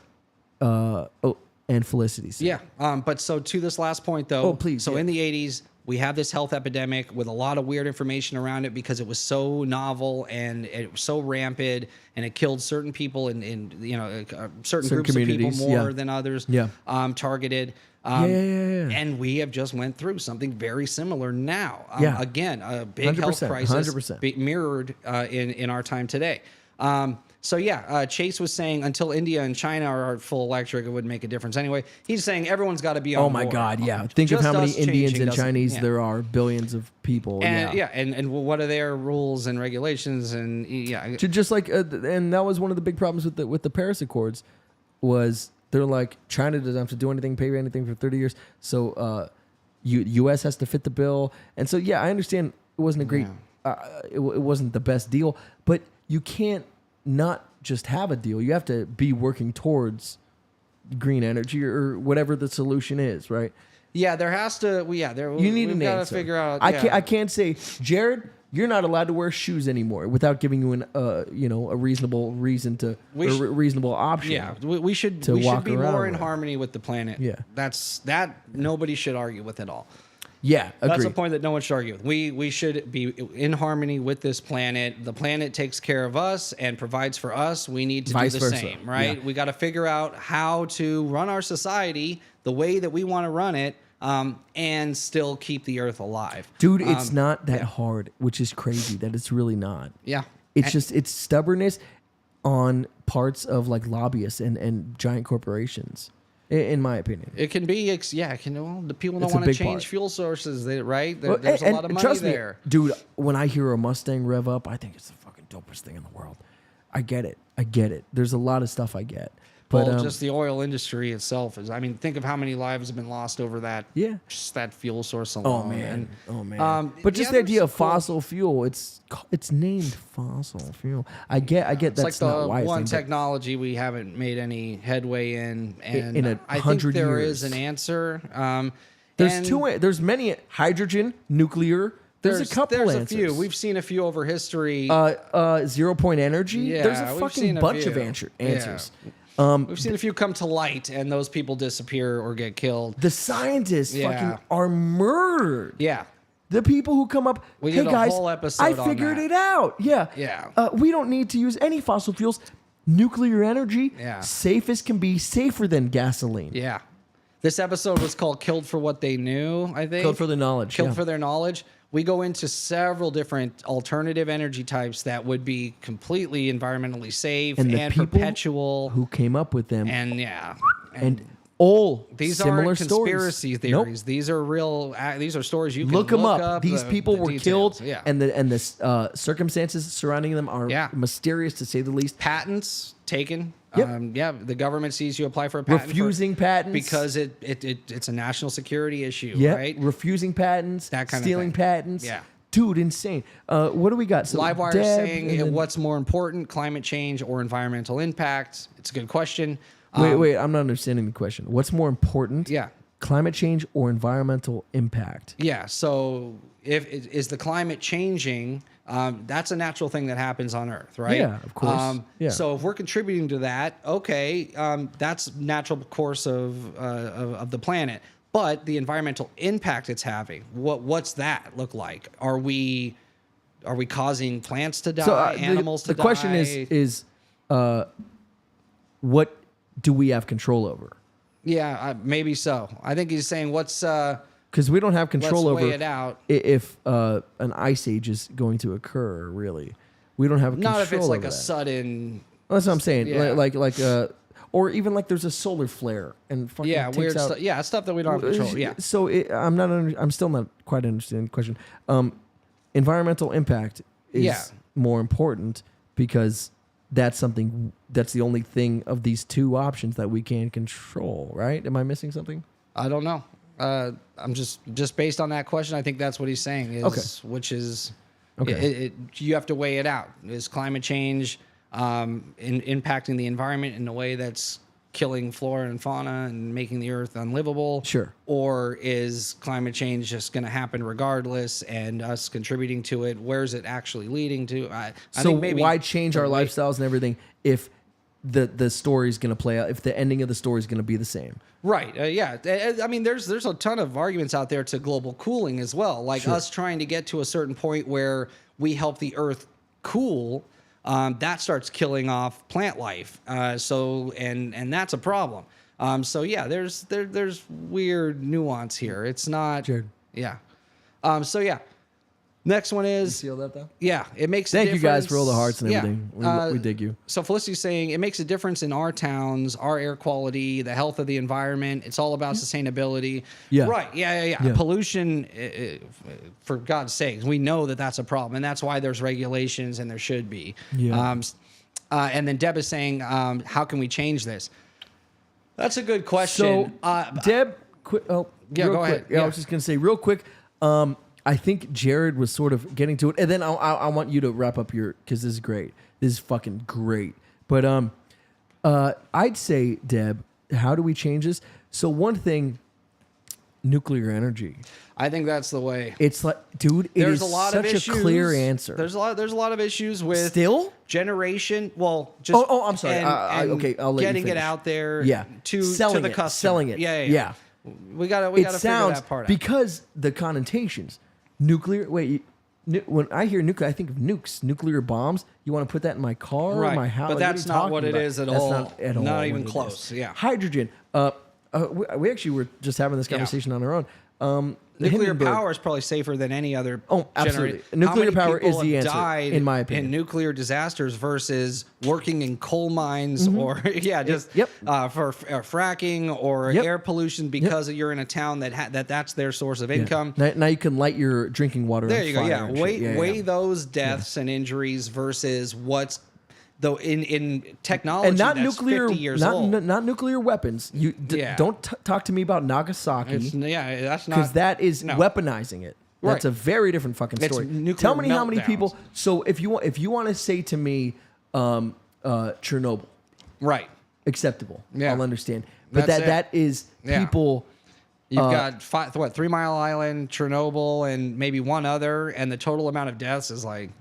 and Felicity said. Yeah. But so to this last point, though. Oh, please, So yeah. in the 80s, we have this health epidemic with a lot of weird information around it because it was so novel and it was so rampant and it killed certain people in certain groups of people communities, more yeah. than others. Yeah. Targeted. Yeah. And we have just went through something very similar now. Yeah. Again, a big health 100%, crisis 100%. mirrored in our time today. Chase was saying until India and China are full electric, it wouldn't make a difference anyway. He's saying everyone's got to be on Oh my board. God! Yeah. Think of Just how many us Indians changing and doesn't- Chinese yeah. there are. Billions of people. And and what are their rules and regulations and Just like and that was one of the big problems with the Paris Accords was they're like China doesn't have to do anything, pay anything for 30 years. So U.S. has to fit the bill, and so I understand it wasn't a great, it wasn't the best deal, but you can't not just have a deal. You have to be working towards green energy or whatever the solution is, right? Yeah, there has to. You need we've an got to answer. figure out. I can't say, Jared, you're not allowed to wear shoes anymore without giving you a reasonable reason to reasonable option. Yeah, we should to walk be around more in with. harmony with the planet. Yeah. that nobody should argue with at all. Yeah, That's agree. a point that no one should argue with. We should be in harmony with this planet. The planet takes care of us and provides for us. We need to Vice do the versa. same, right? Yeah. We got to figure out how to run our society the way that we want to run it, and still keep the Earth alive. Dude, it's not that hard, which is crazy that it's really not. Yeah. It's stubbornness on parts of like lobbyists and giant corporations, in my opinion. It can be, the people don't It's a want to big change part. fuel sources, right? Well, There's a and lot of money trust there. me, dude, when I hear a Mustang rev up, I think it's the fucking dopest thing in the world. I get it. There's a lot of stuff I get. But Well, just the oil industry itself is. I mean, think of how many lives have been lost over that. Yeah. Just that fuel source oh alone. man, And, but just the idea of fossil fuel, it's named fossil fuel. I get It's that's like the not why it's one named, but technology we haven't made any headway in, and in I think 100 there years. is an answer. There's many hydrogen, nuclear. There's a couple There's answers. a few. We've seen a few over history. 0 point energy. Yeah, There's a we've fucking seen a bunch of few. answers. We've seen a few come to light, and those people disappear or get killed. The scientists Yeah. fucking are murdered. Yeah. The people who come up, We hey did a guys, whole episode I on figured that." it out. Yeah. Yeah. We don't need to use any fossil fuels. Nuclear energy, Yeah. safe as can be, safer than gasoline. Yeah. This episode was called Killed for What They Knew, I think. Killed for the knowledge. Killed yeah. for their knowledge. We go into several different alternative energy types that would be completely environmentally safe and and, the people perpetual. who came up with them. And yeah. And all These similar aren't conspiracy stories. theories. Nope. These are real. These are stories you can Look them up. These people were details. killed, Yeah. and the circumstances surrounding them are mysterious to say the least. Patents taken. Yep. The government sees you apply for a patent. Refusing patents because it's a national security issue. Yep. Right. Refusing patents. That kind stealing of thing. patents. Yeah. Dude, insane. What do we got? So Livewire Deb, saying and then- what's more important, climate change or environmental impact? It's a good question. Wait, I'm not understanding the question. What's more important? Yeah. Climate change or environmental impact? Yeah. So is the climate changing? That's a natural thing that happens on Earth, right? Yeah, of course. Yeah. So if we're contributing to that, okay, that's natural course of the planet. But the environmental impact it's having, what's that look like? Are we causing plants to die, animals to die? The question is what do we have control over? Yeah, maybe so. I think he's saying what's because we don't have control let's over weigh it out. If an ice age is going to occur. Really, we don't have control. Not if it's like over a that. sudden. Well, that's what I'm saying. Yeah. Or even like there's a solar flare and fucking takes weird out, stuff. Yeah, stuff that we don't have control. Yeah. So I'm still not quite understanding the question. Environmental impact is more important because that's the only thing of these two options that we can control, right? Am I missing something? I don't know. I'm just based on that question. I think that's what he's saying. Which is, you have to weigh it out. Is climate change impacting the environment in a way that's killing flora and fauna and making the earth unlivable? Sure. Or is climate change just going to happen regardless, and us contributing to it? Where's it actually leading to? I think maybe why change our lifestyles and everything if the story is going to play out? If the ending of the story is going to be the same? Right. Yeah. I mean, there's a ton of arguments out there to global cooling as well. Like us trying to get to a certain point where we help the earth cool, that starts killing off plant life. And that's a problem. There's weird nuance here. It's not. Jared. Yeah. Next one is. You feel that though? Yeah, it makes. Thank a you difference. guys for all the hearts and Yeah. everything. We dig you. So Felicity's saying it makes a difference in our towns, our air quality, the health of the environment. It's all about sustainability. Yeah. Right. Yeah. Pollution, for God's sakes, we know that that's a problem, and that's why there's regulations, and there should be. Yeah. And then Deb is saying, how can we change this? That's a good question. So, Deb, go ahead. I was just gonna say real quick. I think Jared was sort of getting to it, and then I want you to wrap up because this is great. This is fucking great. But I'd say, Deb, how do we change this? So one thing, nuclear energy. I think that's the way. It's like, dude, There's is a lot such of issues. a clear answer. There's a lot of issues with still generation. Well, just I'm sorry. Okay, I'll let you getting it finish. out there. Yeah, to selling the it, customer. selling it. Yeah. We gotta figure that part out. Because the connotations, nuclear. Wait, when I hear nuclear, I think of nukes, nuclear bombs. You want to put that in my car, or my house? But Like, that's what are you not what talking it about? is at That's all. Not at all. Not even what it close. is. Yeah. Hydrogen. We actually were just having this conversation on our own. Nuclear Hindenburg- power is probably safer than any other. Absolutely. How Nuclear many power people is the have answer, died in my opinion. in nuclear disasters versus working in coal mines or for fracking or air pollution because you're in a town that's their source of income. Now you can light your drinking water. There on you go. fire Yeah. and shit. Weigh those deaths and injuries versus what's though in technology And not that's nuclear, 50 years old. not nuclear weapons. You don't talk to me about Nagasaki. That's not because that is weaponizing it. That's Right. a very different fucking It's story. nuclear Tell me how many meltdowns. people. So if you want to say to me, Chernobyl, right? Acceptable. Yeah. I'll understand. But That's it. that is people. You've got 3 Mile Island, Chernobyl, and maybe one other, and the total amount of deaths is like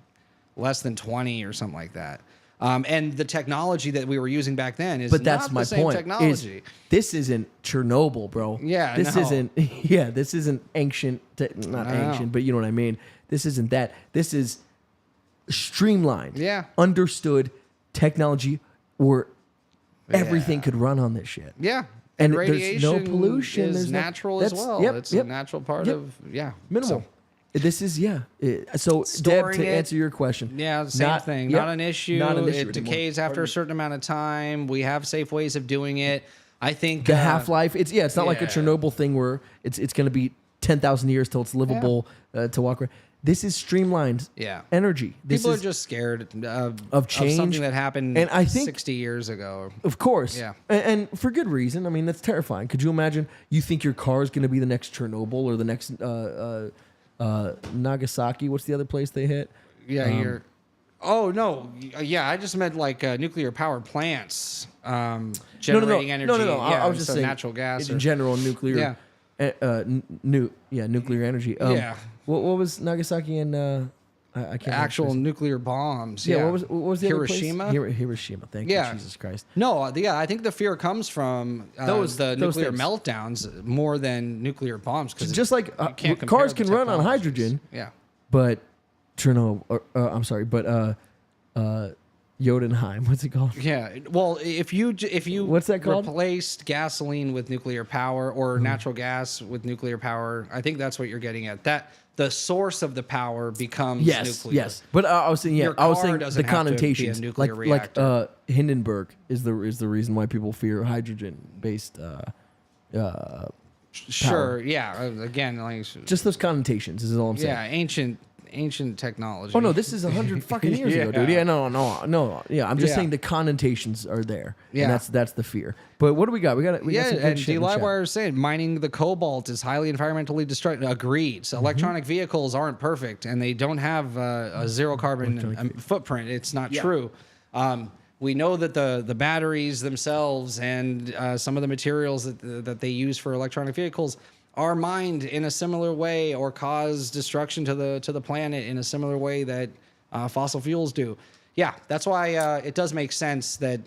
less than 20 or something like that. And the technology that we were using back then is But that's not my the same point. technology. This isn't Chernobyl, bro. Yeah, This no. isn't. Yeah, this isn't ancient. Not I know. ancient, but you know what I mean. This isn't that. This is streamlined. Yeah. Understood technology where everything could run on this shit. Yeah. And radiation there's no pollution. is There's natural no, as well. It's a natural part of minimal. So, This is So Deb, Storing to it, answer your question, yeah, same thing. yep, Not an issue. not an issue It anymore. decays after a certain amount of time. We have safe ways of doing it. I think the half-life. It's not like a yeah. Chernobyl thing where it's going to be 10,000 years till it's livable to walk around. This is streamlined energy. People are just scared of change, something that happened and I think 60 years ago. Of course. Yeah. And for good reason. I mean, that's terrifying. Could you imagine you think your car is going to be the next Chernobyl or the next Nagasaki? What's the other place they hit? Yeah, you're... Oh, no. Yeah, I just meant like nuclear power plants generating energy. No. Yeah, I was just saying natural gas. In general, nuclear. Nuclear energy. Yeah. What was Nagasaki and I can't actual nuclear bombs? Yeah. What was the Hiroshima? other place? Hiroshima. Thank you, Jesus Christ. No, I think the fear comes from those nuclear meltdowns more than nuclear bombs. Because just like cars can run on hydrogen. Yeah. But Chernobyl. I'm sorry, but Jotunheim. What's it called? Yeah. Well, if you what's that called? Replaced gasoline with nuclear power or natural gas with nuclear power, I think that's what you're getting at. That the source of the power becomes nuclear. Yes. But I was saying, Your I was car saying doesn't the have to be a connotations, nuclear reactor. Hindenburg is the reason why people fear hydrogen based. Sure. Yeah. Again, like just those connotations is all I'm saying. Yeah. Ancient technology. Oh no, this is 100 fucking years ago, dude. Yeah, no. Yeah, I'm just saying the connotations are there. Yeah, and that's the fear. But what do we got? We got some good and shit in the chat. D-Livewire is saying mining the cobalt is highly environmentally destructive. Agreed. So electronic vehicles aren't perfect, and they don't have a zero carbon footprint. It's not true. We know that the batteries themselves and some of the materials that they use for electronic vehicles are mined in a similar way or cause destruction to the planet in a similar way that fossil fuels do. Yeah, that's why it does make sense that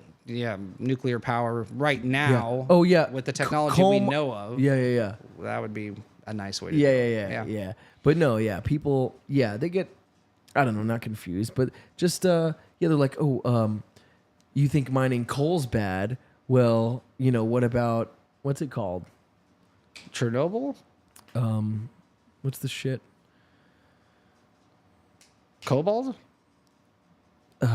nuclear power right now. Oh yeah, with the technology we know of. Yeah. That would be a nice way to do it. Yeah. But no, people, they get, I don't know, not confused, but just they're like, you think mining coal's bad? Well, what about what's it called? Chernobyl? What's the shit? Cobalt? I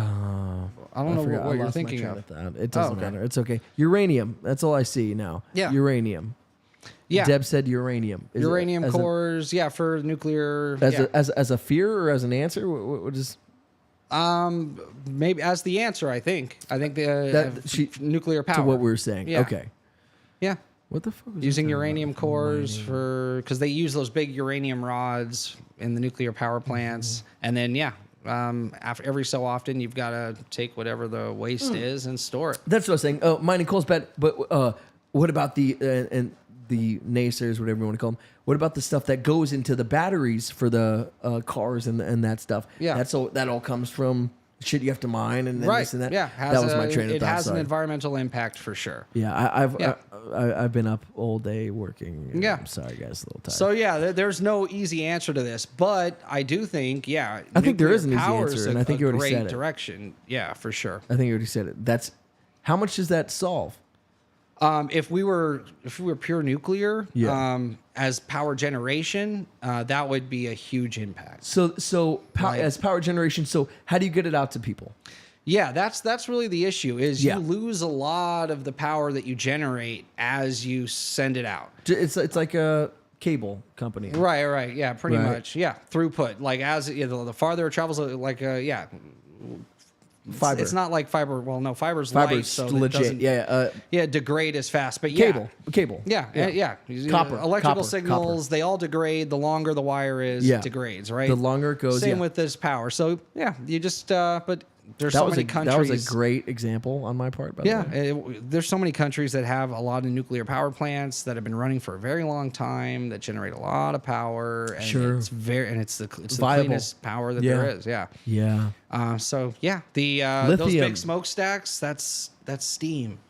don't know what you're thinking of. It doesn't matter. It's okay. Uranium. That's all I see now. Yeah. Uranium. Yeah. Deb said uranium. Uranium cores, for nuclear. As a fear or as an answer? What is... maybe as the answer, I think. Nuclear power. To what we were saying. Yeah. Okay. Yeah. What the fuck? Using uranium cores because they use those big uranium rods in the nuclear power plants, and then after every so often you've got to take whatever the waste is and store it. That's what I was saying. Oh, mining coal's bad, but what about the naysayers, whatever you want to call them? What about the stuff that goes into the batteries for the cars and that stuff? Yeah, that all comes from shit you have to mine and then this and that. Yeah, that was my train of thought. It has an environmental impact for sure. Yeah, I've been up all day working. Yeah, I'm sorry guys, a little tired. So there's no easy answer to this, but I do think I think there is an easy answer, and I think you already said it. Direction, yeah, for sure. I think you already said it. That's how much does that solve? If we were pure nuclear, as power generation, that would be a huge impact. As power generation, so how do you get it out to people? Yeah, that's really the issue. Is you lose a lot of the power that you generate as you send it out. It's like a cable company. Right. Yeah, pretty much. Yeah, throughput. Like as the farther it travels, Fiber. It's not like fiber. Well, no, fiber's light, so legit. It degrade as fast. But cable. Yeah. Copper. Electrical signals, they all degrade. The longer the wire is, it degrades. Right. The longer it goes. Same with this power. So you just but. There's so many countries. That was a great example on my part, by the way. There's so many countries that have a lot of nuclear power plants that have been running for a very long time that generate a lot of power. And it's the cleanest power that there is. Yeah. Those big smokestacks, that's steam.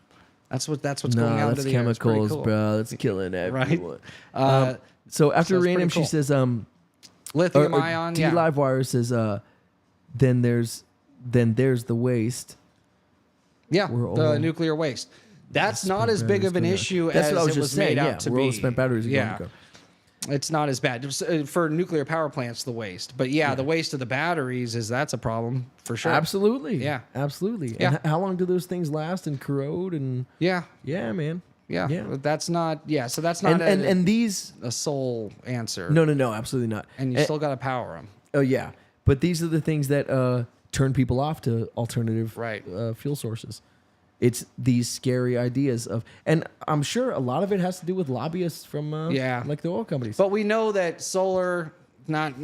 That's what's going out into the air. That's chemicals, bro. That's killing everyone. Right? So after uranium, she says lithium ion. D-Livewire says then there's the waste. Yeah, the nuclear waste. That's not as big of an issue as it was made out to be. All spent batteries. It's not as bad for nuclear power plants. The waste, but the waste of the batteries that's a problem for sure. Absolutely. Yeah, absolutely. Yeah. And how long do those things last and corrode? And yeah, man. Yeah. Yeah. But that's not. Yeah. So that's not. And these a sole answer. No, absolutely not. And you still got to power them. Oh yeah, but these are the things that turn people off to alternative fuel sources. It's these scary ideas of, and I'm sure a lot of it has to do with lobbyists from like the oil companies. But we know that solar not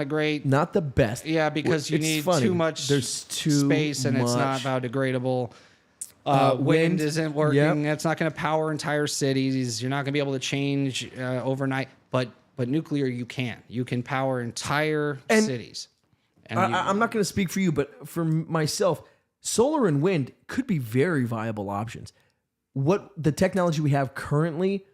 a great, not the best. Yeah, because you need too much space, and it's not biodegradable. Wind isn't working. It's not going to power entire cities. You're not going to be able to change overnight. But nuclear, you can. You can power entire cities. And I'm not going to speak for you, but for myself, solar and wind could be very viable options. What the technology we have currently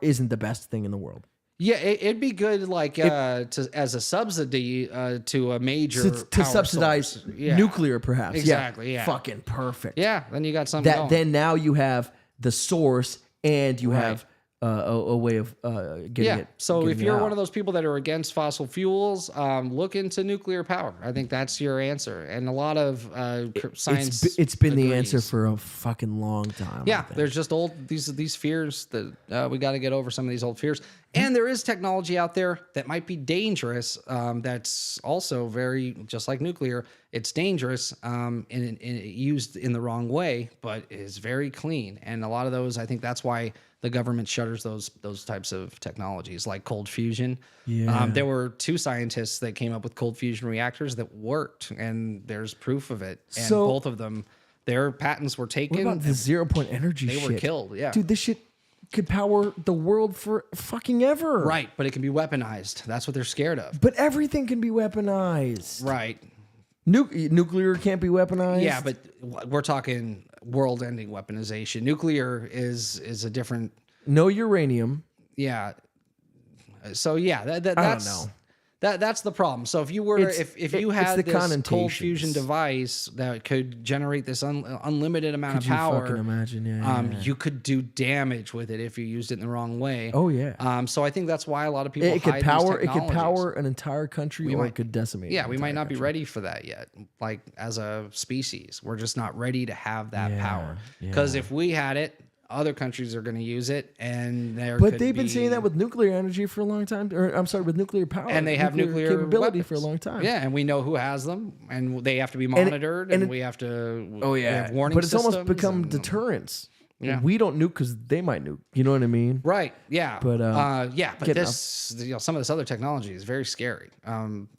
isn't the best thing in the world. Yeah, it'd be good, like as a subsidy to a major to subsidize nuclear, perhaps. Exactly. Yeah. Fucking perfect. Yeah. Then you got something. Then now you have the source, and you have a way of getting it. So if getting you're it one out. of those people that are against fossil fuels, look into nuclear power. I think that's your answer. And a lot of science. It's been the answer for a fucking long time. Yeah, there's just these fears that we got to get over some of these old fears. And there is technology out there that might be dangerous. That's also very, just like nuclear, it's dangerous and used in the wrong way, but is very clean. And a lot of those, I think that's why the government shutters those types of technologies, like cold fusion. Yeah. There were 2 scientists that came up with cold fusion reactors that worked, and there's proof of it. And So- both of them, their patents were taken. What about the 0-point energy They shit? were killed, yeah. Dude, this shit could power the world for fucking ever. Right, but it can be weaponized. That's what they're scared of. But everything can be weaponized. Right. Nuclear can't be weaponized. Yeah, but we're talking world-ending weaponization. Nuclear is a different. No uranium. Yeah. So yeah, I that's don't know. That's the problem. So if you were if you had this cold fusion device that could generate this unlimited amount of power, fucking imagine? You could do damage with it if you used it in the wrong way. Oh yeah. So I think that's why a lot of people It could hide power. these It could technologies. power an entire country, or it could decimate. Yeah, an we might entire not be country. ready for that yet. Like as a species, we're just not ready to have that Yeah, power. Because if we had it, other countries are going to use it, and But they've been saying that with nuclear energy for a long time. Or I'm sorry, with nuclear power, and they have nuclear capability weapons for a long time. Yeah, and we know who has them, and they have to be monitored, and we have to. Oh we yeah, have warning but it's almost systems become and- deterrence. Yeah. We don't nuke because they might nuke. You know what I mean? Right. Yeah. But but this some of this other technology is very scary.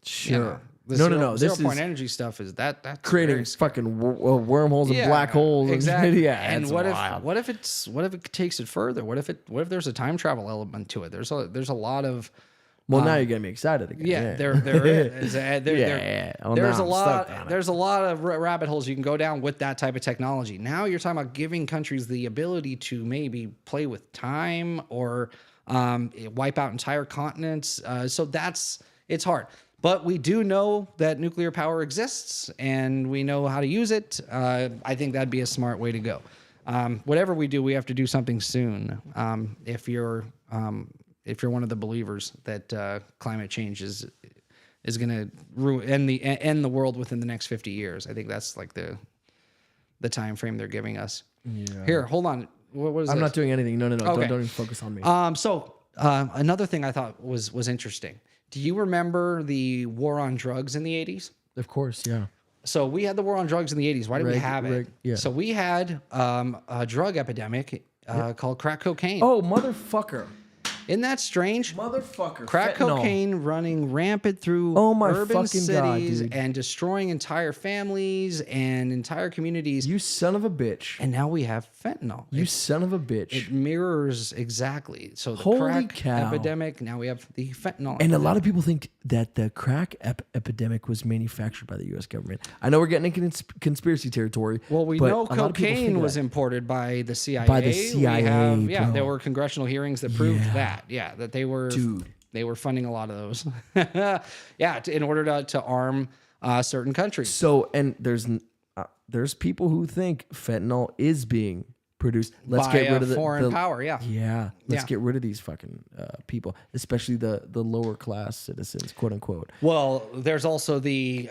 Sure. The No. This zero point is energy stuff is that's creating very fucking wormholes and black holes. and- Exactly. yeah. And it's what wild. if it takes it further? What if there's a time travel element to it? There's a lot of. Well, now you're getting me excited again. Yeah, there is. Well, There's now a I'm lot. stoked on it. There's a lot of rabbit holes you can go down with that type of technology. Now you're talking about giving countries the ability to maybe play with time or wipe out entire continents. So it's hard. But we do know that nuclear power exists, and we know how to use it. I think that'd be a smart way to go. Whatever we do, we have to do something soon. If you're one of the believers that climate change is going to end the world within the next 50 years, I think that's like the time frame they're giving us. Yeah. Here, hold on. What is I'm this? not doing anything. No. Okay. Don't even focus on me. So another thing I thought was interesting. Do you remember the war on drugs in the 80s? Of course, yeah. So we had the war on drugs in the 80s. Why did we have it? yeah. So we had a drug epidemic called crack cocaine. Oh, motherfucker. Isn't that strange? Motherfucker. Crack fentanyl. cocaine running rampant through urban cities and destroying entire families and entire communities. You son of a bitch. And now we have fentanyl. You son of a bitch. It mirrors exactly. So the Holy crack cow. epidemic, now we have the fentanyl. And a lot of people think that the crack epidemic was manufactured by the U.S. government. I know we're getting into conspiracy territory. Well, we but know a lot of people think cocaine was that. imported by the CIA. By the CIA, We have, bro. there were congressional hearings that proved that. Yeah, that they were Dude. They were funding a lot of those. In order to arm certain countries. So, and there's people who think fentanyl is being produced. Let's by get rid of the foreign power. Yeah. Yeah. Let's Yeah. get rid of these fucking people, especially the lower class citizens, quote unquote. Well, there's also the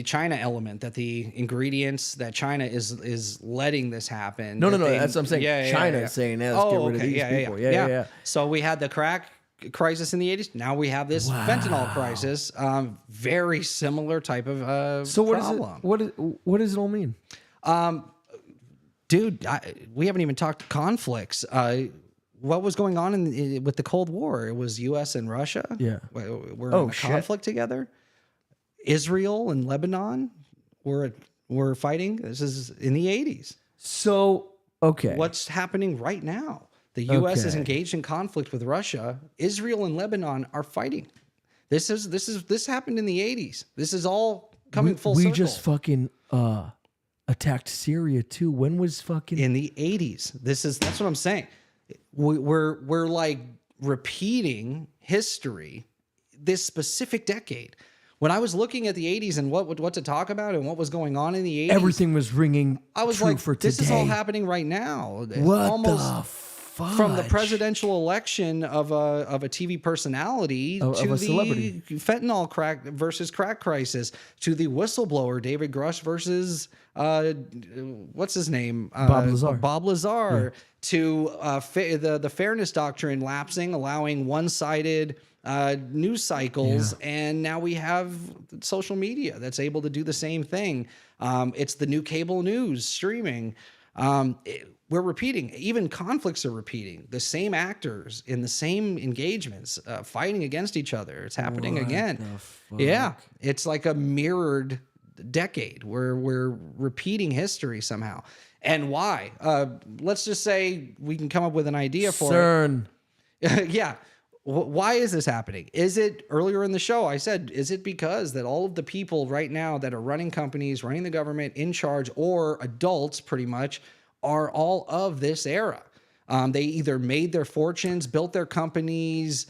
China element, that the ingredients that China is letting this happen. No, that no. That's what I'm saying. China is saying, let's get rid of these people. Yeah. So we had the crack crisis in the 80s. Now we have this fentanyl crisis. Very similar type of So what problem. is it? What does it all mean? Dude, we haven't even talked conflicts. What was going on with the Cold War? It was U.S. and Russia. Yeah. We're in a conflict together. Israel and Lebanon were fighting. This is in the 80s. So, okay. What's happening right now? The U.S. is Okay. engaged in conflict with Russia. Israel and Lebanon are fighting. This happened in the 80s. This is all coming full circle. We just fucking attacked Syria too. When was fucking in the 80s? That's what I'm saying. We're like repeating history, this specific decade. When I was looking at the 80s and what to talk about and what was going on in the 80s, everything was ringing. I was true like, for today. this is all happening right now. What Almost the fuck? from the presidential election of a TV personality Of to a the celebrity. fentanyl crack versus crack crisis to the whistleblower David Grush versus what's his name, Bob Lazar, to the fairness doctrine lapsing, allowing one-sided news cycles, and now we have social media that's able to do the same thing. It's the new cable news streaming. We're repeating. Even conflicts are repeating. The same actors in the same engagements fighting against each other. It's happening again. Yeah, it's like a mirrored decade where we're repeating history somehow. And why? Let's just say we can come up with an idea for CERN. it. Yeah. Why is this happening? Is it, earlier in the show, I said, is it because that all of the people right now that are running companies, running the government, in charge, or adults pretty much, are all of this era? They either made their fortunes, built their companies,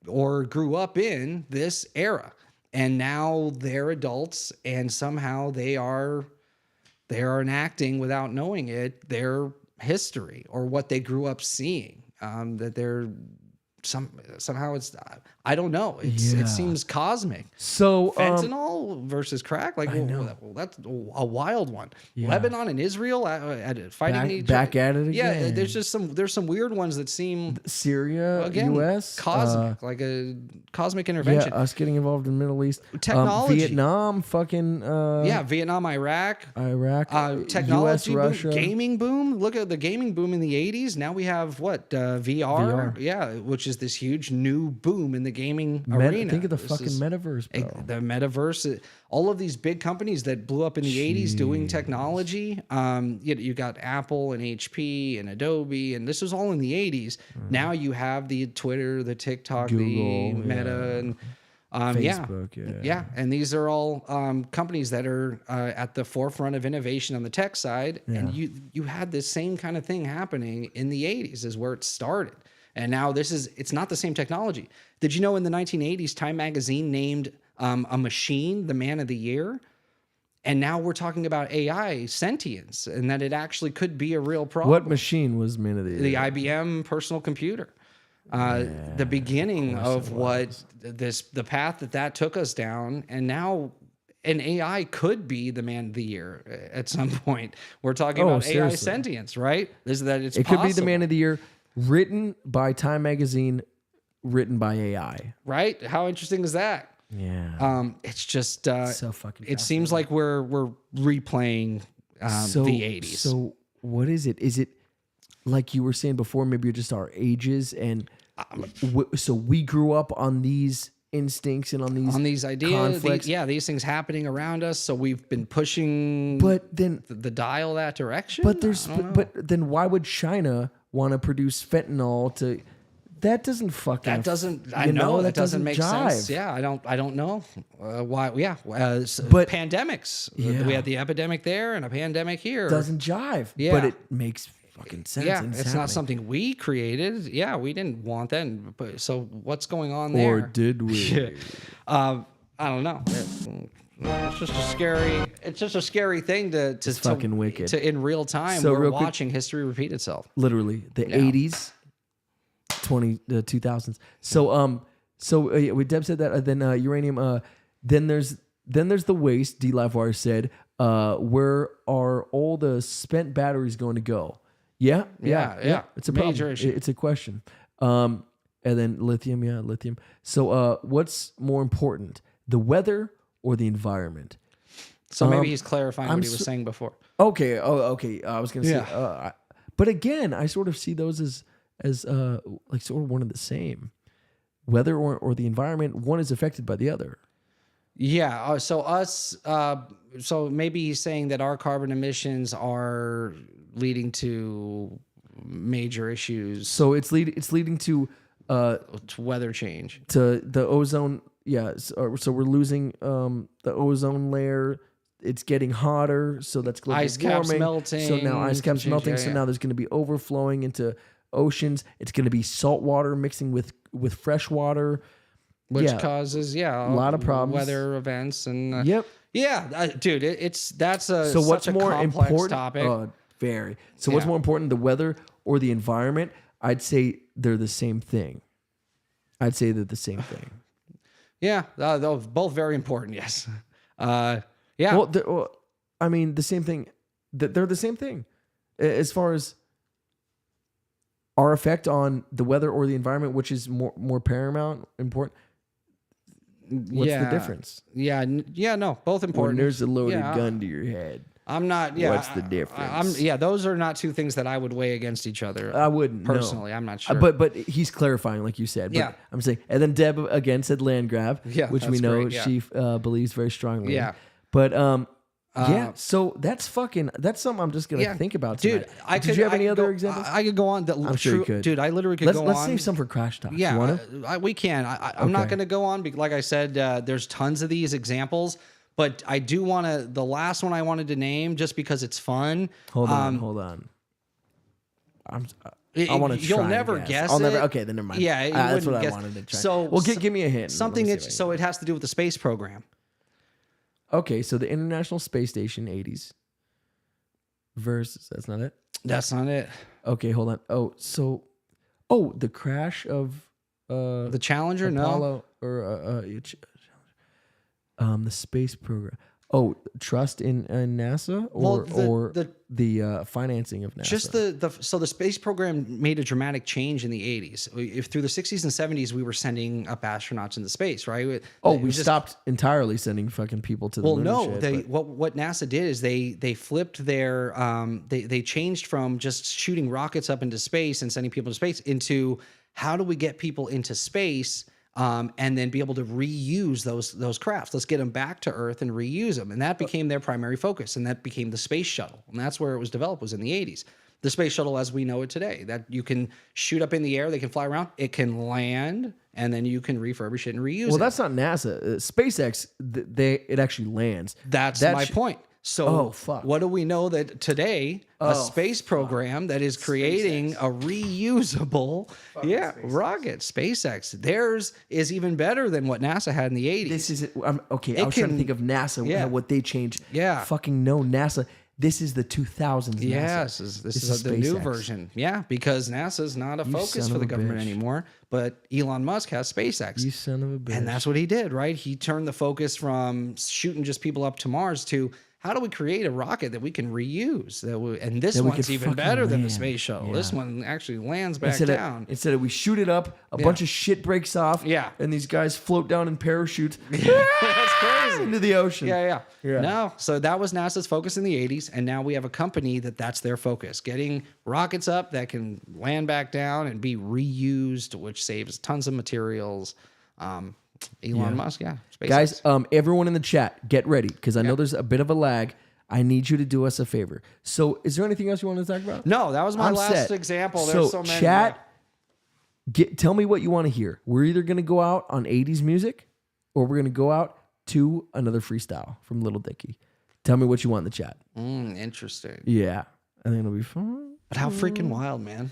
or grew up in this era. And now they're adults, and somehow they are enacting, without knowing it, their history or what they grew up seeing. That they're somehow it's, I don't know. It seems cosmic. So fentanyl versus crack, like well, that's a wild one. Yeah. Lebanon and Israel fighting each back other. at it Yeah, again. there's some weird ones that seem Syria, again U.S., cosmic, like a cosmic intervention. Yeah, us getting involved in Middle East, technology, Vietnam, fucking Vietnam, Iraq, US, technology, Russia, gaming boom. Look at the gaming boom in the 80s. Now we have what VR, yeah, which is this huge new boom in the gaming arena. Think of the fucking metaverse, bro. The metaverse, all of these big companies that blew up in the 80s doing technology. You got Apple and HP and Adobe, and this was all in the 80s. Now you have the Twitter, the TikTok, Google, the Meta, and Facebook, and these are all companies that are at the forefront of innovation on the tech side. And you had this same kind of thing happening in the 80s, is where it started. And now it's not the same technology. Did you know in the 1980s, Time Magazine named a machine the man of the year? And now we're talking about AI sentience, and that it actually could be a real problem. What machine was man of the year? The IBM personal computer. The beginning of what the path that took us down, and now an AI could be the man of the year at some point. We're talking about AI sentience, right? It could be the man of the year, written by Time Magazine, written by AI. Right? How interesting is that? Yeah. It's just so fucking. It seems like we're replaying the 80s. So what is it? Is it like you were saying before? Maybe just our ages, and so we grew up on these instincts and on these ideas. These things happening around us. So we've been pushing, but then the dial that direction. But but then why would China want to produce fentanyl to? That doesn't fucking. That doesn't. I know that doesn't make sense. Yeah, I don't know why. Yeah, but pandemics. We had the epidemic there and a pandemic here. Doesn't jive. Yeah, but it makes fucking sense. Yeah, it's not something we created. Yeah, we didn't want that. But so what's going on there? Or did we? I don't know. It's just a scary. It's just a scary thing to fucking wicked. To in real time, So we're real quick- watching history repeat itself. Literally the 80s, the 2000s. So with Deb said that, then uranium. Then there's the waste. D Livewire said, where are all the spent batteries going to go? Yeah. It's a Major problem. issue. It's a question. And then lithium. Yeah, lithium. So what's more important, the weather or the environment? So maybe he's clarifying what he was saying before. Okay. Oh, okay. I was gonna say, but again, I sort of see those as like sort of one and the same. Weather or the environment, one is affected by the other. Yeah. So maybe he's saying that our carbon emissions are leading to major issues. So it's leading to weather change, to the ozone. Yeah. So we're losing the ozone layer. It's getting hotter, so that's global ice caps warming. melting. So now ice caps melting. So Yeah. now there's going to be overflowing into oceans. It's going to be salt water mixing with fresh water, which causes a lot of problems, weather events, and yep. Dude, that's a so what's such a more complex important? topic. Very. So what's more important, the weather or the environment? I'd say they're the same thing. I'd say they're the same thing. Yeah, they're both very important. Yes. Yeah. Well, I mean, the same thing. They're the same thing, as far as our effect on the weather or the environment, which is more paramount, important. What's the difference? Yeah. No, both important. When there's a loaded gun to your head. I'm not. Yeah. What's the difference? Those are not two things that I would weigh against each other. I wouldn't personally. No. I'm not sure. But he's clarifying, like you said. But yeah. I'm saying, and then Deb again said land grab, which we know great, she believes very strongly. Yeah. But so that's something I'm just gonna think about tonight. Dude, Did you have any other examples? I could go on. I'm sure you could. Dude, I literally could go on. Let's save some for Crash Talk. Yeah, you wanna? we can. I'm not going to go on. Like I said, there's tons of these examples, but I do want to. The last one I wanted to name, just because it's fun. Hold on. I want to try. You'll never guess. I'll never. Okay, then never mind. Yeah, that's what I wanted to try. So, well, give me a hint. So it has to do with the space program. Okay, so the International Space Station, 80's. Versus, that's not it? That's not it. Okay, hold on. The crash of the Challenger? Apollo, or the space program. Oh, trust in NASA or the financing of NASA. Just so the space program made a dramatic change in the 80s. If through the 60s and 70s we were sending up astronauts into space, right? We stopped entirely sending fucking people to the moon. Well, no, and shit, what NASA did is they flipped their they changed from just shooting rockets up into space and sending people to space into how do we get people into space. And then be able to reuse those crafts. Let's get them back to Earth and reuse them. And that became their primary focus. And that became the space shuttle. And that's where it was developed, was in the 80s. The space shuttle as we know it today, that you can shoot up in the air, they can fly around, it can land, and then you can refurbish it and reuse it. Well, that's not NASA. SpaceX, it actually lands. That's my point. So what do we know that today a space program that is creating a reusable rocket, SpaceX, theirs is even better than what NASA had in the 80s. This is okay. I was trying to think of NASA, what they changed. Yeah. Fucking no, NASA. This is the 2000s NASA. Yes, this is the new version. Yeah, because NASA's not a focus for the government anymore, but Elon Musk has SpaceX. You son of a bitch. And that's what he did, right? He turned the focus from shooting just people up to Mars to how do we create a rocket that we can reuse? And this one's even better than the space shuttle. Yeah. This one actually lands back down. Instead of we shoot it up, a bunch of shit breaks off. Yeah. And these guys float down in parachutes. That's crazy. Into the ocean. Yeah. No, so that was NASA's focus in the 80s. And now we have a company that's their focus. Getting rockets up that can land back down and be reused, which saves tons of materials. Elon Musk, SpaceX. Guys, everyone in the chat, get ready, because I know there's a bit of a lag. I need you to do us a favor. So, is there anything else you want to talk about? No, that was my last example. There's so many. Chat, tell me what you want to hear. We're either going to go out on 80s music, or we're going to go out to another freestyle from Little Dicky. Tell me what you want in the chat. Interesting. Yeah, I think it'll be fun. But how freaking wild, man.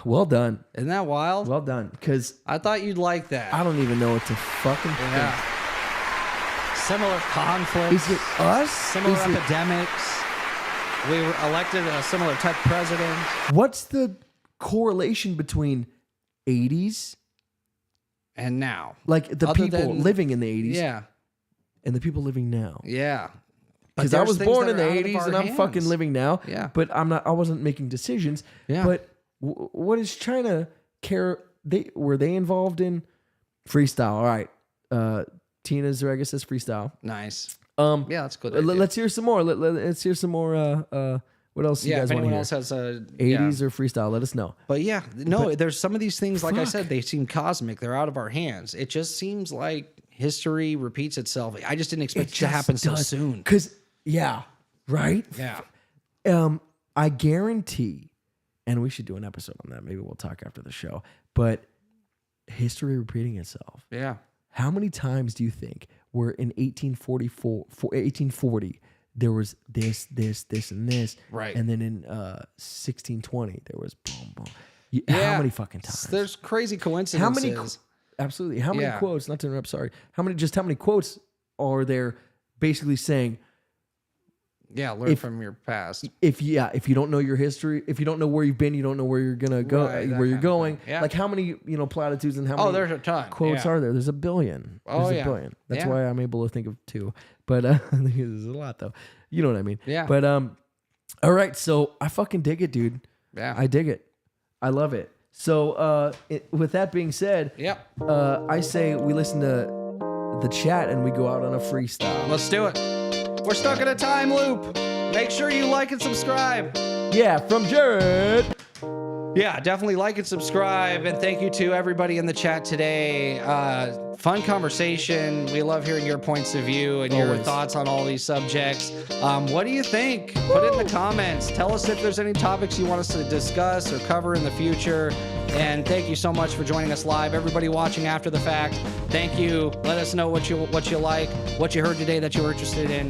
Well done. Isn't that wild? Well done. Because I thought you'd like that. I don't even know what to fucking think. Similar conflicts. Is it us? Similar Is it- epidemics. We were elected a similar type president. What's the correlation between 80s and now? Like the Other people than- living in the 80s, Yeah. and the people living now. Yeah. Because I was born in the 80s and I'm fucking living now. Yeah. But I wasn't making decisions. Yeah. But what is China care? Were they involved in freestyle? All right. Tina Zerega says freestyle. Nice. Yeah, that's good. Let's hear some more. Let's hear some more. What else you Yeah, guys if want to anyone hear? else has a 80s or freestyle, let us know. But yeah, no, But- there's some of these things, like I Fuck. said, they seem cosmic. They're out of our hands. It just seems like history repeats itself. I just didn't expect it to happen so soon. Because, yeah, right? Yeah. I guarantee, and we should do an episode on that. Maybe we'll talk after the show. But history repeating itself. Yeah. How many times do you think where in 1840 there was this, and this, Right. and then in 1620 there was boom, boom. How Yeah. many fucking times? There's crazy How coincidences. many? Absolutely. How many Yeah. quotes? Not to interrupt. Sorry. How many quotes are there? Basically saying, Yeah, learn from your past. if you don't know your history, if you don't know where you've been, you don't know where you're gonna go, Right, that where you're kind of going. thing. Yeah. Like how many platitudes and how many? Oh, there's a ton. Quotes Yeah. are there? There's a billion. Oh, There's yeah. a billion. That's Yeah. why I'm able to think of two. But I think there's a lot though. You know what I mean? Yeah. But all right. So I fucking dig it, dude. Yeah. I dig it. I love it. So with that being said, Yep. I say we listen to the chat and we go out on a freestyle. Let's do it. We're stuck in a time loop. Make sure you like and subscribe. Yeah, from Jared. Yeah, definitely like and subscribe. And thank you to everybody in the chat today. Fun conversation. We love hearing your points of view and your Always. thoughts on all these subjects. What do you think? Put it in the comments. Tell us if there's any topics you want us to discuss or cover in the future. And thank you so much for joining us live. Everybody watching after the fact, thank you. Let us know what you like, what you heard today that you were interested in.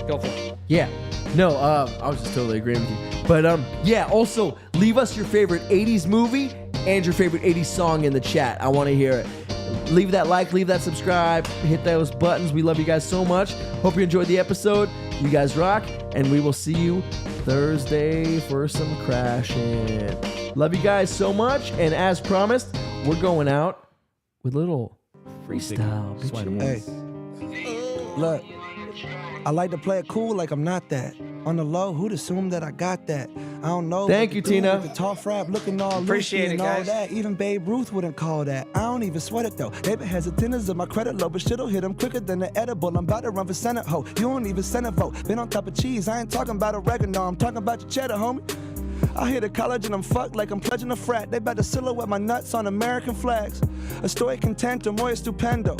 Go for it. Yeah. No, I was just totally agreeing with you. But yeah, also leave us your favorite 80s movie and your favorite 80s song in the chat. I want to hear it. Leave that like, leave that subscribe, hit those buttons. We love you guys so much. Hope you enjoyed the episode. You guys rock, and we will see you Thursday for some crashing. Love you guys so much, and as promised, we're going out with a little freestyle. Hey, look, I like to play it cool like I'm not that. On the low, who'd assume that I got that? I don't know. Thank but you, the dude Tina. with the tough rap looking all Appreciate loopy it, and all guys. that. Even Babe Ruth wouldn't call that. I don't even sweat it though. They been hesitant as my credit low, but shit'll hit him quicker than the edible. I'm about to run for Senate, ho. You don't even Senate vote. Been on top of cheese. I ain't talking about oregano. I'm talking about your cheddar, homie. I hit a college and I'm fucked like I'm pledging a frat. They about to silhouette my nuts on American flags. A story contento, muy estupendo.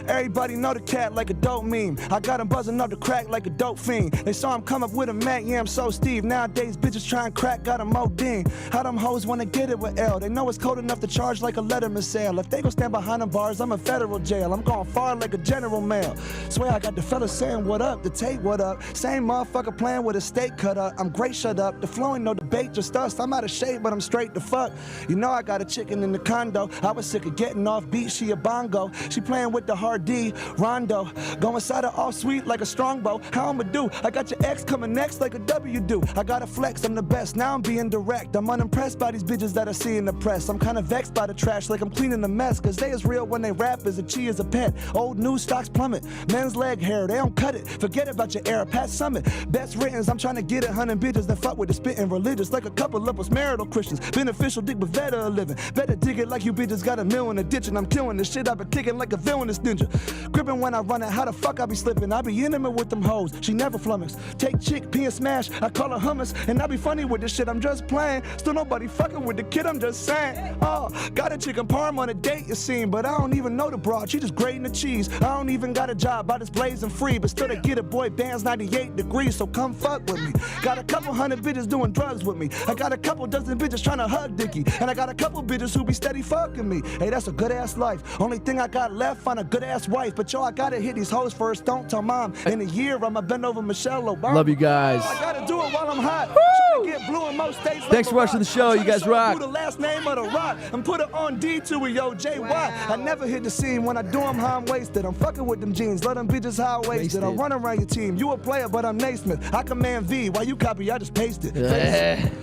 Everybody know the cat like a dope meme. I got him buzzing up the crack like a dope fiend. They saw him come up with a Mac, yeah, I'm so Steve. Nowadays, bitches try and crack, got a Modine. How them hoes wanna get it with L? They know it's cold enough to charge like a Letterman sale. If they gon' stand behind them bars, I'm in federal jail. I'm going far like a general mail. Swear I got the fellas saying what up, the tape what up. Same motherfucker playing with a steak cut up. I'm great, shut up. The flow ain't no debate, just us. I'm out of shape, but I'm straight the fuck. You know I got a chicken in the condo. I was sick of getting off beat, she a bongo. She playing with the hard D, Rondo. Going side of off sweet like a strongbow. How I'ma do? I got your ex coming next like a W do. I gotta flex, I'm the best. Now I'm being direct. I'm unimpressed by these bitches that I see in the press. I'm kinda vexed by the trash like I'm cleaning the mess. Cause they is real when they rap as a chi as a pet. Old news stocks plummet. Men's leg hair, they don't cut it. Forget about your era, past summit. Best writtens, I'm trying to get it. 100 bitches that fuck with the spitting religious. Like a couple of us marital Christians. Beneficial dick but better a living. Better dig it like you bitches got a mill in the ditch. And I'm killing this shit. I've been kicking like a villainous ninja. Gripping when I run it, how the fuck I be slipping? I be intimate with them hoes, she never flummox. Take chick, pee and smash, I call her hummus. And I be funny with this shit, I'm just playing. Still nobody fucking with the kid, I'm just saying. Oh, got a chicken parm on a date, you seen. But I don't even know the broad, she just grating the cheese. I don't even got a job, I just blazing free. But still to get a boy bands 98 degrees, so come fuck with me. Got a couple hundred bitches doing drugs with me. I got a couple dozen bitches trying to hug Dickie. And I got a couple bitches who be steady fucking me. Hey, that's a good ass life. Only thing I got left, find a good ass ass wife. But yo, I gotta hit these hoes first. Don't tell mom. In a year, I'ma bend over Michelle Obama. Love you guys. I gotta do it while I'm hot. Tryna get blue in most states. Thanks for watching the show. You guys rock. The last name of the rock and put it on D to it, yo, JY. I never hit the scene when I do them how I'm wasted. I'm fucking with them jeans, let them be just how I wasted. I run around your team. You a player, but I'm Naismith. I command V. While you copy, I just paste it.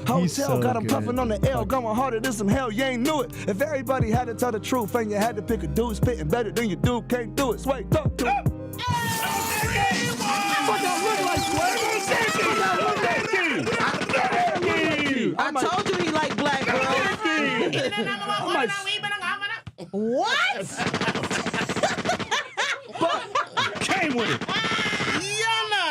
Hotel so got him good. puffing on the L, going harder than some hell. You ain't knew it. If everybody had to tell the truth and you had to pick a dude spitting better than your dude, can't do it. Sway, talk to it. I told you he like black girls. What? Came with it.